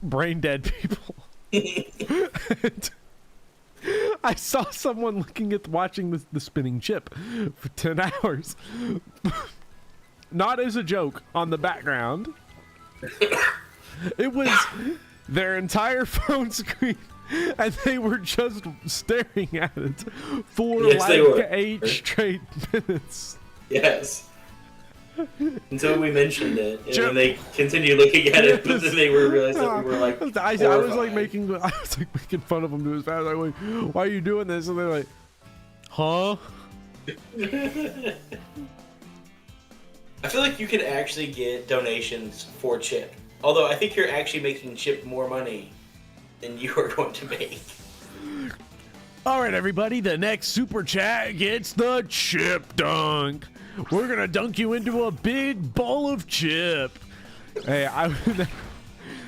brain dead people. And I saw someone watching the spinning chip for 10 hours, not as a joke on the background. It was their entire phone screen. And they were just staring at it for like 8 straight minutes. Yes. Until we mentioned it. And then they continued looking at it, but then they realized that we were like I was like making fun of them to his face. Like, why are you doing this? And they're like, huh? I feel like you could actually get donations for Chip. Although I think you're actually making Chip more money than you are going to make. All right, everybody, the next super chat gets the chip dunk. We're gonna dunk you into a big bowl of chip. Hey,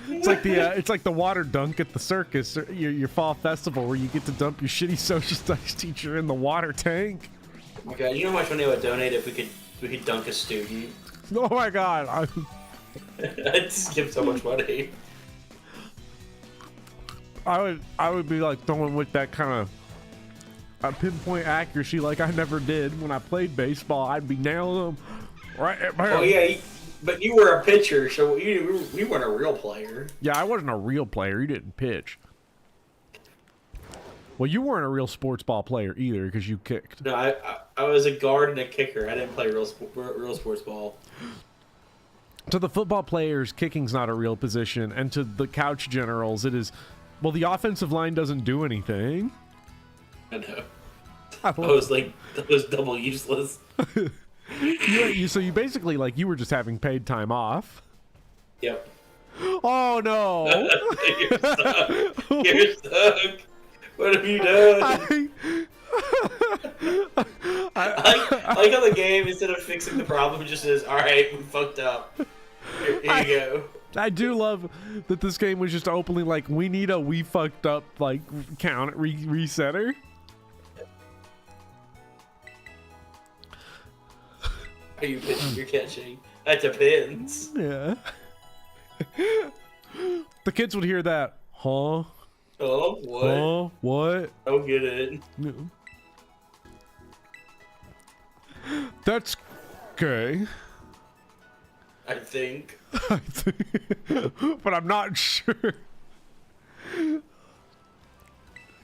it's like the water dunk at the circus, or your fall festival, where you get to dump your shitty social studies teacher in the water tank. Oh my god, you know how much money I would donate if we could dunk a student? Oh my god, I'd just give so much money. I would be like throwing with that kind of pinpoint accuracy like I never did when I played baseball. I'd be nailing them right at my. Oh yeah, but you were a pitcher, so you weren't a real player. Yeah, I wasn't a real player. You didn't pitch. Well, you weren't a real sports ball player either because you kicked. No, I was a guard and a kicker. I didn't play real sports ball. To the football players, kicking's not a real position, and to the couch generals, it is. Well, the offensive line doesn't do anything. I know. I was like, that was double useless. So you basically, like, you were just having paid time off. Yep. Oh no! You're stuck. You're stuck. What have you done? I like how the game, instead of fixing the problem, just says, "Alright, we fucked up. Here you go." I do love that this game was just openly like, we need a we fucked up, like, count resetter. Are you pitching? You're catching. That depends. Yeah. The kids would hear that. Huh? Oh, what? Huh? What? I don't get it. No. That's gay. I think. But I'm not sure.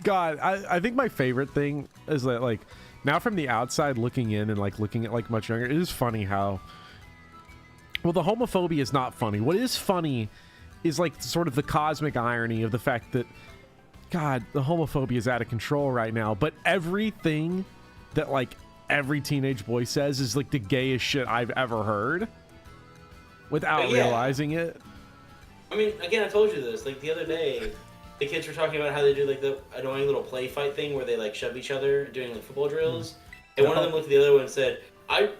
God, I think my favorite thing is that, like, now from the outside looking in and, like, looking at, like, much younger, it is funny how... Well, the homophobia is not funny. What is funny is, like, sort of the cosmic irony of the fact that, God, the homophobia is out of control right now, but everything that, like, every teenage boy says is, like, the gayest shit I've ever heard without realizing it. I mean, again, I told you this. Like, the other day, the kids were talking about how they do, like, the annoying little play fight thing where they, like, shove each other doing, like, football drills. And one of them looked at the other one and said, I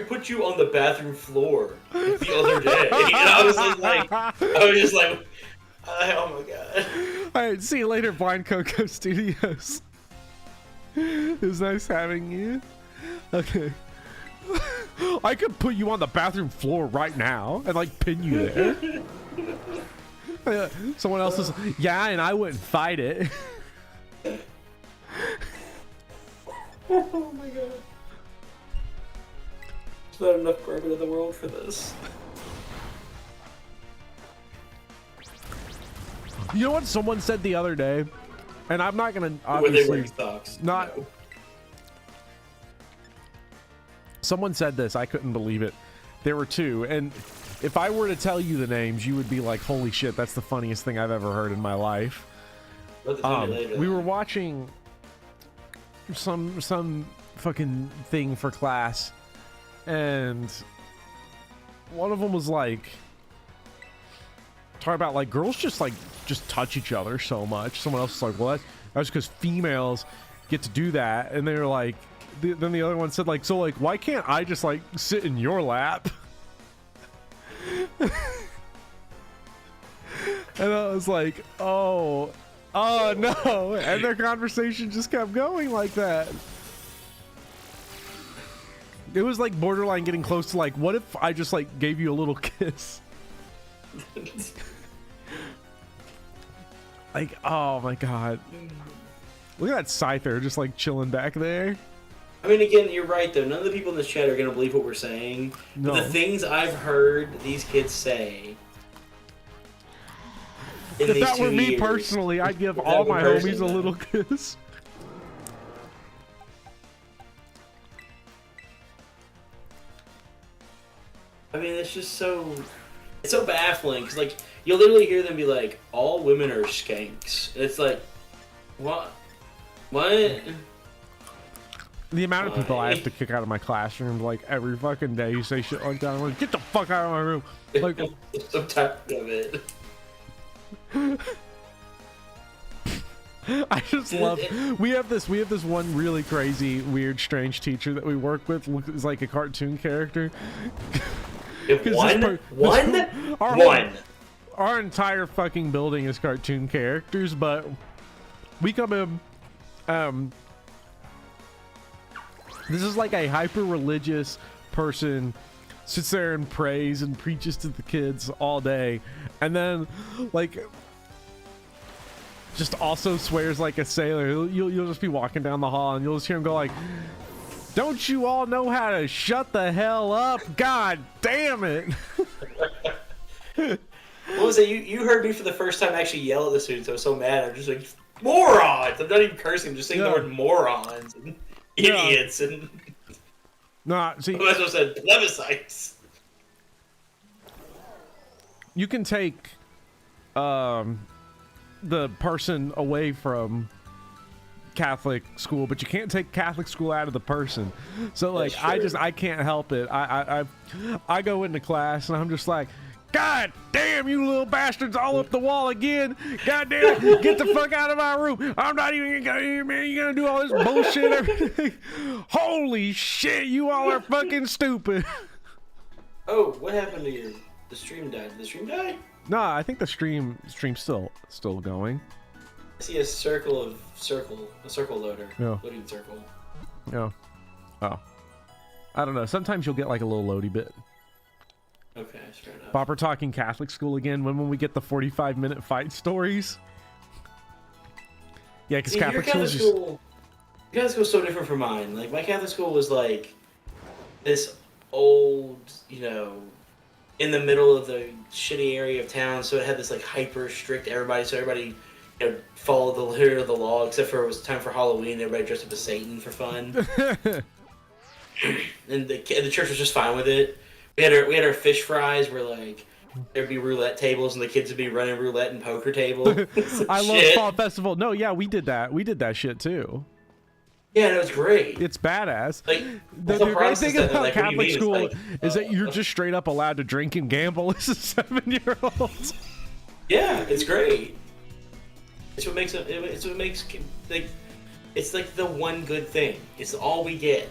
put you on the bathroom floor the other day. And I was just like, oh my god. Alright, see you later, Blind Coco Studios. It was nice having you. Okay. I could put you on the bathroom floor right now and, like, pin you there. Someone else is, yeah, and I wouldn't fight it. Oh my god. There's not enough bourbon in the world for this. You know what someone said the other day? And I'm not gonna obviously... Were they wearing socks? Not... No. Someone said this, I couldn't believe it. There were two, and if I were to tell you the names, you would be like, holy shit, that's the funniest thing I've ever heard in my life. We were watching some fucking thing for class, and one of them was like, talking about, like, girls just touch each other so much. Someone else was like, well, that's because females get to do that, and they were like, then the other one said, like, so, like, why can't I just, like, sit in your lap? And I was like, oh no, and their conversation just kept going like that. It was like borderline getting close to, like, what if I just, like, gave you a little kiss? Like, oh my god. Look at that Scyther just, like, chilling back there. I mean, again, you're right, though. None of the people in this chat are going to believe what we're saying. No. But the things I've heard these kids say in if that were me personally, I'd give all my homies a little kiss. I mean, it's just so... It's so baffling, because, like, you'll literally hear them be like, all women are skanks. It's like, what? What? The amount of people I have to kick out of my classroom, like, every fucking day you say shit like that, I'm like, get the fuck out of my room. Like, I'm tired of it. I just love, we have this one really crazy, weird, strange teacher that we work with. Is like a cartoon character. Our entire fucking building is cartoon characters, but we come in, this is like a hyper-religious person, sits there and prays and preaches to the kids all day, and then, like, just also swears like a sailor. You'll just be walking down the hall and you'll just hear him go like, don't you all know how to shut the hell up? God damn it. What was it? You heard me for the first time actually yell at the students. I was so mad. I'm just like, morons! I'm not even cursing. I'm just saying the word morons and idiots and... Nah, see... I also said plebiscites. you can take the person away from Catholic school, but you can't take Catholic school out of the person. So like I can't help it. I go into class and I'm just like, God damn, you little bastards all up the wall again. God damn it, get the fuck out of my room. I'm not even gonna hear, man. You're gonna do all this bullshit, everything. Holy shit, you all are fucking stupid. Oh, what happened to the stream died? Did the stream die? No, I think the stream's still going. I see a circle loader. Yeah. Loading circle. Yeah. Oh. I don't know. Sometimes you'll get like a little loady bit. Okay, fair enough. Bob, we're talking Catholic school again. When we get the 45-minute fight stories? Yeah, because Catholic school is just... Catholic school is so different from mine. Like, my Catholic school was like this old, you know, in the middle of the shitty area of town, so it had this like hyper strict everybody, so everybody, you know, followed the letter of the law, except for it was time for Halloween, everybody dressed up as Satan for fun. And the church was just fine with it. We had our fish fries where like there'd be roulette tables and the kids would be running roulette and poker table. I love Fall Festival. No, yeah, we did that. We did that shit too. Yeah, and it was great. It's badass. Like, the great thing about like, Catholic school is that you're uh, just straight up allowed to drink and gamble as a 7-year-old. Yeah, it's great. It's what makes it. It's what makes like. It's like the one good thing. It's all we get.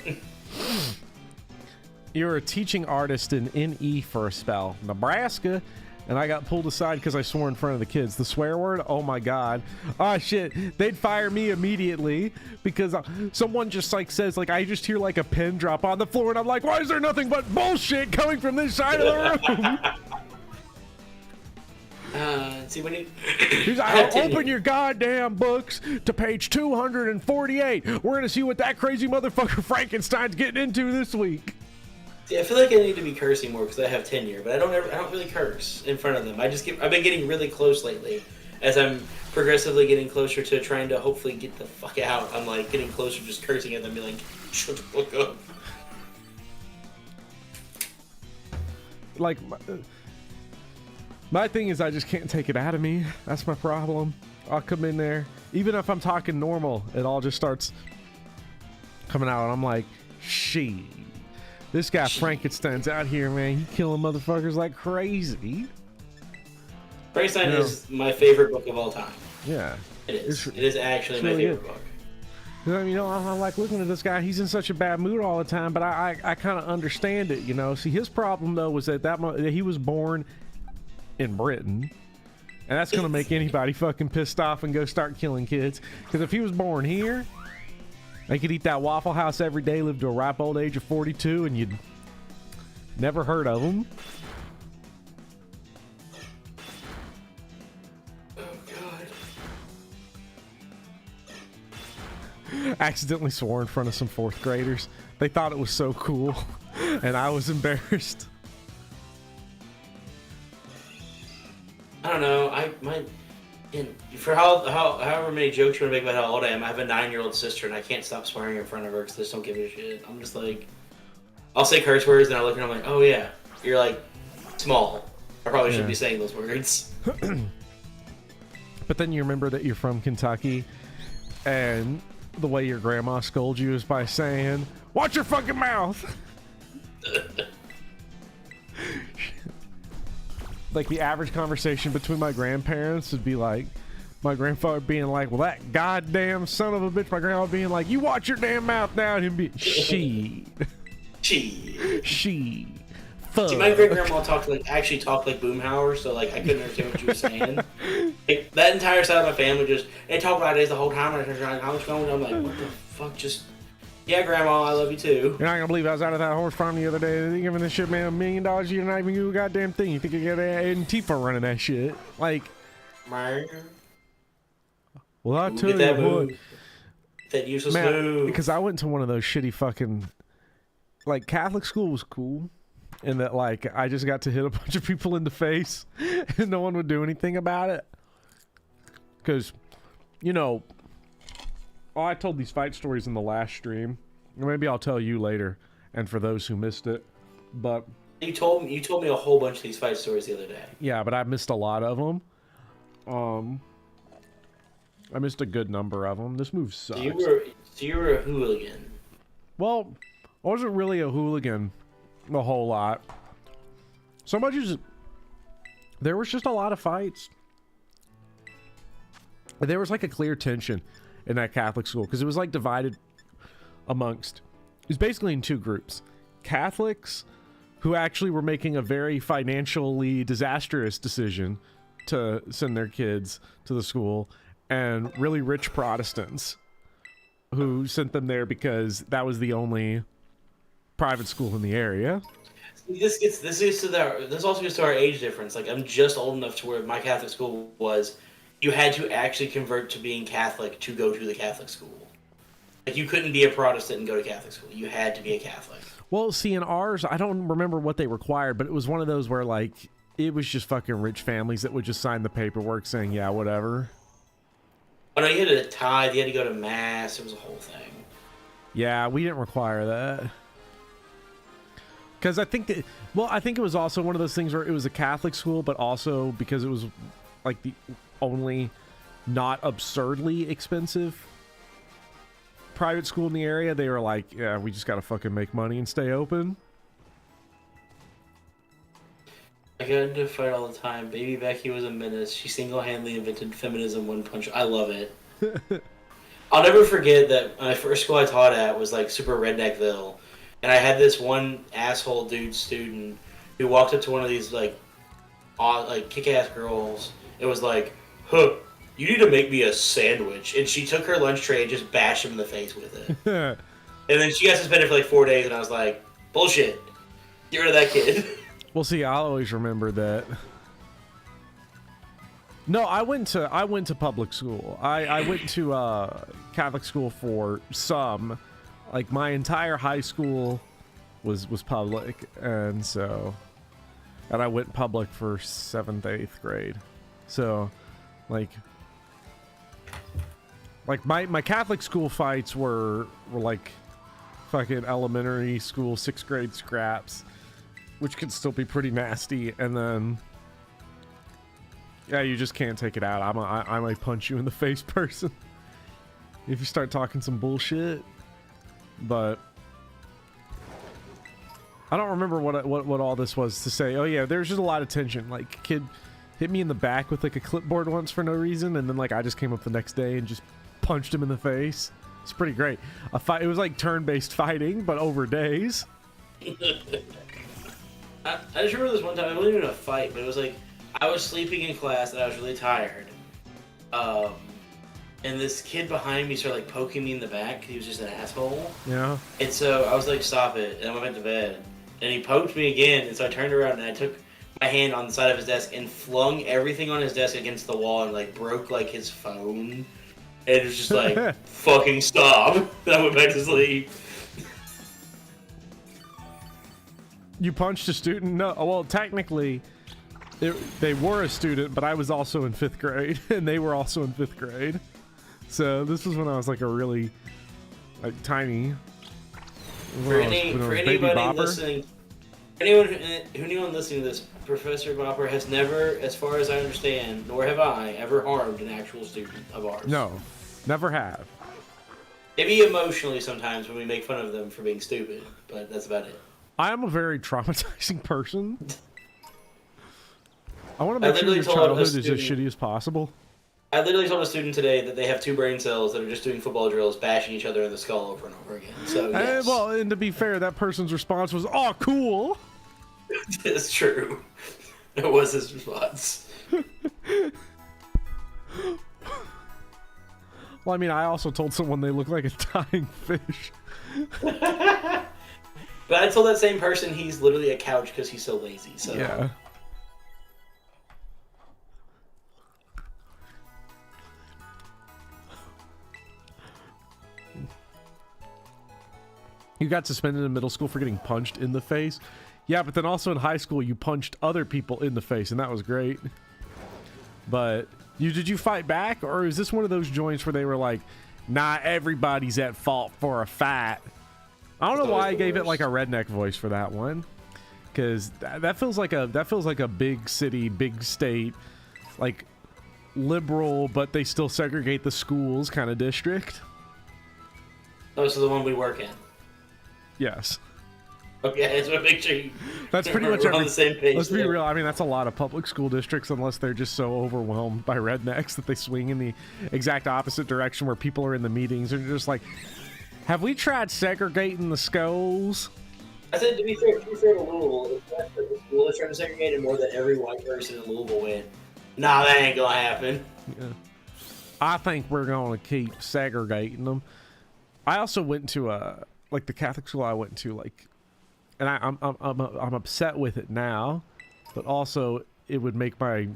You're a teaching artist in NE for a spell, Nebraska, and I got pulled aside because I swore in front of the kids. The swear word, oh my god, oh shit, they'd fire me immediately because someone just like says like I just hear like a pin drop on the floor, and I'm like, why is there nothing but bullshit coming from this side of the room? See when you. He's like, open your goddamn books to page 248. We're gonna see what that crazy motherfucker Frankenstein's getting into this week. See, I feel like I need to be cursing more because I have tenure, but I don't really curse in front of them. I've been getting really close lately, as I'm progressively getting closer to trying to hopefully get the fuck out. I'm like getting closer, just cursing at them, be like, shut the fuck up. Like, my thing is I just can't take it out of me. That's my problem. I'll come in there, even if I'm talking normal, it all just starts coming out, and I'm like, she. This guy Frankenstein's out here, man. He killing motherfuckers like crazy. Frankenstein is my favorite book of all time. Yeah. It is. It is actually my favorite book. You know, I'm like looking at this guy. He's in such a bad mood all the time, but I kind of understand it, you know. See, his problem, though, was that he was born in Britain. And that's going to make anybody fucking pissed off and go start killing kids. Because if he was born here, they could eat that Waffle House every day, live to a ripe old age of 42, and you'd never heard of them. Oh, God. Accidentally swore in front of some 4th graders. They thought it was so cool, and I was embarrassed. I don't know. For however many jokes you want to make about how old I am, I have a 9-year-old sister, and I can't stop swearing in front of her because I just don't give a shit. I'm just like, I'll say curse words, and I look at her, I'm like, oh yeah, you're like small. I probably shouldn't be saying those words. But then you remember that you're from Kentucky, and the way your grandma scolds you is by saying, "Watch your fucking mouth." Like the average conversation between my grandparents would be like my grandfather being like, well, that goddamn son of a bitch. My grandma being like, you watch your damn mouth now. And him be she fuck. See, my great grandma actually talked like Boomhauer, so like I couldn't understand what she was saying. Like, that entire side of my family they talk about it the whole time, and I was going, I'm like, what the fuck, yeah, Grandma, I love you too. You're not gonna believe I was out of that horse farm the other day. They're giving this shit man $1 million. You're not even doing a goddamn thing. You think you got Antifa running that shit? Like, well, I tell you what, that useless move. Because I went to one of those shitty fucking, like, Catholic school was cool, in that like I just got to hit a bunch of people in the face, and no one would do anything about it. Because, you know. Oh, I told these fight stories in the last stream. Maybe I'll tell you later, and for those who missed it. But You told me a whole bunch of these fight stories the other day. Yeah, but I missed a lot of them. I missed a good number of them. This move sucks. So you were a hooligan. Well, I wasn't really a hooligan a whole lot. So much as there was just a lot of fights. There was like a clear tension in that Catholic school because it was like divided amongst, it was basically in two groups. Catholics who actually were making a very financially disastrous decision to send their kids to the school, and really rich Protestants who sent them there because that was the only private school in the area. This also gets to our age difference. Like, I'm just old enough to where my Catholic school was, you had to actually convert to being Catholic to go to the Catholic school. Like, you couldn't be a Protestant and go to Catholic school. You had to be a Catholic. Well, see, in ours, I don't remember what they required, but it was one of those where, like, it was just fucking rich families that would just sign the paperwork saying, yeah, whatever. Oh, no, you had to tithe, you had to go to mass, it was a whole thing. Yeah, we didn't require that. Because I think that, well, I think it was also one of those things where it was a Catholic school, but also because it was, like, the only not absurdly expensive private school in the area, they were like, yeah, we just gotta fucking make money and stay open. I got into a fight all the time. Baby Becky was a menace. She single-handedly invented feminism one punch. I love it. I'll never forget that my first school I taught at was like super redneckville, and I had this one asshole dude student who walked up to one of these like kick-ass girls. It was like, huh, you need to make me a sandwich. And she took her lunch tray and just bashed him in the face with it. And then she got suspended for like 4 days, and I was like, bullshit. Get rid of that kid. Well, see, I'll always remember that. No, I went to public school. I went to Catholic school for some. Like, my entire high school was public, and I went public for 7th, 8th grade. So, like my Catholic school fights were like fucking elementary school 6th grade scraps, which could still be pretty nasty. And then, yeah, you just can't take it out. I might punch you in the face person if you start talking some bullshit. But I don't remember what all this was to say. Oh yeah, there's just a lot of tension. Like, a kid hit me in the back with like a clipboard once for no reason, and then like I just came up the next day and just punched him in the face. It's pretty great. A fight. It was like turn-based fighting, but over days. I just remember this one time, it wasn't even a fight, but it was like, I was sleeping in class and I was really tired. And this kid behind me started like poking me in the back. He was just an asshole. Yeah. And so I was like, stop it. And I went to bed. And he poked me again. And so I turned around and I took my hand on the side of his desk and flung everything on his desk against the wall and like broke like his phone. And it was just like, fucking stop. And I went back to sleep. You punched a student? No. Well, technically, they were a student, but I was also in 5th grade, and they were also in 5th grade. So this was when I was like a really like tiny. For anybody listening, anyone listening to this, Professor Bopper has never, as far as I understand, nor have I, ever harmed an actual student of ours. No, never have. Maybe emotionally sometimes when we make fun of them for being stupid, but that's about it. I am a very traumatizing person. I want to make sure your childhood is as shitty as possible. I literally told a student today that they have 2 brain cells that are just doing football drills, bashing each other in the skull over and over again. So, yes. And to be fair, that person's response was, "Oh, cool." It's true. It was his response. Well, I mean, I also told someone they look like a dying fish. But I told that same person he's literally a couch because he's so lazy. So yeah. You got suspended in middle school for getting punched in the face. Yeah, but then also in high school you punched other people in the face, and that was great. But did you fight back, or is this one of those joints where they were like, "Nah, everybody's at fault for a fight"? I don't know why I gave it like a redneck voice for that one. because that feels like a big city, big state, like liberal, but they still segregate the schools kind of district. Oh, so the one we work in. Yes. Okay, I just want to make sure that's pretty much on the same page. Let's be real. I mean, that's a lot of public school districts, unless they're just so overwhelmed by rednecks that they swing in the exact opposite direction where people are in the meetings and they're just like, have we tried segregating the schools? I said, to be fair to Louisville, if that's what the school is trying to segregate it more than every white person in Louisville went, nah, that ain't gonna happen. Yeah. I think we're going to keep segregating them. I also went to like the Catholic school I went to, like, and I'm upset with it now, but also it would make my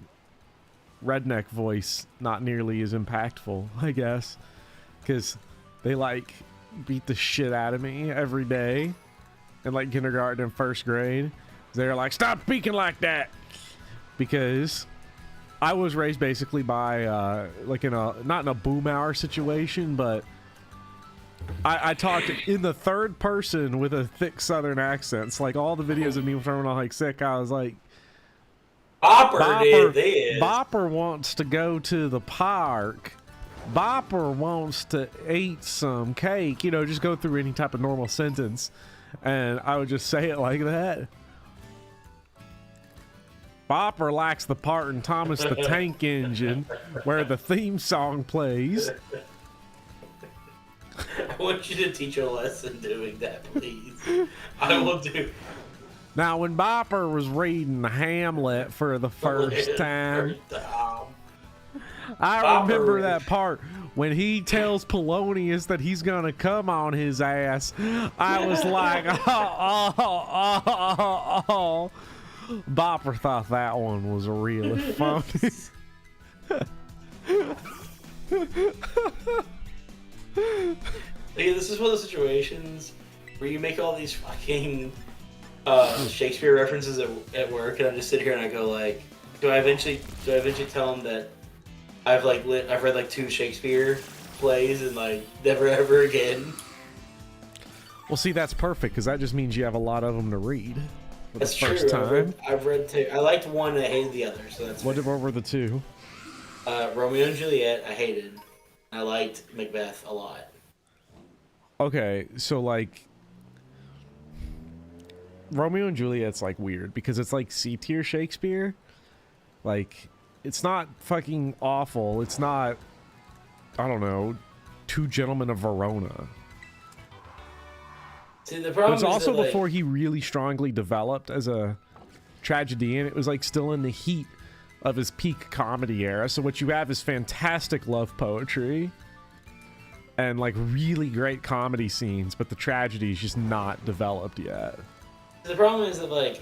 redneck voice not nearly as impactful, I guess, because they like beat the shit out of me every day in like kindergarten and first grade. They're like, stop speaking like that, because I was raised basically by like not in a boom hour situation, but I talked in the third person with a thick southern accent. It's like all the videos of me throwing all like sick. I was like, Bopper wants to go to the park. Bopper wants to eat some cake. You know, just go through any type of normal sentence, and I would just say it like that. Bopper likes the part in Thomas the Tank Engine where the theme song plays. I want you to teach a lesson doing that, please. I will do. Now, when Bopper was reading Hamlet for the first time, I remember that part when he tells Polonius that he's gonna come on his ass. I was like, oh. Bopper thought that one was really funny. This is one of those situations where you make all these fucking Shakespeare references at work, and I just sit here and I go like, do I eventually tell them that I've read like 2 Shakespeare plays and like never ever again? Well, see, that's perfect, because that just means you have a lot of them to read for that's the first true. time. I've read 2. I liked one and I hated the other, so that's what were the 2? Romeo and Juliet I hated. I liked Macbeth a lot. Okay, so like Romeo and Juliet's like weird because it's like C-tier Shakespeare. Like, it's not fucking awful. It's not, I don't know, Two Gentlemen of Verona. See, the problem it was also that, before he really strongly developed as a tragedy, and it was like still in the heat of his peak comedy era. So what you have is fantastic love poetry and like really great comedy scenes, but the tragedy is just not developed yet. The problem is that like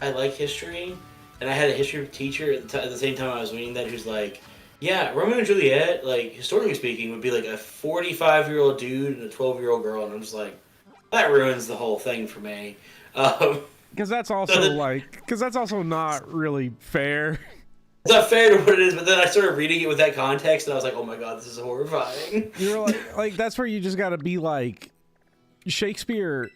I like history, and I had a history teacher at the same time I was reading that who's like, yeah, Romeo and Juliet, like historically speaking, would be like a 45-year-old dude and a 12-year-old girl, and I'm just like, that ruins the whole thing for me. Because that's also because that's also not really fair. It's not fair to what it is, but then I started reading it with that context, and I was like, oh my god, this is horrifying. You're like that's where you just gotta be like, Shakespeare,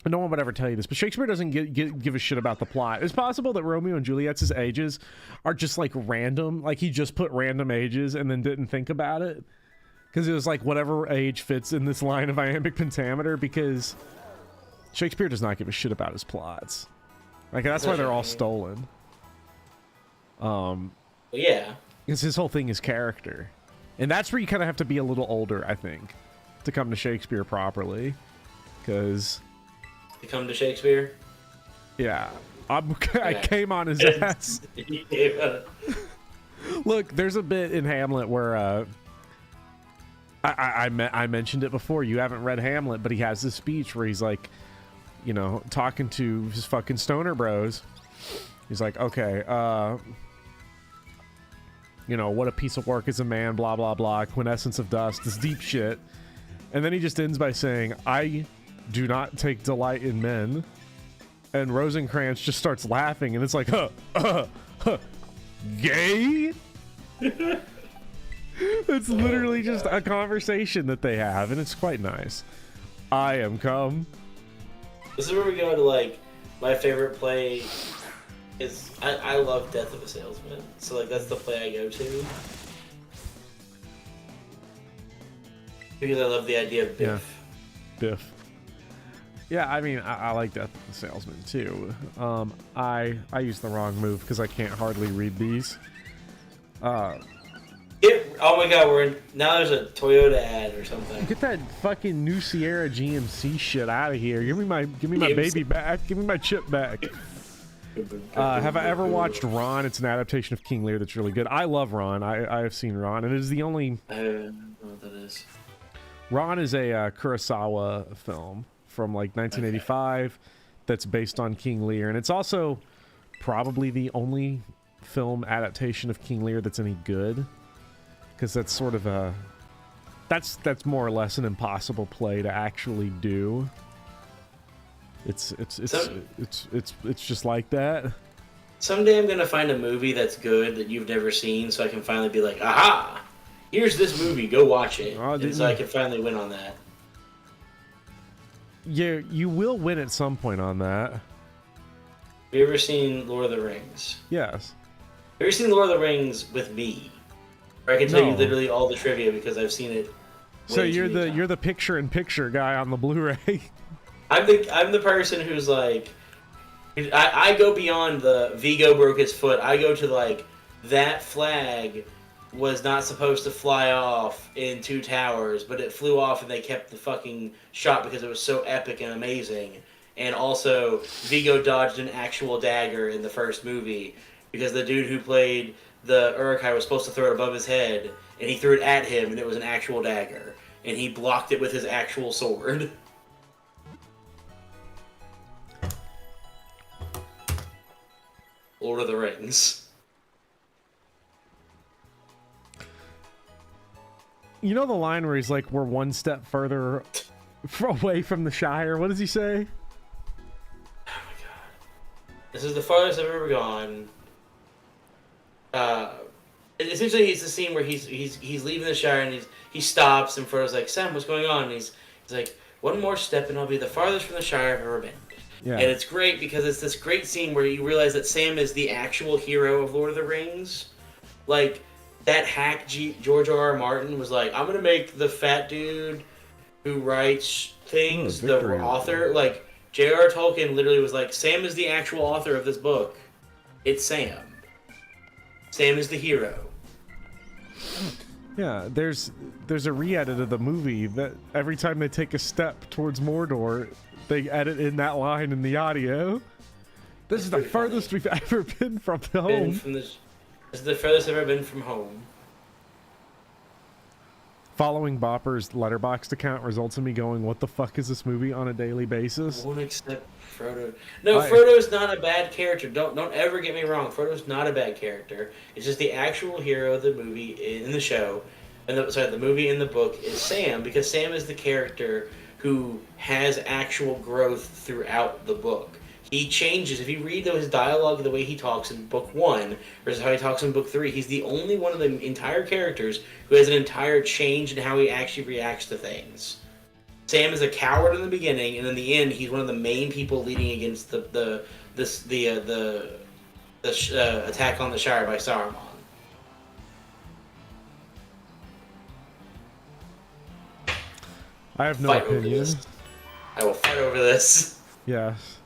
no one would ever tell you this, but Shakespeare doesn't give a shit about the plot. It's possible that Romeo and Juliet's ages are just like random, like he just put random ages and then didn't think about it. Because it was like whatever age fits in this line of iambic pentameter, because Shakespeare does not give a shit about his plots. Like, that's why they're all stolen. Yeah. Because his whole thing is character. And that's where you kind of have to be a little older, I think, to come to Shakespeare properly. Because... To come to Shakespeare? Yeah. I came on his ass. Look, there's a bit in Hamlet where... I mentioned it before. You haven't read Hamlet, but he has this speech where he's like, you know, talking to his fucking stoner bros. He's like, okay, you know, what a piece of work is a man, blah, blah, blah, quintessence of dust, this deep shit. And then he just ends by saying, I do not take delight in men. And Rosencrantz just starts laughing, and it's like, gay? It's literally just a conversation that they have, and it's quite nice. I am come. This is where we go to, like, my favorite play is I love Death of a Salesman, so like that's the play I go to because I love the idea of Biff. Yeah. Biff. Yeah, I mean, I like Death of the Salesman too. I used the wrong move because I can't hardly read these. Oh my god, now there's a Toyota ad or something. Get that fucking new Sierra GMC shit out of here. Give me my baby back. Give me my chip back. Have I ever watched Ron? It's an adaptation of King Lear that's really good. I love Ron. I have seen Ron, and it is the only. I don't know what that is. Ron is a Kurosawa film from like 1985 that's based on King Lear, and it's also probably the only film adaptation of King Lear that's any good, because that's sort of a that's more or less an impossible play to actually do. It's just like that. Someday I'm gonna find a movie that's good that you've never seen, so I can finally be like, aha, here's this movie, go watch it. And so I can finally win on that. Yeah, you will win at some point on that. Have you ever seen Lord of the Rings? Yes. Have you seen Lord of the Rings with me? Or I can tell you literally all the trivia because I've seen it. So you're the picture-in-picture guy on the Blu-ray. I'm the person who's like, I go beyond the Vigo broke his foot. I go to like, that flag was not supposed to fly off in Two Towers, but it flew off and they kept the fucking shot because it was so epic and amazing. And also, Vigo dodged an actual dagger in the first movie because the dude who played the Uruk-hai was supposed to throw it above his head, and he threw it at him, and it was an actual dagger. And he blocked it with his actual sword. Lord of the Rings. You know the line where he's like, we're one step further away from the Shire? What does he say? Oh my god. This is the farthest I've ever gone. Essentially, it's the scene where he's leaving the Shire and he stops and Frodo's like, Sam, what's going on? And he's like, one more step and I'll be the farthest from the Shire I've ever been. Yeah. And it's great because it's this great scene where you realize that Sam is the actual hero of Lord of the Rings. Like, that hack George R.R. Martin was like, I'm gonna make the fat dude who writes things the author. Like, J.R.R. Tolkien literally was like, Sam is the actual author of this book. It's Sam. Sam is the hero. Yeah, there's a re-edit of the movie that every time they take a step towards Mordor, they edit in that line in the audio. This is the furthest we've ever been from home. This is the furthest I've ever been from home. Following Bopper's Letterboxd account results in me going, what the fuck is this movie on a daily basis? I won't accept Frodo. No, Frodo's not a bad character. Don't ever get me wrong. Frodo's not a bad character. It's just the actual hero of the movie in the show, and the movie in the book is Sam, because Sam is the character who has actual growth throughout the book. He changes. If you read his dialogue, the way he talks in book 1 versus how he talks in book 3, he's the only one of the entire characters who has an entire change in how he actually reacts to things. Sam is a coward in the beginning, and in the end, he's one of the main people leading against the attack on the Shire by Saruman. I have no opinion. I will fight over this. Yes.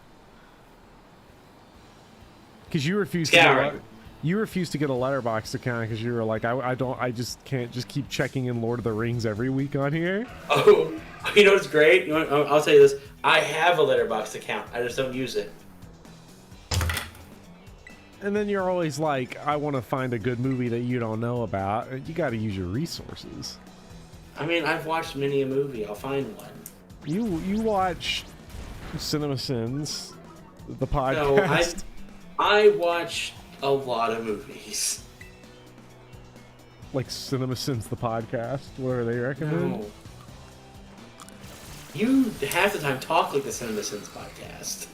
Because you refuse to get a Letterboxd account because you were like, I just can't just keep checking in Lord of the Rings every week on here. Oh, you know what's great? I'll tell you this. I have a Letterboxd account. I just don't use it. And then you're always like, I want to find a good movie that you don't know about. You got to use your resources. I mean, I've watched many a movie. I'll find one. You watch Cinema Sins, the podcast. No, I watch a lot of movies. Like Cinema Sins, the podcast, whatever they recommend? No. You half the time talk like the Cinema Sins podcast.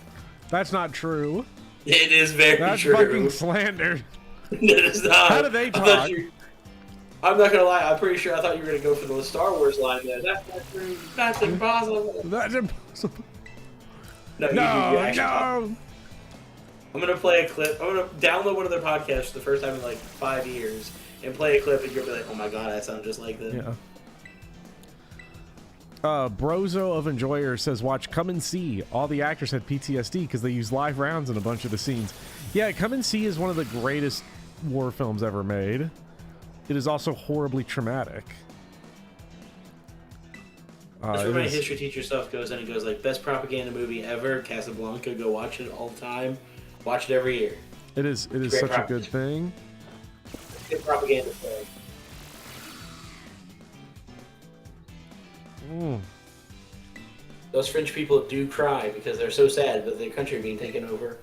That's not true. It is very true. That's fucking slander. It is not. How do they talk? I'm not gonna lie, I'm pretty sure I thought you were gonna go for the Star Wars line there. That's not true. That's impossible. That's impossible. No. I'm gonna play a clip. I'm gonna download one of their podcasts for the first time in like 5 years and play a clip, and you'll be like, "Oh my god, I sound just like them." Yeah. Brozo of Enjoyer says, watch Come and See. All the actors had PTSD because they used live rounds in a bunch of the scenes. Yeah, Come and See is one of the greatest war films ever made. It is also horribly traumatic. That's where my history teacher stuff goes, and it goes like, best propaganda movie ever, Casablanca, go watch it all the time. Watch it every year. It is such a good thing. Good propaganda film. Those French people do cry because they're so sad with their country being taken over.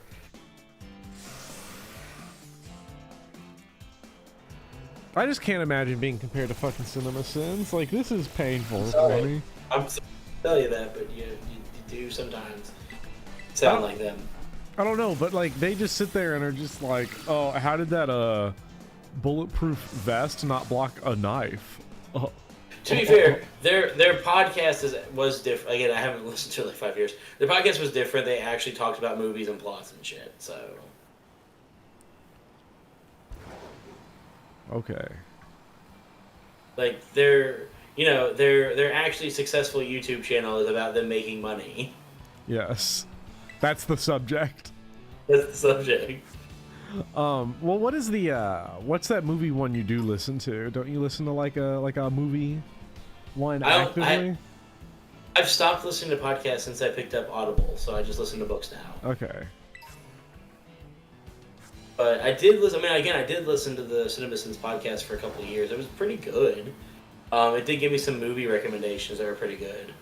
I just can't imagine being compared to fucking Cinema Sins. Like, this is painful Sorry. for me. I'm sorry to tell you that, but you do sometimes sound like them. I don't know, but like they just sit there and are just like, oh, how did that bulletproof vest not block a knife? Oh. To be fair, their podcast was different. Again, I haven't listened to it in like 5 years. Their podcast was different. They actually talked about movies and plots and shit. So, okay, like their actually successful YouTube channel is about them making money. yes, that's the subject. That's the subject. Well, what is the what's that movie one you do listen to? Don't you listen to like a movie one actively? I've stopped listening to podcasts since I picked up Audible, so I just listen to books now. Okay. But I did listen. I mean, again, I did listen to the CinemaSins podcast for a couple of years. It was pretty good. It did give me some movie recommendations that were pretty good.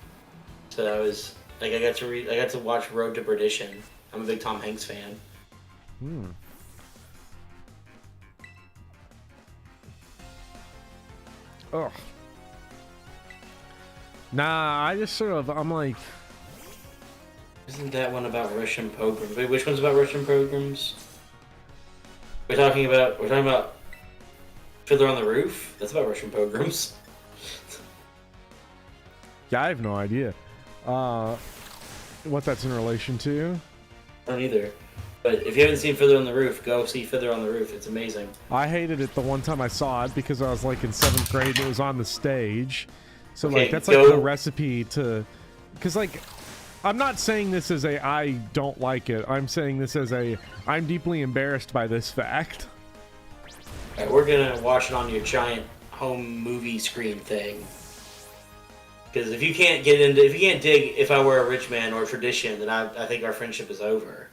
So I was like, I got to watch Road to Perdition. I'm a big Tom Hanks fan. Ugh. Nah, I just I'm like, Isn't that one about Russian pogroms? Wait, which one's about Russian pogroms? We're talking about Fiddler on the Roof? That's about Russian pogroms. yeah, I have no idea what that's in relation to. I don't either. But if you haven't seen Fiddler on the Roof, go see Fiddler on the Roof. It's amazing. I hated it the one time I saw it because I was like in 7th grade and it was on the stage. So Okay, like that's like the recipe to, because like I'm not saying this as a I don't like it. I'm saying this as a I'm deeply embarrassed by this fact. Alright, we're gonna watch it on your giant home movie screen thing. Because if you can't dig If I Were a Rich Man or Tradition, then I think our friendship is over.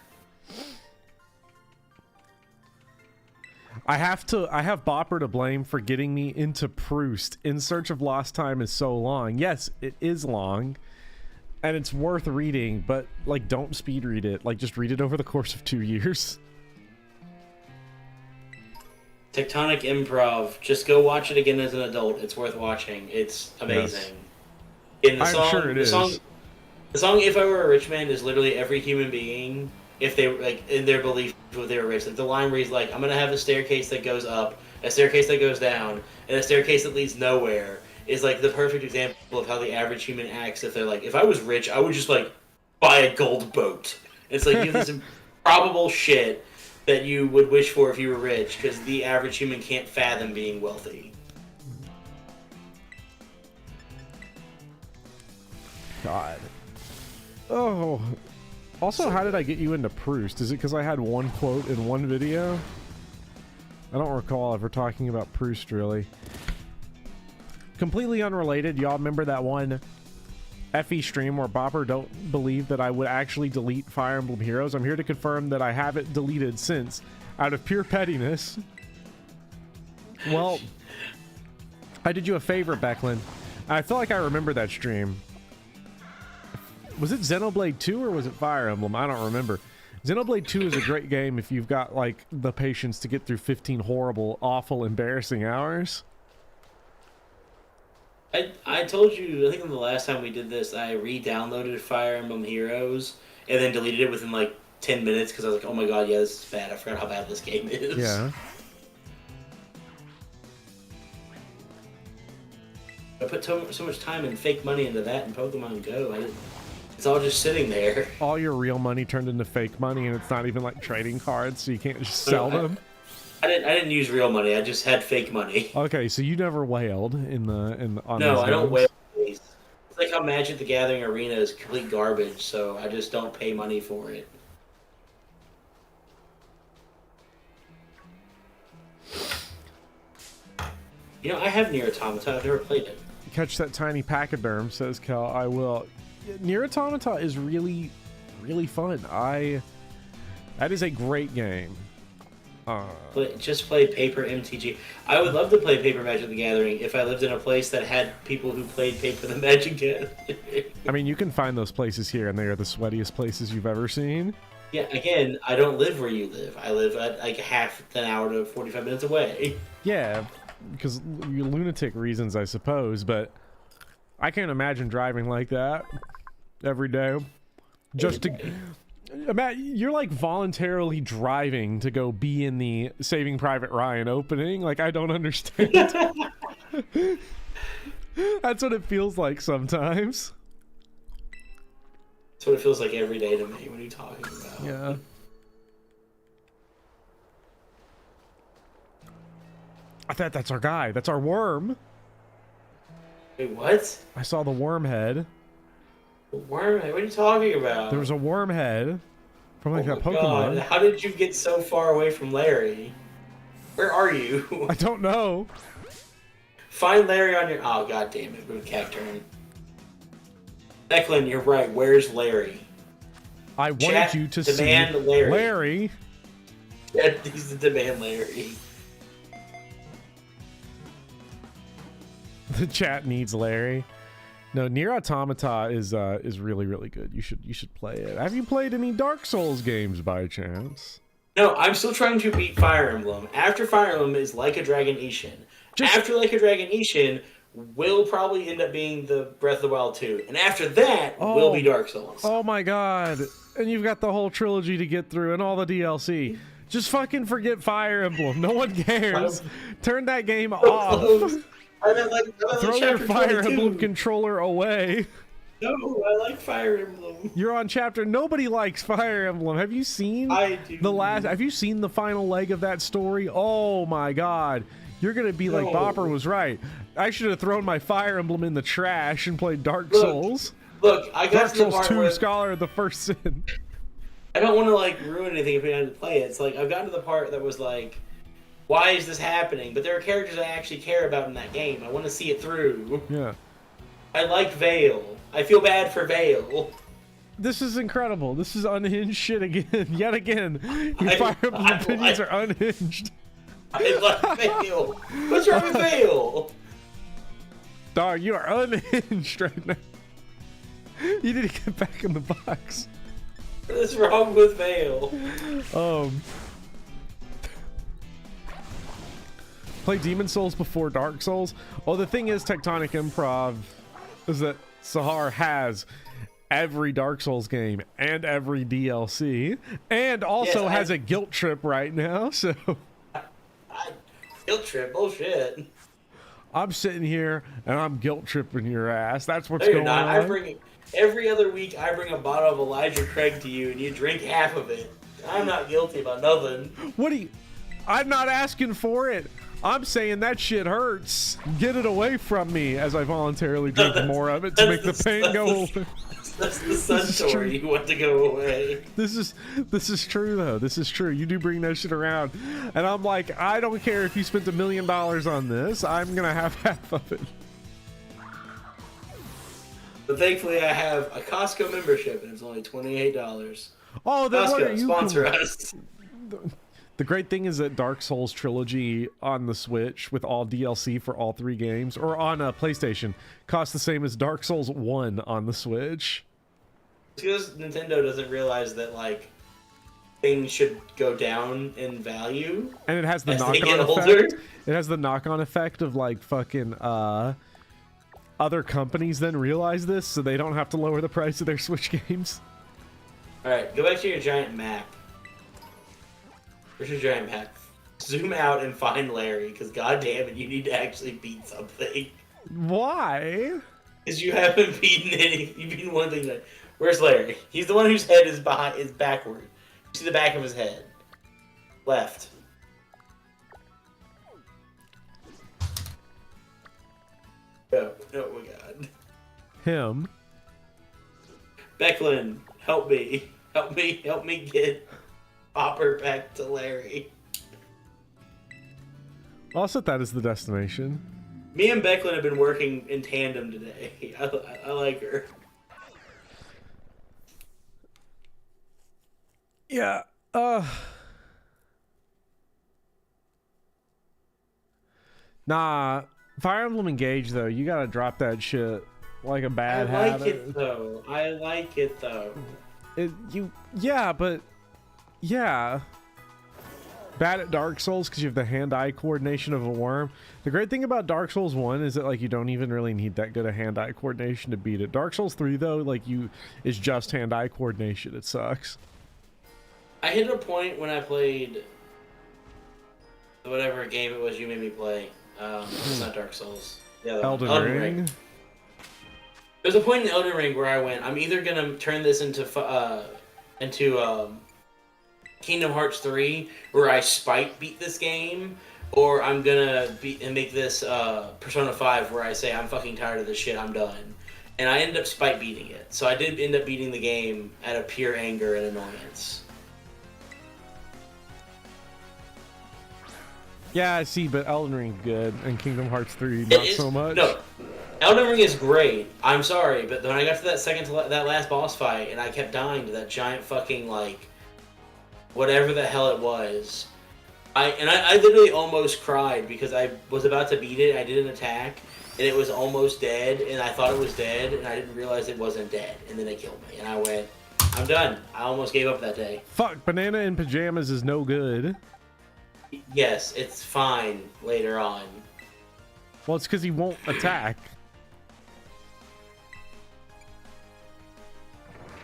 I have Bopper to blame for getting me into Proust. In Search of Lost Time is so long. Yes, it is long. And it's worth reading, but like don't speed read it. Like just read it over the course of 2 years. Tectonic Improv. Just go watch it again as an adult. It's worth watching. It's amazing. Yes. I'm sure it is. The song "If I Were a Rich Man" is literally every human being, if they like in their belief if they were rich. Like the line where he's like, "I'm gonna have a staircase that goes up, a staircase that goes down, and a staircase that leads nowhere." Is like the perfect example of how the average human acts. If they're like, if I was rich, I would just like buy a gold boat. It's like you have this improbable shit that you would wish for if you were rich, because the average human can't fathom being wealthy. God. Oh. Also, how did I get you into Proust? Is it because I had one quote in one video? I don't recall ever talking about Proust, really. Completely unrelated, y'all remember that one FE stream where Bopper don't believe that I would actually delete Fire Emblem Heroes? I'm here to confirm that I haven't deleted since, out of pure pettiness. Well, I did you a favor, Becklin. I feel like I remember that stream. Was it Xenoblade 2 or was it Fire Emblem? I don't remember. Xenoblade 2 is a great game if you've got like the patience to get through 15 horrible, awful, embarrassing hours. I told you, I think the last time we did this, I re-downloaded Fire Emblem Heroes and then deleted it within like 10 minutes because I was like, oh my god, yeah, this is bad. I forgot how bad this game is. Yeah. I put so much time and fake money into that in Pokemon Go. It's all just sitting there. All your real money turned into fake money, and it's not even like trading cards, so you can't just sell them. I didn't use real money. I just had fake money. Okay, so you never whaled on No, these I don't games? whale. It's like how Magic the Gathering Arena is complete garbage, so I just don't pay money for it. You know, I have Nier Automata. I've never played it. Catch that tiny pachyderm, says Cal. I will. Nier Automata is really, really fun. That is a great game. Just play Paper MTG. I would love to play Paper Magic the Gathering if I lived in a place that had people who played Paper the Magic Gathering. I mean, you can find those places here, and they are the sweatiest places you've ever seen. Yeah, again, I don't live where you live. I live at like half an hour to 45 minutes away. Yeah, because lunatic reasons, I suppose, but I can't imagine driving like that every day. Just to... Matt, you're like voluntarily driving to go be in the Saving Private Ryan opening. Like, I don't understand. That's what it feels like sometimes. That's what it feels like every day to me. What are you talking about? Yeah. I thought that's our guy. That's our worm. Wait, what? I saw the worm head. Wormhead? What are you talking about? There was a worm head from like Oh that my Pokemon. God. How did you get so far away from Larry? Where are you? I don't know. Find Larry on your... Oh, god damn it. Good Cacturn. Declan, you're right. Where's Larry? I wanted Chat, you to see demand Larry. Larry. Yeah, he's the demand Larry. The chat needs Larry. No, Nier Automata is really, really good. You should play it. Have you played any Dark Souls games by chance? No, I'm still trying to beat Fire Emblem. After Fire Emblem is Like a Dragon Ishin. After Like a Dragon Ishin will probably end up being the Breath of the Wild 2. And after that will be Dark Souls. Oh my god. And you've got the whole trilogy to get through and all the DLC. Just fucking forget Fire Emblem. No one cares. Turn that game off. Throw your Fire 22. Emblem controller away. No, I like Fire Emblem. You're on chapter. Nobody likes Fire Emblem. Have you seen Have you seen the final leg of that story? Oh my god. You're gonna be like Bopper was right. I should have thrown my Fire Emblem in the trash and played Dark Souls. Look, I got Dark to the Souls part 2 where Scholar of the First Sin. I don't want to like ruin anything if we had to play it. It's like I've gotten to the part that was like, why is this happening? But there are characters I actually care about in that game. I want to see it through. Yeah. I like Vale. I feel bad for Vale. This is incredible. This is unhinged shit again. Yet again. Your Fire Emblem opinions are unhinged. I like Vale. What's wrong with Vale? Dog, you are unhinged right now. You need to get back in the box. What is wrong with Vale? Play Demon Souls before Dark Souls. Oh, the thing is, Tectonic Improv is that Sahar has every Dark Souls game and every DLC, and also has a guilt trip right now. So, guilt trip, bullshit. I'm sitting here and I'm guilt tripping your ass. That's what's No, going you're not. on. Every other week I bring a bottle of Elijah Craig to you, and you drink half of it. I'm not guilty about nothing. What do you? I'm not asking for it. I'm saying that shit hurts. Get it away from me as I voluntarily drink more of it to make the pain go away. That's the sun story. You want to go away. This is true though. This is true. You do bring that shit around, and I'm like, I don't care if you spent $1 million on this. I'm gonna have half of it. But thankfully, I have a Costco membership, and it's only $28. Oh, then what are Costco, you sponsor us. The great thing is that Dark Souls trilogy on the Switch with all DLC for all 3 games, or on a PlayStation, costs the same as Dark Souls 1 on the Switch. It's because Nintendo doesn't realize that like things should go down in value, and it has the knock-on effect. It has the knock-on effect of like fucking other companies then realize this, so they don't have to lower the price of their Switch games. All right, go back to your giant map. Where's your giant map? Zoom out and find Larry, because goddamn it, you need to actually beat something. Why? Because you haven't beaten any. You've beaten one thing. Where's Larry? He's the one whose head is backward. You see the back of his head. Left. Oh my god. Him. Becklin, help me. Help me get Hopper back to Larry. I'll set that as the destination. Me and Becklin have been working in tandem today. I like her. Yeah. Nah. Fire Emblem Engage, though, you gotta drop that shit like a bad habit. I like it though. Yeah, but yeah. Bad at Dark Souls because you have the hand-eye coordination of a worm. The great thing about Dark Souls 1 is that like you don't even really need that good of hand-eye coordination to beat it. Dark Souls 3 though, like is just hand-eye coordination. It sucks. I hit a point when I played whatever game it was you made me play. It's not Dark Souls. Yeah, Elden Ring. There's a point in Elden Ring where I went, I'm either gonna turn this into Kingdom Hearts 3, where I spite beat this game, or I'm gonna make this Persona 5, where I say I'm fucking tired of this shit, I'm done. And I ended up spite beating it, so I did end up beating the game out of pure anger and annoyance. Yeah, I see, but Elden Ring's good, and Kingdom Hearts 3 not so much. No, Elden Ring is great. I'm sorry, but when I got to that last boss fight, and I kept dying to that giant fucking like whatever the hell it was, I literally almost cried because I was about to beat it. I did an attack, and it was almost dead, and I thought it was dead, and I didn't realize it wasn't dead, and then it killed me, and I went, I'm done. I almost gave up that day. Fuck, Banana in Pajamas is no good. Yes, it's fine later on. Well, it's because he won't attack.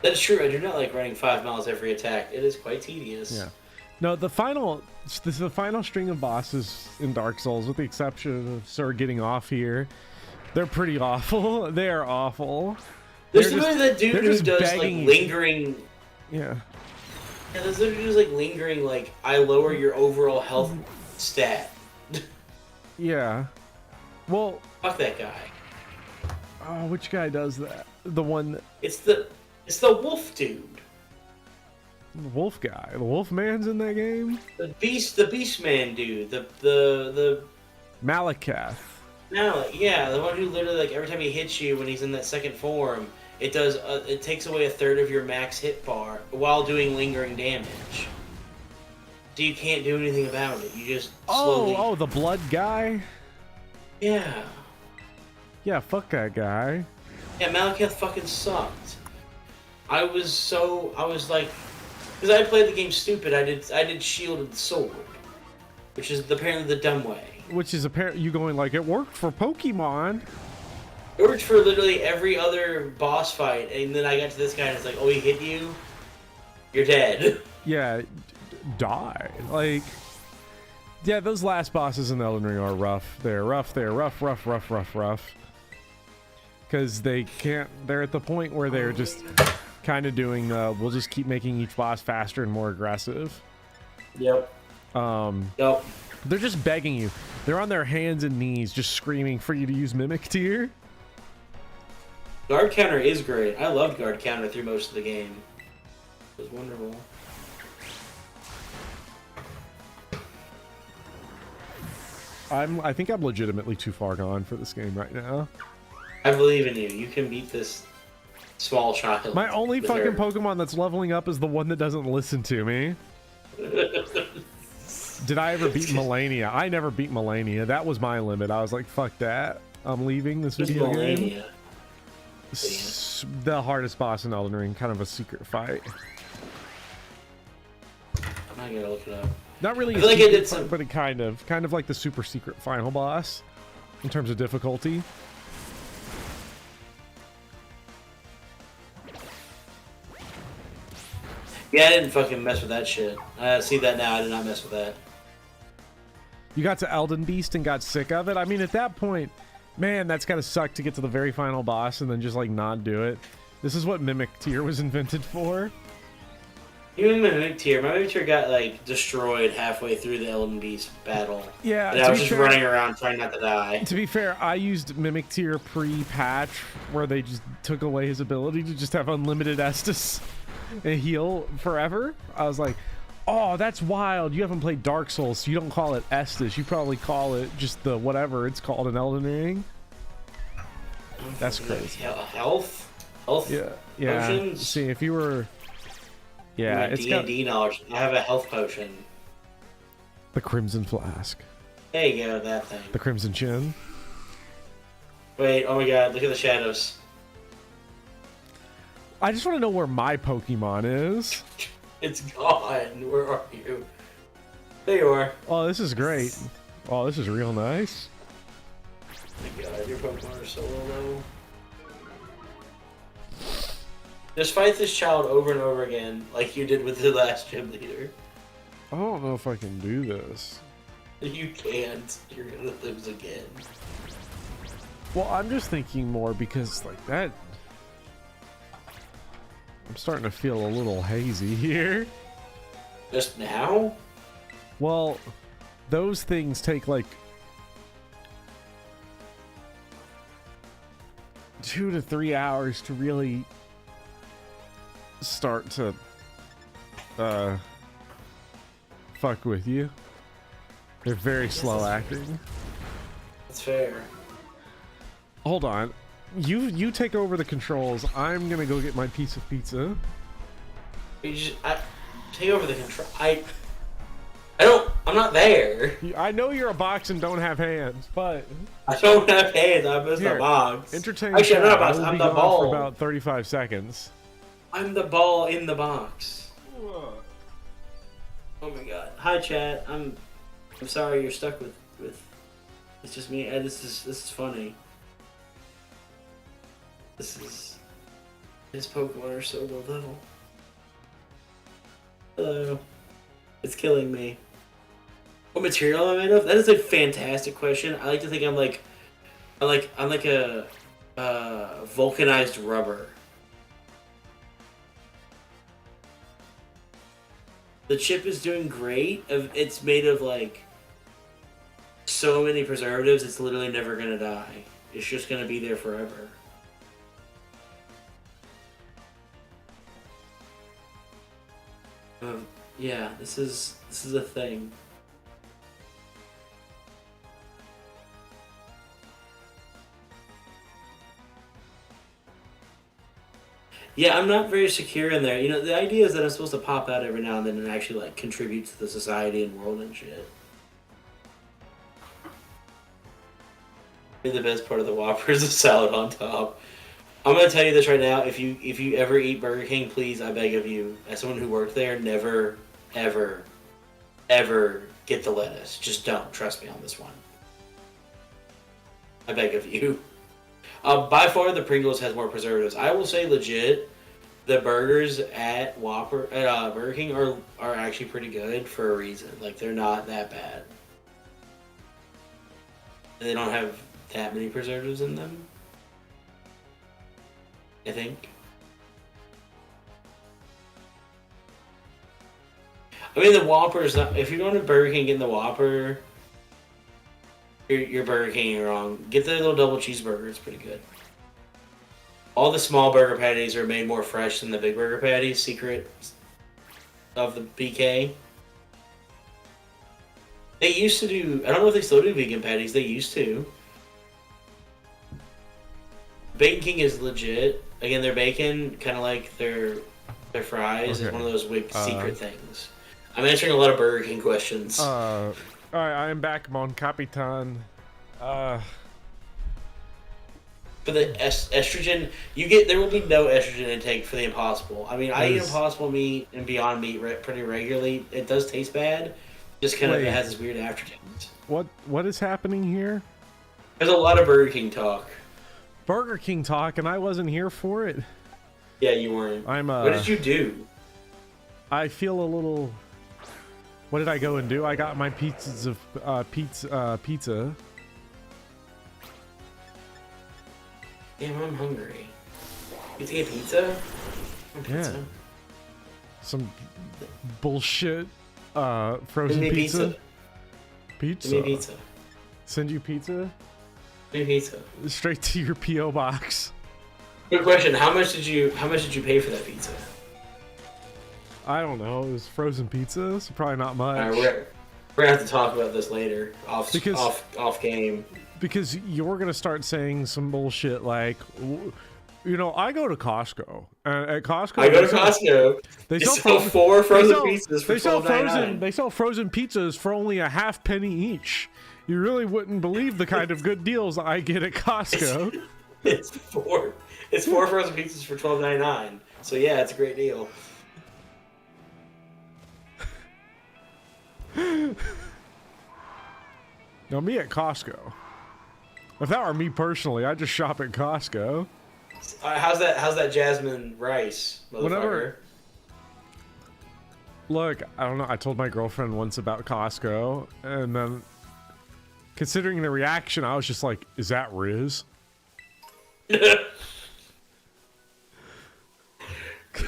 That is true. I do not like running 5 miles every attack. It is quite tedious. Yeah. No, the final string of bosses in Dark Souls, with the exception of Sir getting off here, they're pretty awful. They are awful. There's that dude who does like lingering. Yeah. Yeah, those are just like lingering, like, I lower your overall health stat. Yeah. Well. Fuck that guy. Oh, which guy does that? The one that... It's the wolf dude. The wolf guy. The wolf man's in that game? The beast man dude. The Malakath. Yeah, the one who literally, like, every time he hits you when he's in that second form, it does. It takes away a third of your max hit bar while doing lingering damage. So you can't do anything about it. You just slowly... Oh, the blood guy? Yeah. Yeah, fuck that guy. Yeah, Malakath fucking sucked. I was like... Because I played the game stupid, I did shielded sword. Which is apparently the dumb way. Which is apparently you going like, it worked for Pokemon. It worked for literally every other boss fight, and then I got to this guy and it's like, oh, he hit you? You're dead. Yeah, die. Like, yeah, those last bosses in Elden Ring are rough. They're rough. Because they can't, they're at the point where they're just kind of doing, we'll just keep making each boss faster and more aggressive. Yep. Yep. They're just begging you. They're on their hands and knees just screaming for you to use Mimic Tier. Guard counter is great. I loved guard counter through most of the game. It was wonderful. I think I'm legitimately too far gone for this game right now. I believe in you. You can beat this small child. My only fucking Pokemon that's leveling up is the one that doesn't listen to me. Did I ever beat Melania? I never beat Melania. That was my limit. I was like, fuck that. I'm leaving this video game. The hardest boss in Elden Ring, kind of a secret fight. I'm not gonna look it up. Not really I feel like it did some... but it kind of like the super secret final boss in terms of difficulty. Yeah, I didn't fucking mess with that shit. I see that now. I did not mess with that. You got to Elden Beast and got sick of it? I mean, at that point, man, that's gotta suck to get to the very final boss and then just, like, not do it. This is what Mimic Tier was invented for. Even my Mimic Tier got like destroyed halfway through the Elden Beast battle. Yeah, and I was just running around trying not to die. To be fair, I used Mimic Tier pre-patch where they just took away his ability to just have unlimited Estus and heal forever. I was like, oh, that's wild. You haven't played Dark Souls, so you don't call it Estus. You probably call it just the whatever it's called in Elden Ring. That's crazy. Health? Yeah. Potions? See, if you were... Yeah, it's got D&D knowledge. I have a health potion. the Crimson Flask. There you go, that thing. The Crimson Chin. Wait, oh my god, look at the shadows. I just want to know where my Pokemon is. It's gone. Where are you? There you are. Oh, this is great. Oh, this is real nice. Oh my god, your Pokemon are so low. Just fight this child over and over again, like you did with the last gym leader. I don't know if I can do this. You can't. You're gonna lose again. Well, I'm just thinking more because, like, that... I'm starting to feel a little hazy here. Just now? Well, those things take, like... 2 to 3 hours to really... start to fuck with you. They're very slow acting. That's fair. Hold on. You take over the controls. I'm gonna go get my piece of pizza. Take over the control. I'm not there. I know you're a box and don't have hands, but I don't have hands. I'm just a box. Entertain. Actually, I'm not a box. We'll I'm be the gone ball. for about 35 seconds. I'm the ball in the box. Oh my god. Hi, chat. I'm sorry you're stuck with. It's just me. This is funny. His Pokemon are so low level. Hello. It's killing me. What material am I made of? That is a fantastic question. I like to think I'm like a vulcanized rubber. The chip is doing great. It's made of like so many preservatives. It's literally never gonna die. It's just gonna be there forever. Yeah, this is a thing. Yeah, I'm not very secure in there. You know, the idea is that I'm supposed to pop out every now and then and actually like contribute to the society and world and shit. The best part of the Whopper is the salad on top. I'm gonna tell you this right now. If you ever eat Burger King, please, I beg of you, as someone who worked there, never, ever, ever get the lettuce. Just don't. Trust me on this one. I beg of you. By far, the Pringles has more preservatives. I will say, legit, the burgers at Burger King are actually pretty good for a reason. Like, they're not that bad. They don't have that many preservatives in them, I think. I mean, the Whopper's not... If you're going to Burger King getting the Whopper, you're Burger King wrong. Get the little double cheeseburger. It's pretty good. All the small burger patties are made more fresh than the big burger patties. Secret of the BK. They used to do... I don't know if they still do vegan patties. They used to. Bacon King is legit. Again, their bacon, kind of like their fries, is one of those secret things. I'm answering a lot of Burger King questions. Alright, I am back, Mon Capitan. For the estrogen, there will be no estrogen intake for the Impossible. I mean, I eat Impossible meat and Beyond Meat pretty regularly. It does taste bad. Just kind of has this weird aftertaste. What is happening here? There's a lot of Burger King talk. Burger King talk, and I wasn't here for it. Yeah, you weren't. What did you do? I feel a little... What did I go and do? I got my pizzas of pizza. Damn, I'm hungry. You have to get pizza? Yeah. Some bullshit frozen Give me pizza. Pizza. Give me pizza. Send you pizza? Give me pizza. Straight to your P.O. box. Good question. How much did you pay for that pizza? I don't know. It was frozen pizza, so probably not much. All right, we're gonna have to talk about this later, off game. Because you're gonna start saying some bullshit like, you know, I go to Costco. At Costco, I go to Costco. They sell 4 frozen pizzas for $12.99. They sell frozen pizzas for only a half penny each. You really wouldn't believe the kind of good deals I get at Costco. It's four frozen pizzas for $12.99. So yeah, it's a great deal. Now me at Costco. If that were me personally, I'd just shop at Costco. How's that jasmine rice, motherfucker? Whenever, look, I don't know. I told my girlfriend once about Costco, and then considering the reaction, I was just like, "Is that Riz?"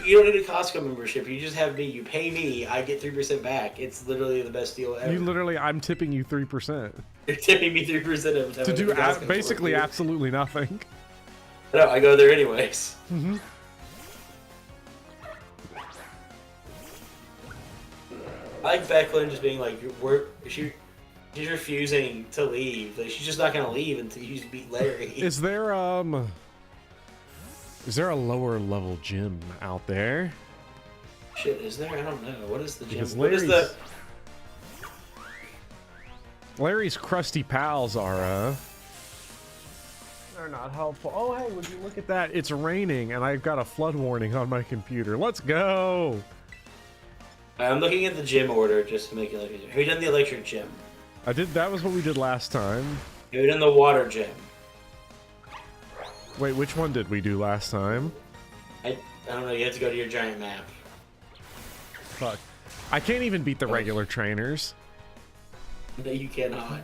You don't need a Costco membership. You just have me. You pay me. I get 3% back. It's literally the best deal ever. I'm tipping you 3%. You're tipping me 3% every time to do Costco basically absolutely nothing. No, I go there anyways. Mm-hmm. I like Becklin just being like, she's refusing to leave. Like, she's just not gonna leave until you beat Larry. Is there a lower level gym out there? Shit, is there? I don't know. What is the gym? What is Larry's crusty pals are they're not helpful. Oh hey, would you look at that? It's raining and I've got a flood warning on my computer. Let's go. I'm looking at the gym order just to make it look easier. Have you done the electric gym? I did. That was what we did last time. Have you done the water gym? Wait, which one did we do last time? I don't know. You have to go to your giant map. Fuck. I can't even beat the regular trainers. No, you cannot.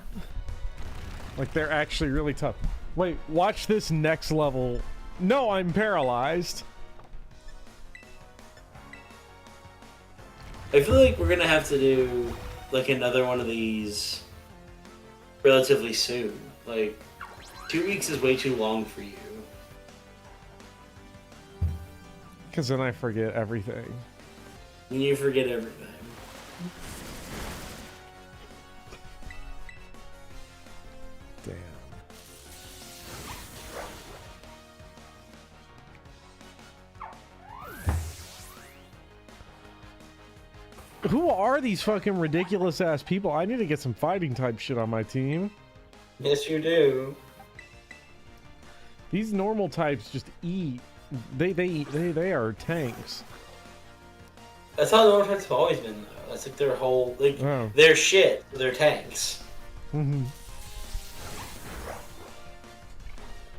Like, they're actually really tough. Wait, watch this next level. No, I'm paralyzed. I feel like we're gonna have to do like another one of these relatively soon. Like 2 weeks is way too long for you. Because then I forget everything. And you forget everything. Damn. Who are these fucking ridiculous ass people? I need to get some fighting type shit on my team. Yes, you do. These normal types just eat. They are tanks. That's how the normal types have always been, though. That's like their whole like they're shit. They're tanks. Mm-hmm.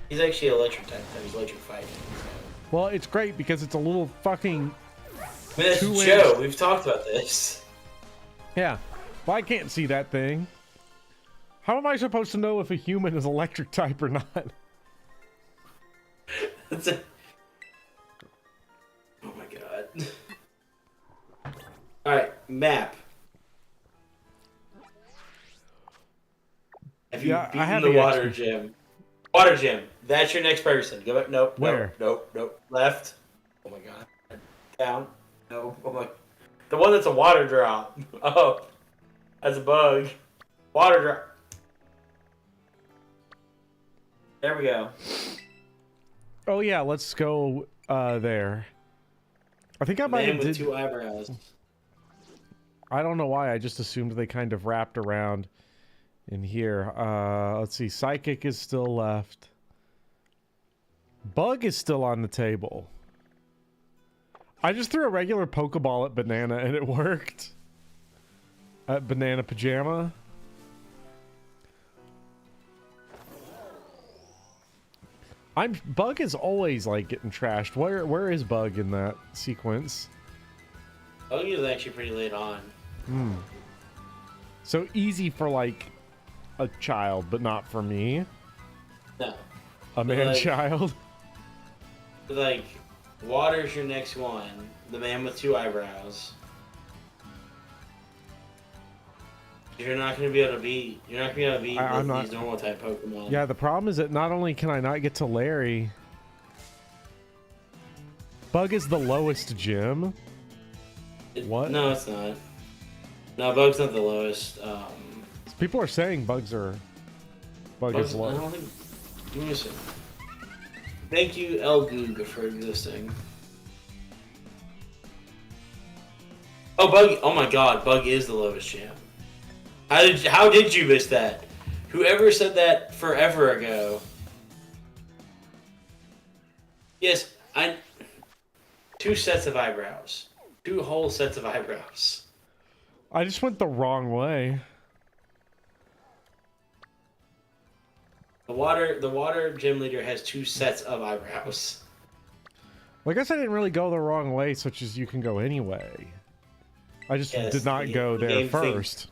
He's actually electric type. He's electric fighting. So. Well, it's great because it's a little fucking. I mean, that's Joe. We've talked about this. Yeah. Well, I can't see that thing. How am I supposed to know if a human is electric type or not? That's a... Oh my god. Alright, map. Have you beaten the water gym? Water gym. That's your next person. Go back. Nope. Where? Nope. Left. Oh my god. Down. No. Oh my. The one that's a water drop. Oh. That's a bug. Water drop. There we go. Oh yeah, let's go there. I think I might have with 2 eyebrows. I don't know why. I just assumed they kind of wrapped around in here. Let's see. Psychic is still left. Bug is still on the table. I just threw a regular Pokeball at Banana and it worked. At Banana Pajama. Bug is always like getting trashed. Where is Bug in that sequence? Bug is actually pretty late on. So easy for like a child, but not for me. No. A man child. Like Water's your next one. The man with two eyebrows. You're not gonna be able to beat. You're not gonna be able to beat these normal type Pokemon. Yeah, the problem is that not only can I not get to Larry, Bug is the lowest gym. What? No, it's not. No, Bug's not the lowest. People are saying Bug is low. I don't think. Give me a second. Thank you, El Goog, for existing. Oh, Bug! Oh my God, Bug is the lowest gym. How did you miss that? Whoever said that forever ago? Yes, two sets of eyebrows. Two whole sets of eyebrows. I just went the wrong way. The water gym leader has two sets of eyebrows. Well, I guess I didn't really go the wrong way, such as you can go anyway. I just did not go there first.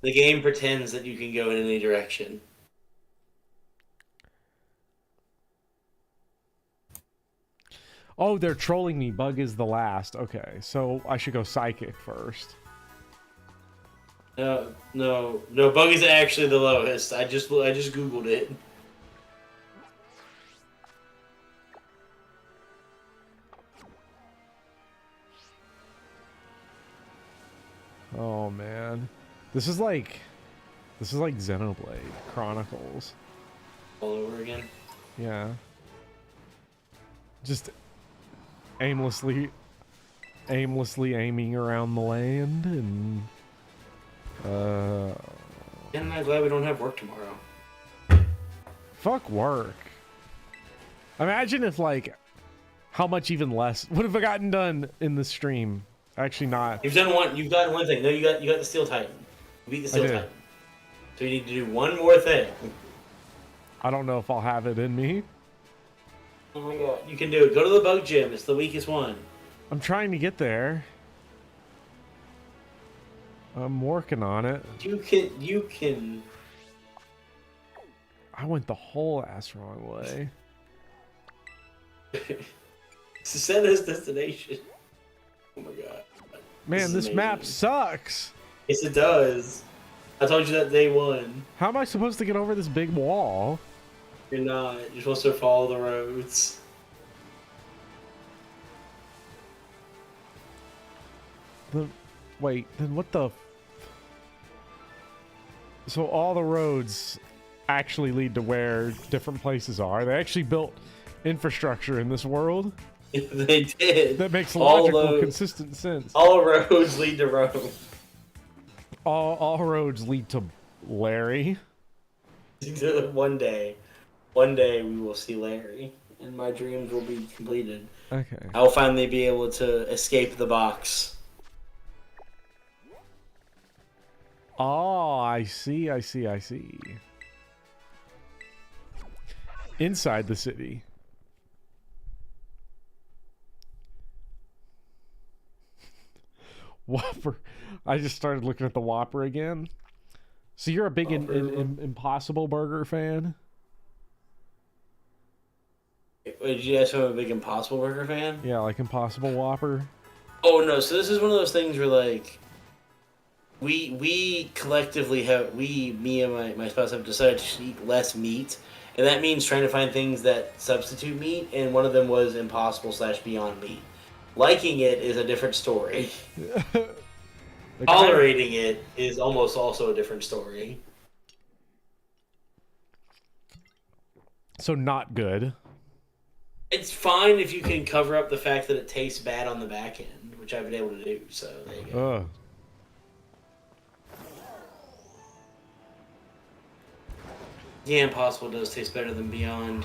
The game pretends that you can go in any direction. Oh, they're trolling me. Bug is the last. Okay, so I should go Psychic first. No, Bug is actually the lowest. I just Googled it. Oh man. This is like Xenoblade Chronicles. All over again? Yeah. Just aimlessly aiming around the land and And I'm glad we don't have work tomorrow. fuck work. Imagine if like how much even less would have gotten done in the stream. Actually not. You've done one thing. No, you got the Steel Titan. You beat the Steel Titan. So you need to do one more thing. I don't know if I'll have it in me. Oh my God. You can do it. Go to the Bug Gym. It's the weakest one. I'm trying to get there. I'm working on it. You can. I went the whole ass wrong way. Send us destination. Oh my God. Man, this map sucks. Yes, it does. I told you that day one. How am I supposed to get over this big wall? You're not. You're supposed to follow the roads. Wait, then what the... So all the roads actually lead to where different places are. They actually built infrastructure in this world. They did. That makes logical, consistent sense. All roads lead to Rome. All roads lead to Larry. One day we will see Larry, and my dreams will be completed. Okay. I'll finally be able to escape the box. Oh, I see. Inside the city. Whopper. I just started looking at the Whopper again. So you're a big Impossible Burger fan? Did you ask if I'm a big Impossible Burger fan? Yeah, like Impossible Whopper. Oh no! So this is one of those things where like we collectively me and my spouse have decided to eat less meat, and that means trying to find things that substitute meat. And one of them was Impossible / Beyond Meat. Liking it is a different story. Tolerating it is almost also a different story. So not good. It's fine if you can cover up the fact that it tastes bad on the back end, which I've been able to do, so there you go. Yeah, Impossible does taste better than Beyond.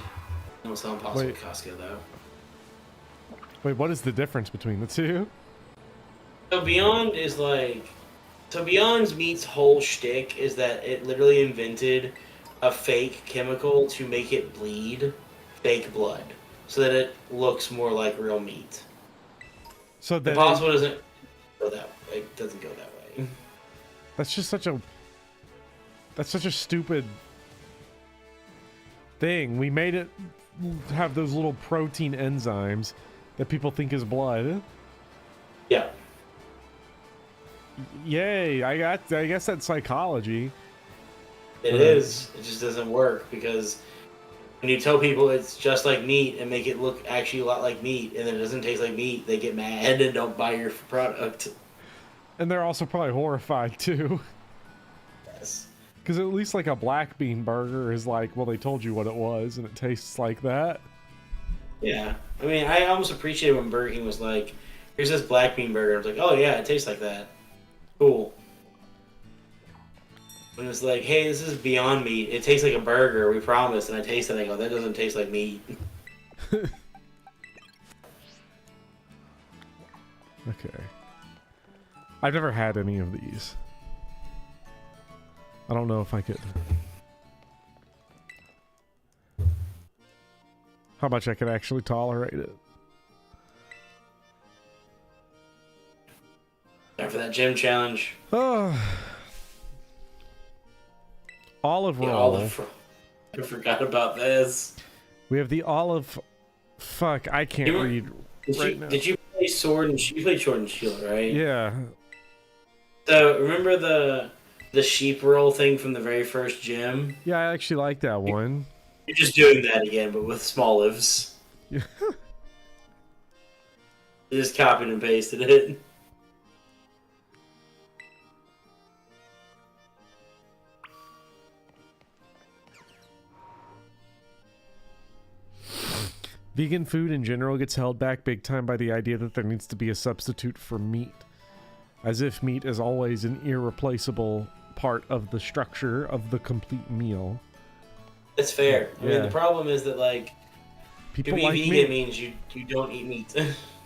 I don't sell Impossible at Costco, though. Wait, what is the difference between the two? So Beyond is like... So Beyond's meat's whole shtick is that it literally invented a fake chemical to make it bleed fake blood, so that it looks more like real meat. So that Impossible doesn't go that way. It doesn't go that way. That's just such a... That's such a stupid thing. We made it have those little protein enzymes that people think is blood. Yeah. Yay! I guess that's psychology. It is. It just doesn't work because when you tell people it's just like meat and make it look actually a lot like meat, and then it doesn't taste like meat, they get mad and don't buy your product. And they're also probably horrified too. Yes. Because at least like a black bean burger is like, well, they told you what it was and it tastes like that. Yeah. I mean, I almost appreciate when Burger King was like, here's this black bean burger. I was like, oh yeah, it tastes like that. Cool. When it's like, hey, this is Beyond Meat. It tastes like a burger, we promise. And I taste it and I go, that doesn't taste like meat. Okay. I've never had any of these. I don't know if I could. How much I could actually tolerate it. Time for that gym challenge. Oh. Olive roll. I forgot about this. We have the olive. Fuck, I can't read right now. Did you play Sword and Shield? You played Sword and Shield, right? Yeah. So remember the sheep roll thing from the very first gym? Yeah, I actually like that one. You're just doing that again, but with small lives. Yeah. You just copied and pasted it. Vegan food in general gets held back big time by the idea that there needs to be a substitute for meat. As if meat is always an irreplaceable part of the structure of the complete meal. It's fair. I mean, Yeah. the problem is that, like, People to be like vegan meat. means you don't eat meat.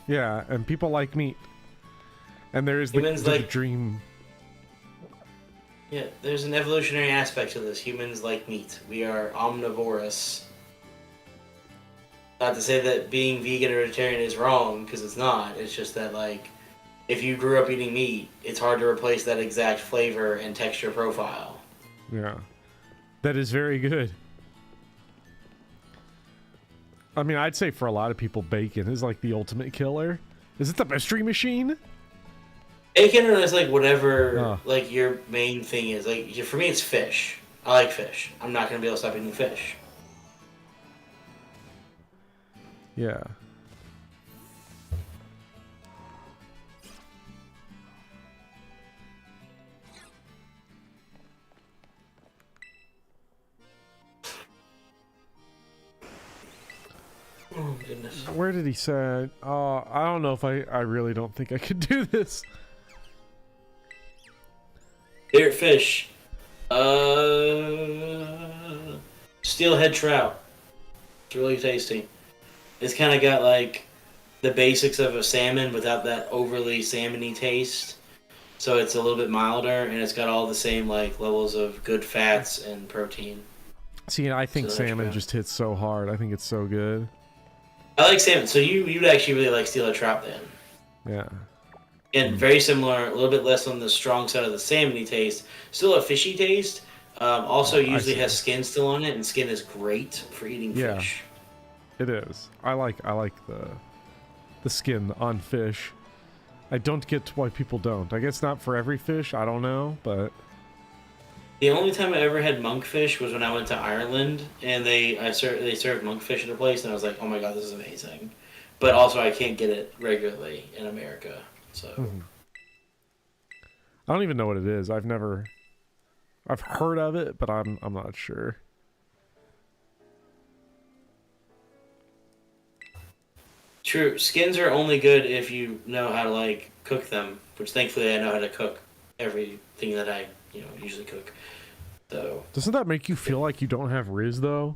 Yeah, and people like meat. And there is the Humans like- dream. Yeah, there's an evolutionary aspect to this. Humans like meat. We are omnivorous. Not to say that being vegan or vegetarian is wrong, because it's not. It's just that, like, if you grew up eating meat, it's hard to replace that exact flavor and texture profile. Yeah. That is very good. I mean, I'd say for a lot of people, bacon is like the ultimate killer. Is it the mystery machine? Bacon is like whatever, like, your main thing is. Like, for me, it's fish. I like fish. I'm not going to be able to stop eating fish. Yeah. Oh, goodness. Where did he say? I don't know if I really don't think I could do this. Favorite fish. Steelhead trout. It's really tasty. It's kind of got like the basics of a salmon without that overly salmony taste. So it's a little bit milder, and it's got all the same like levels of good fats and protein. See, I think Steelhead salmon trout. just hits so hard. I think it's so good. I like salmon, so you'd actually really like steelhead trout then. Yeah. And very similar, a little bit less on the strong side of the salmony taste. Still a fishy taste. Also usually see. has skin still on it, and skin is great for eating Yeah. fish. It is. I like the skin on fish. I don't get why people don't. I guess not for every fish. I don't know, but The only time I ever had monkfish was when I went to Ireland, and they served monkfish at a place, and I was like, oh my god, this is amazing. But also, I can't get it regularly in America, so. I don't even know what it is. I've heard of it, but I'm not sure. True, skins are only good if you know how to like cook them, which thankfully I know how to cook everything that I usually cook. So Doesn't that make you feel like you don't have Riz though?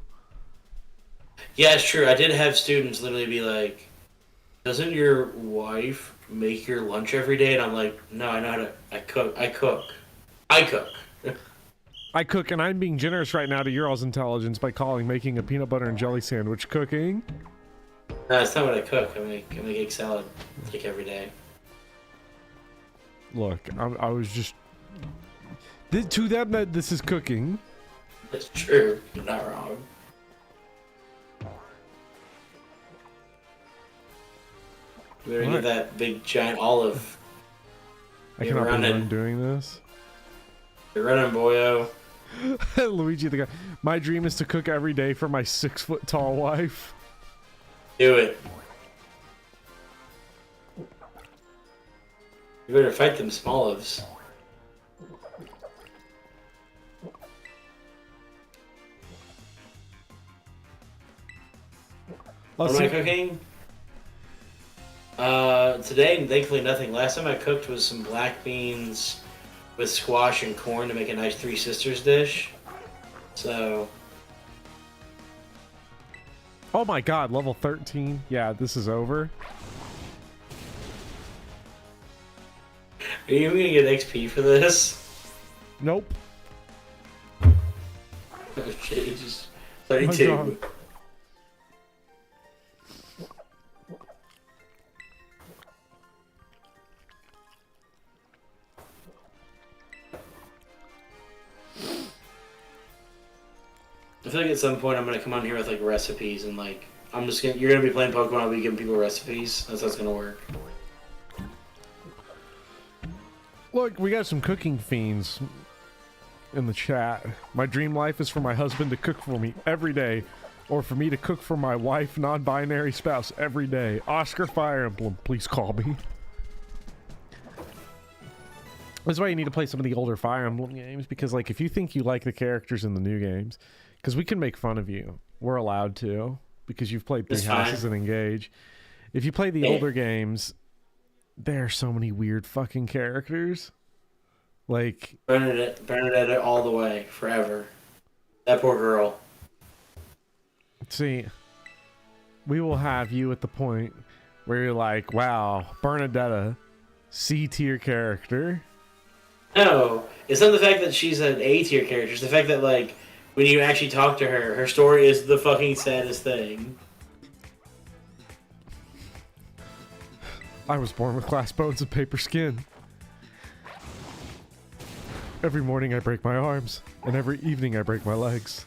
yeah, it's true. I did have students literally be like, "Doesn't your wife make your lunch every day?" And I'm like, "No, I know how to. I cook. I cook. I cook, and I'm being generous right now to your all's intelligence by calling making a peanut butter and jelly sandwich cooking. No, that's not what I cook. I make egg salad like every day. Look, I was just to them that this is cooking. That's true. You're not wrong. You better get that big giant olive. I cannot believe I'm doing this. You're running, boyo. Luigi the guy. My dream is to cook every day for my 6-foot-tall wife. Do it. You better fight them smolives. What am I cooking? Today, thankfully, nothing. Last time I cooked was some black beans with squash and corn to make a nice Three Sisters dish. So. Oh my god, level 13. Yeah, this is over. Are you even gonna get XP for this? Nope. Okay, just 32. I feel like at some point I'm gonna come on here with like recipes and like you're gonna be playing Pokemon, I'll be giving people recipes. That's how it's gonna work. Look, we got some cooking fiends in the chat. My dream life is for my husband to cook for me every day, or for me to cook for my wife, non-binary spouse every day. Oscar Fire Emblem, please call me. That's why you need to play some of the older Fire Emblem games, because like if you think you like the characters in the new games, because we can make fun of you. We're allowed to, because you've played Three Houses and Engage. If you play the older games, there are so many weird fucking characters. Like Bernadette all the way, forever. That poor girl. See, we will have you at the point where you're like, wow, Bernadetta, C-tier character. No, it's not the fact that she's an A-tier character. It's the fact that, like, when you actually talk to her, her story is the fucking saddest thing. I was born with glass bones and paper skin. Every morning I break my arms, and every evening I break my legs.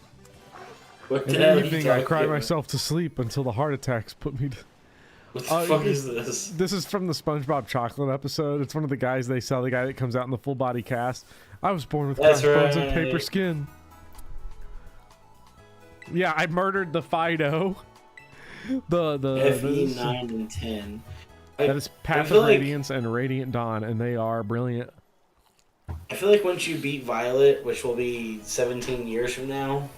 What the Every evening I cry myself to sleep until the heart attacks put me to... What the fuck is this? This is from the SpongeBob Chocolate episode. It's one of the guys they sell, the guy that comes out in the full body cast. I was born with glass bones and paper skin. Yeah, I murdered the Fido. The FE 9 and 10. That is Path of Radiance and Radiant Dawn, and they are brilliant. I feel like once you beat Violet, which will be 17 years from now,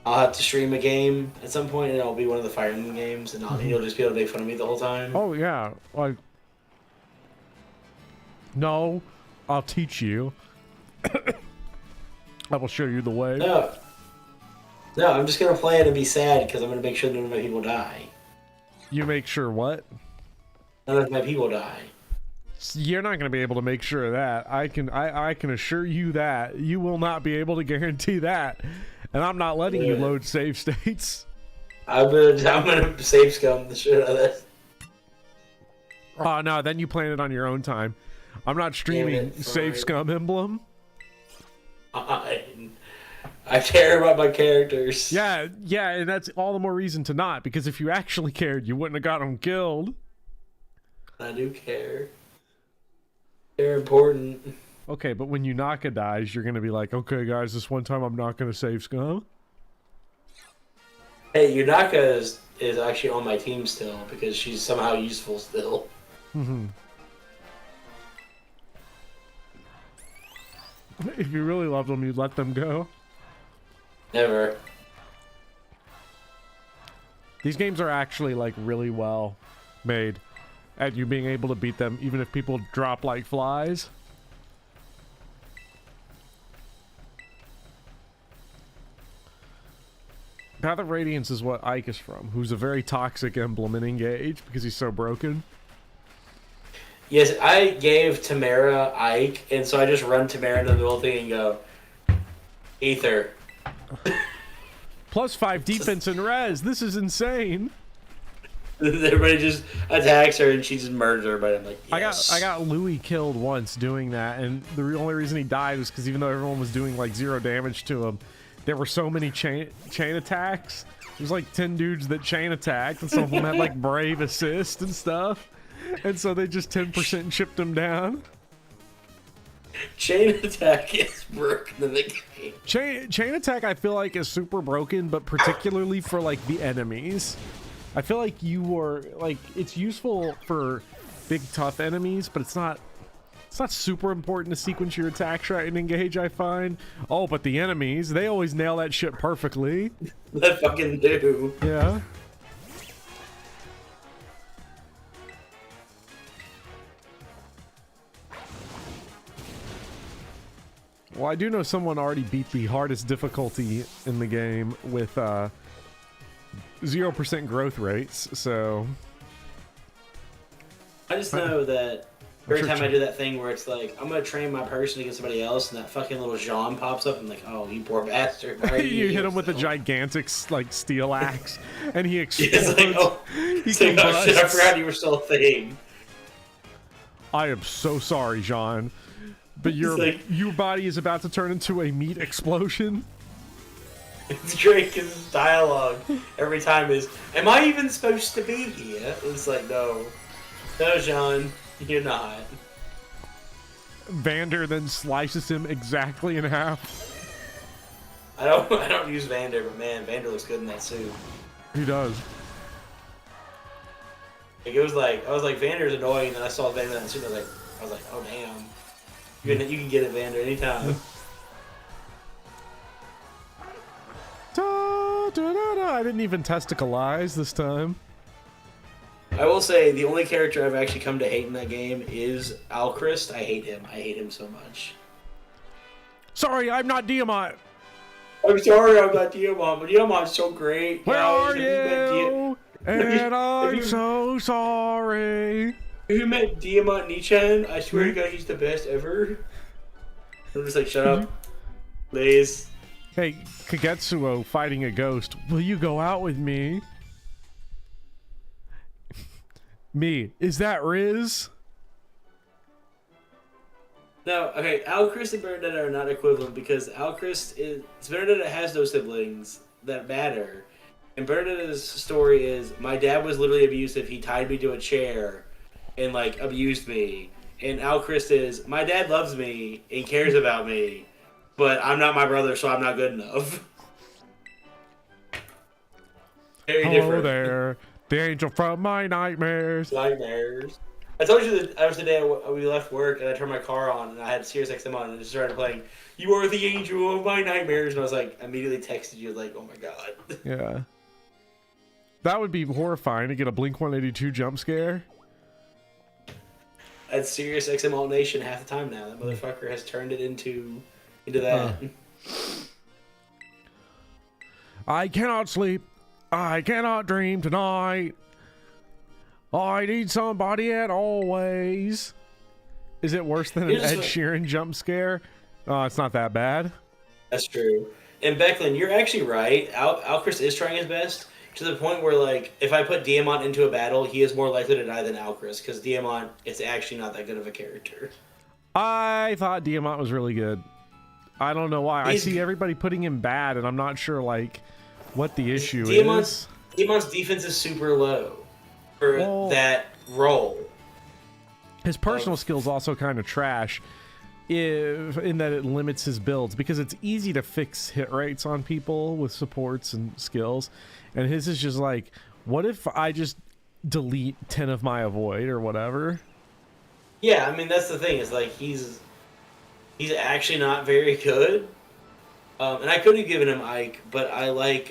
I'll have to stream a game at some point, and it'll be one of the Fire Emblem games, and you'll just be able to make fun of me the whole time. Oh, yeah. Like, no, I'll teach you. I will show you the way. No, I'm just going to play it and be sad, because I'm going to make sure none of my people die. You make sure what? None of my people die. You're not going to be able to make sure of that. I can assure you that. You will not be able to guarantee that. And I'm not letting you load save states. I'm gonna save scum the shit out of this. Oh, no, then you plan it on your own time. I'm not streaming save scum Emblem. I care about my characters. Yeah, and that's all the more reason to not, because if you actually cared, you wouldn't have got them killed. I do care. They're important. Okay, but when Yunaka dies, you're going to be like, okay, guys, this one time I'm not going to save scum. Hey, Yunaka is actually on my team still, because she's somehow useful still. If you really loved them, you'd let them go. Never. These games are actually, like, really well made at you being able to beat them, even if people drop like flies. Path of Radiance is what Ike is from, who's a very toxic Emblem in Engage because he's so broken. Yes, I gave Tamara Ike, and so I just run Tamara into the middle thing and go, Ether. +5 defense and res. This is insane. Everybody just attacks her and she just murders everybody. I'm like, yes. I got Louis killed once doing that, and the only reason he died was because even though everyone was doing like 0 damage to him, there were so many chain attacks There's like 10 dudes that chain attacked, and some of them had like brave assist and stuff. And so they just 10% chipped him down. Chain attack is broken in the game. Chain attack, I feel like, is super broken, but particularly for like the enemies. I feel like it's useful for big tough enemies, but it's not super important to sequence your attacks right and engage, I find. Oh, but the enemies, they always nail that shit perfectly. They fucking do. Yeah. Well, I do know someone already beat the hardest difficulty in the game with 0% growth rates, so... I just know that every time I do that thing where it's like, I'm going to train my person against somebody else, and that fucking little Jean pops up, and I'm like, oh, you poor bastard. You hit him with a gigantic, like, steel axe, and he explodes. It's like, oh, shit, I forgot you were still a thing. I am so sorry, Jean. But your body is about to turn into a meat explosion. It's great because his dialogue every time is, am I even supposed to be here? It's like, no. No, Jean, you're not. Vander then slices him exactly in half. I don't use Vander, but man, Vander looks good in that suit. He does. Like, I was like, Vander's annoying, and then I saw Vander in that suit, and I was like, oh damn. You can get it, Vander, anytime. I didn't even testicleize this time. I will say, the only character I've actually come to hate in that game is Alchrist. I hate him. I hate him so much. Sorry, I'm not Diamant. I'm sorry I'm not Diamant, but Diamant's so great. Where are you? And I'm so sorry. If you met Diamant Nichan, I swear to God, he's the best ever. I'm just like, shut up. Please. Hey, Kagetsuo fighting a ghost. Will you go out with me? Me. Is that Riz? No, okay, Alchrist and Bernadetta are not equivalent because Bernadetta has no siblings that matter. And Bernadetta's story is, my dad was literally abusive. He tied me to a chair and, like, abused me. And Alchrist is, my dad loves me and cares about me, but I'm not my brother, so I'm not good enough. Very Hello different. there, the angel from my nightmares. Nightmares. I told you that I was the day we left work and I turned my car on and I had Sirius XM on and it just started playing, "You are the angel of my nightmares," and I was like, immediately texted you like, oh my god. Yeah. That would be horrifying to get a Blink-182 jump scare. That's Sirius XM All Nation half the time now. That motherfucker has turned it into that. I cannot sleep. I cannot dream tonight. I need somebody at always. Is it worse than an Ed Sheeran jump scare? Oh, it's not that bad. That's true. And Becklin, you're actually right. Alchrist is trying his best to the point where, like, if I put Diamant into a battle, he is more likely to die than Alchrist because Diamant is actually not that good of a character. I thought Diamant was really good. I don't know why. I see everybody putting him bad, and I'm not sure, like, what the issue is. Diamant's defense is super low for that role. His personal skills also kind of trash in that it limits his builds because it's easy to fix hit rates on people with supports and skills, and his is just like, what if I just delete 10 of my avoid or whatever? Yeah, I mean that's the thing, is like he's actually not very good. And I could have given him Ike, but I like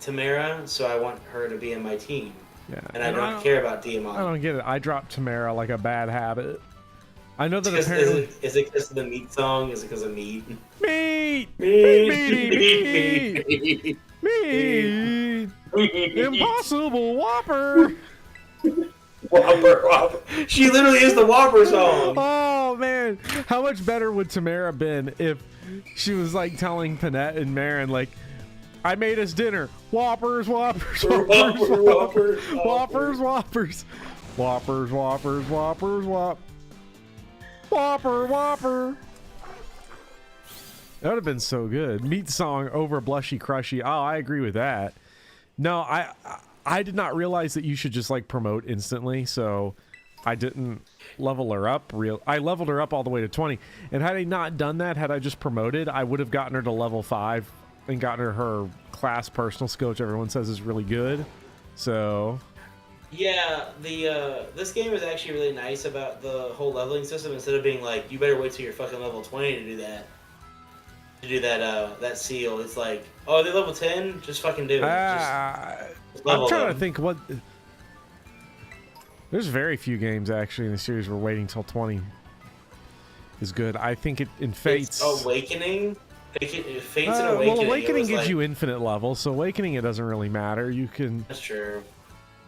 Tamara, so I want her to be in my team. Yeah. And I don't care about Diamant. I don't get it. I dropped Tamara like a bad habit. I know that apparently... Is it because of the meat song? Is it because of meat? Meat! Meat! Meat! Meat! Impossible Whopper! Whopper. She literally is the Whopper song. Oh, man. How much better would Tamara been if she was, like, telling Panette and Marin, like, I made us dinner. Whoppers, Whoppers, Whoppers, Whoppers, Whoppers, Whoppers, Whoppers, Whoppers, Whoppers, Whopper, Whopper. That would have been so good. Meat song over Blushy Crushy. Oh, I agree with that. No, I did not realize that you should just like promote instantly, so I didn't level her up I leveled her up all the way to 20. And had I not done that, had I just promoted, I would have gotten her to level 5 and gotten her class personal skill, which everyone says is really good. So yeah, this game is actually really nice about the whole leveling system. Instead of being like, you better wait till you're fucking level 20 to do that. That seal. It's like, oh, they're level 10? Just fucking do it. I'm trying to think what... There's very few games, actually, in the series where waiting till 20 is good. I think in Fates... It's Awakening? Fates and Awakening. Well, Awakening gives like... you infinite levels, so Awakening, it doesn't really matter. You can... That's true.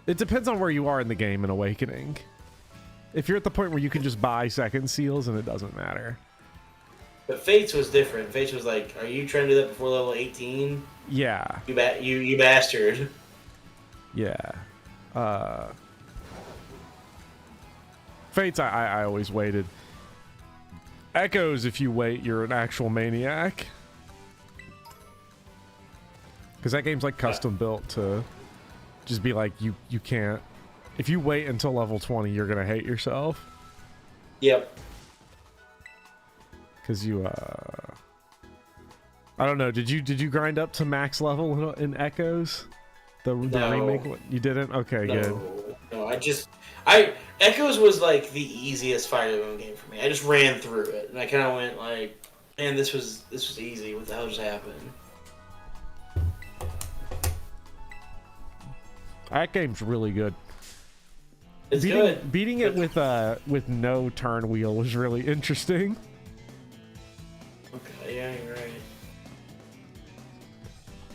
It depends on where you are in the game in Awakening. If you're at the point where you can just buy second seals, and it doesn't matter. But Fates was different. Fates was like, are you trying to do that before level 18? Yeah. You bastard. Yeah. Fates, I always waited. Echoes, if you wait, you're an actual maniac. Because that game's like custom built to just be like, you can't. If you wait until level 20, you're going to hate yourself. Yep. Because you, I don't know. Did you grind up to max level in Echoes? The remake one? You didn't? Okay, good. No, Echoes was like the easiest Fire Emblem game for me. I just ran through it, and I kind of went like, man, this was easy. What the hell just happened? That game's really good. It's good. Beating it with no turn wheel was really interesting. Okay, yeah, you're right.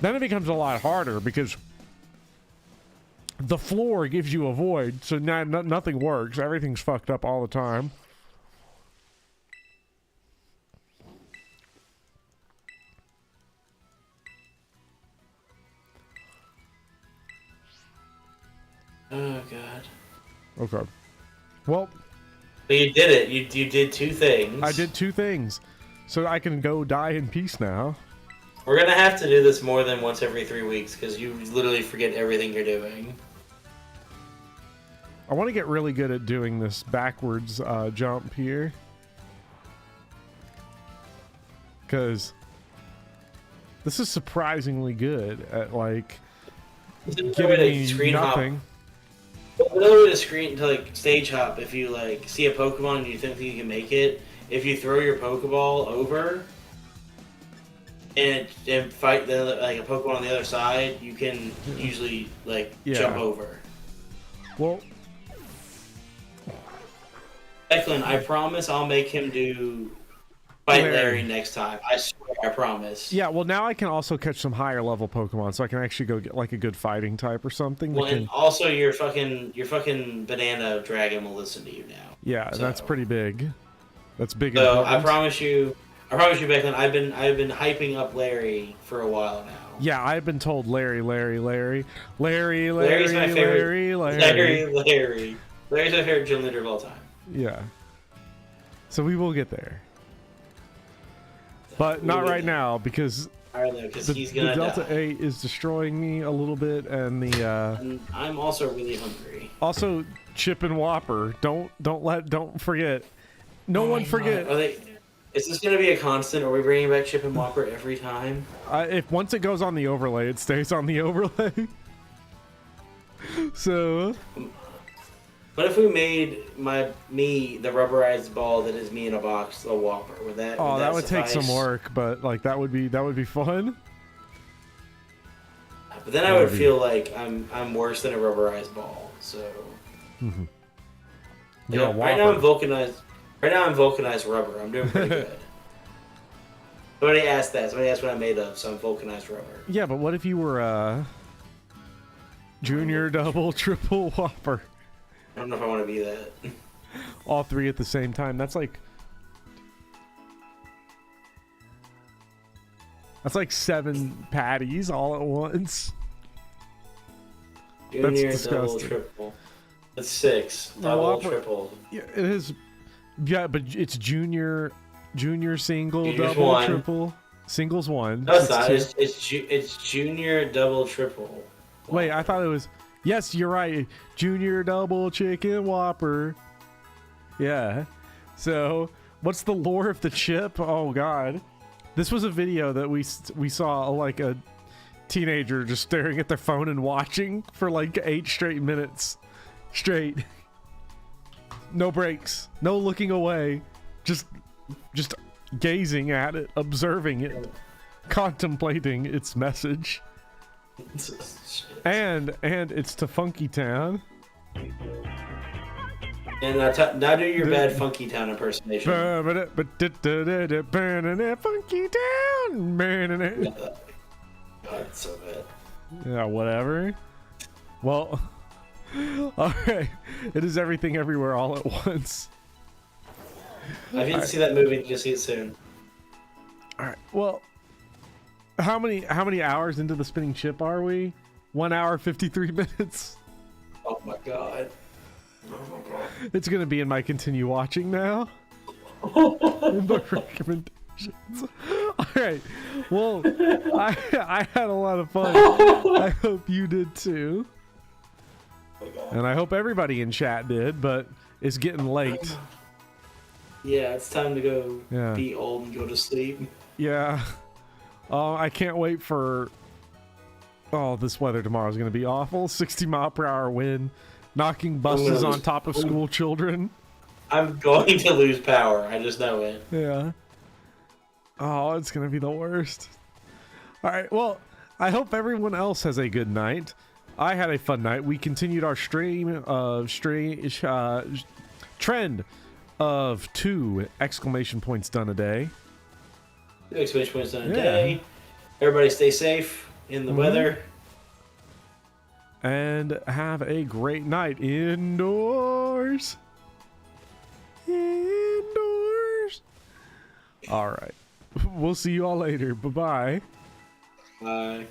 Then it becomes a lot harder because the floor gives you a void, so now nothing works. Everything's fucked up all the time. Oh god. Okay. Well, but you did it. You did two things. I did two things, so I can go die in peace now. We're gonna have to do this more than once every 3 weeks because you literally forget everything you're doing. I want to get really good at doing this backwards jump here, because this is surprisingly good at like giving me nothing. Another way to stage hop, if you like see a Pokemon and you think you can make it, if you throw your Pokeball over and fight a Pokemon on the other side, you can usually jump over. Well, Declan, I promise I'll make him do fight Larry next time. I swear, I promise. Yeah, well now I can also catch some higher level Pokemon, so I can actually go get like a good fighting type or something. Well, and also your fucking banana dragon will listen to you now. Yeah, so that's pretty big. That's big. So I promise you, Declan, I've been hyping up Larry for a while now. Yeah, I've been told Larry's my favorite. Larry's my favorite gym leader of all time. Yeah. So we will get there. But not right now, because he's gonna the Delta die. 8 is destroying me a little bit, and the and I'm also really hungry. Also, Chip and Whopper. Don't forget. No one forget. Is this gonna be a constant? Are we bringing back Chip and Whopper every time? If once it goes on the overlay, it stays on the overlay. So. What if we made me the rubberized ball that is me in a box a Whopper? Would that? Oh, that would suffice? take some work, but like that would be fun. But then I would feel like I'm worse than a rubberized ball. So. Mm-hmm. Right now I'm vulcanized. Right now I'm vulcanized rubber. I'm doing pretty good. Somebody asked that. Somebody asked what I'm made of, so I'm vulcanized rubber. Yeah, but what if you were junior, double, triple Whopper? I don't know if I want to be that. All three at the same time. That's like 7 patties all at once. Junior, that's double, disgusting. triple. That's 6. Double, triple. Yeah, it is. Yeah, but it's junior single, Junior's double, 1. triple. Singles 1. No, it's not. 62. It's junior, double, triple. Wait, I thought it was. Yes, you're right. Junior double chicken whopper. Yeah. So, what's the lore of the chip? Oh God, this was a video that we saw like a teenager just staring at their phone and watching for like 8 straight minutes, straight. No breaks, no looking away, just gazing at it, observing it, contemplating its message. And it's to Funky Town. And now do your bad Funky Town impersonation. Funky Town. God, it's so bad. Yeah, whatever. Well, all right. It is Everything Everywhere All at Once. I've yet to see that movie. You'll see it soon. All right. Well, how many hours into the spinning chip are we? 1 hour 53 minutes. Oh my god. It's gonna be in my continue watching now. In the recommendations. All right. Well, I had a lot of fun. I hope you did too. And I hope everybody in chat did, but it's getting late. Yeah, it's time to go Yeah. be old and go to sleep. Yeah. I can't wait for... Oh, this weather tomorrow is going to be awful. 60-mile-per-hour wind. Knocking buses on top of school children. I'm going to lose power. I just know it. Yeah. Oh, it's going to be the worst. All right, well, I hope everyone else has a good night. I had a fun night. We continued our trend of 2 exclamation points done a day. 2 exclamation points done a day. Everybody stay safe in the weather. And have a great night indoors. Indoors. All right. We'll see you all later. Bye-bye. Bye.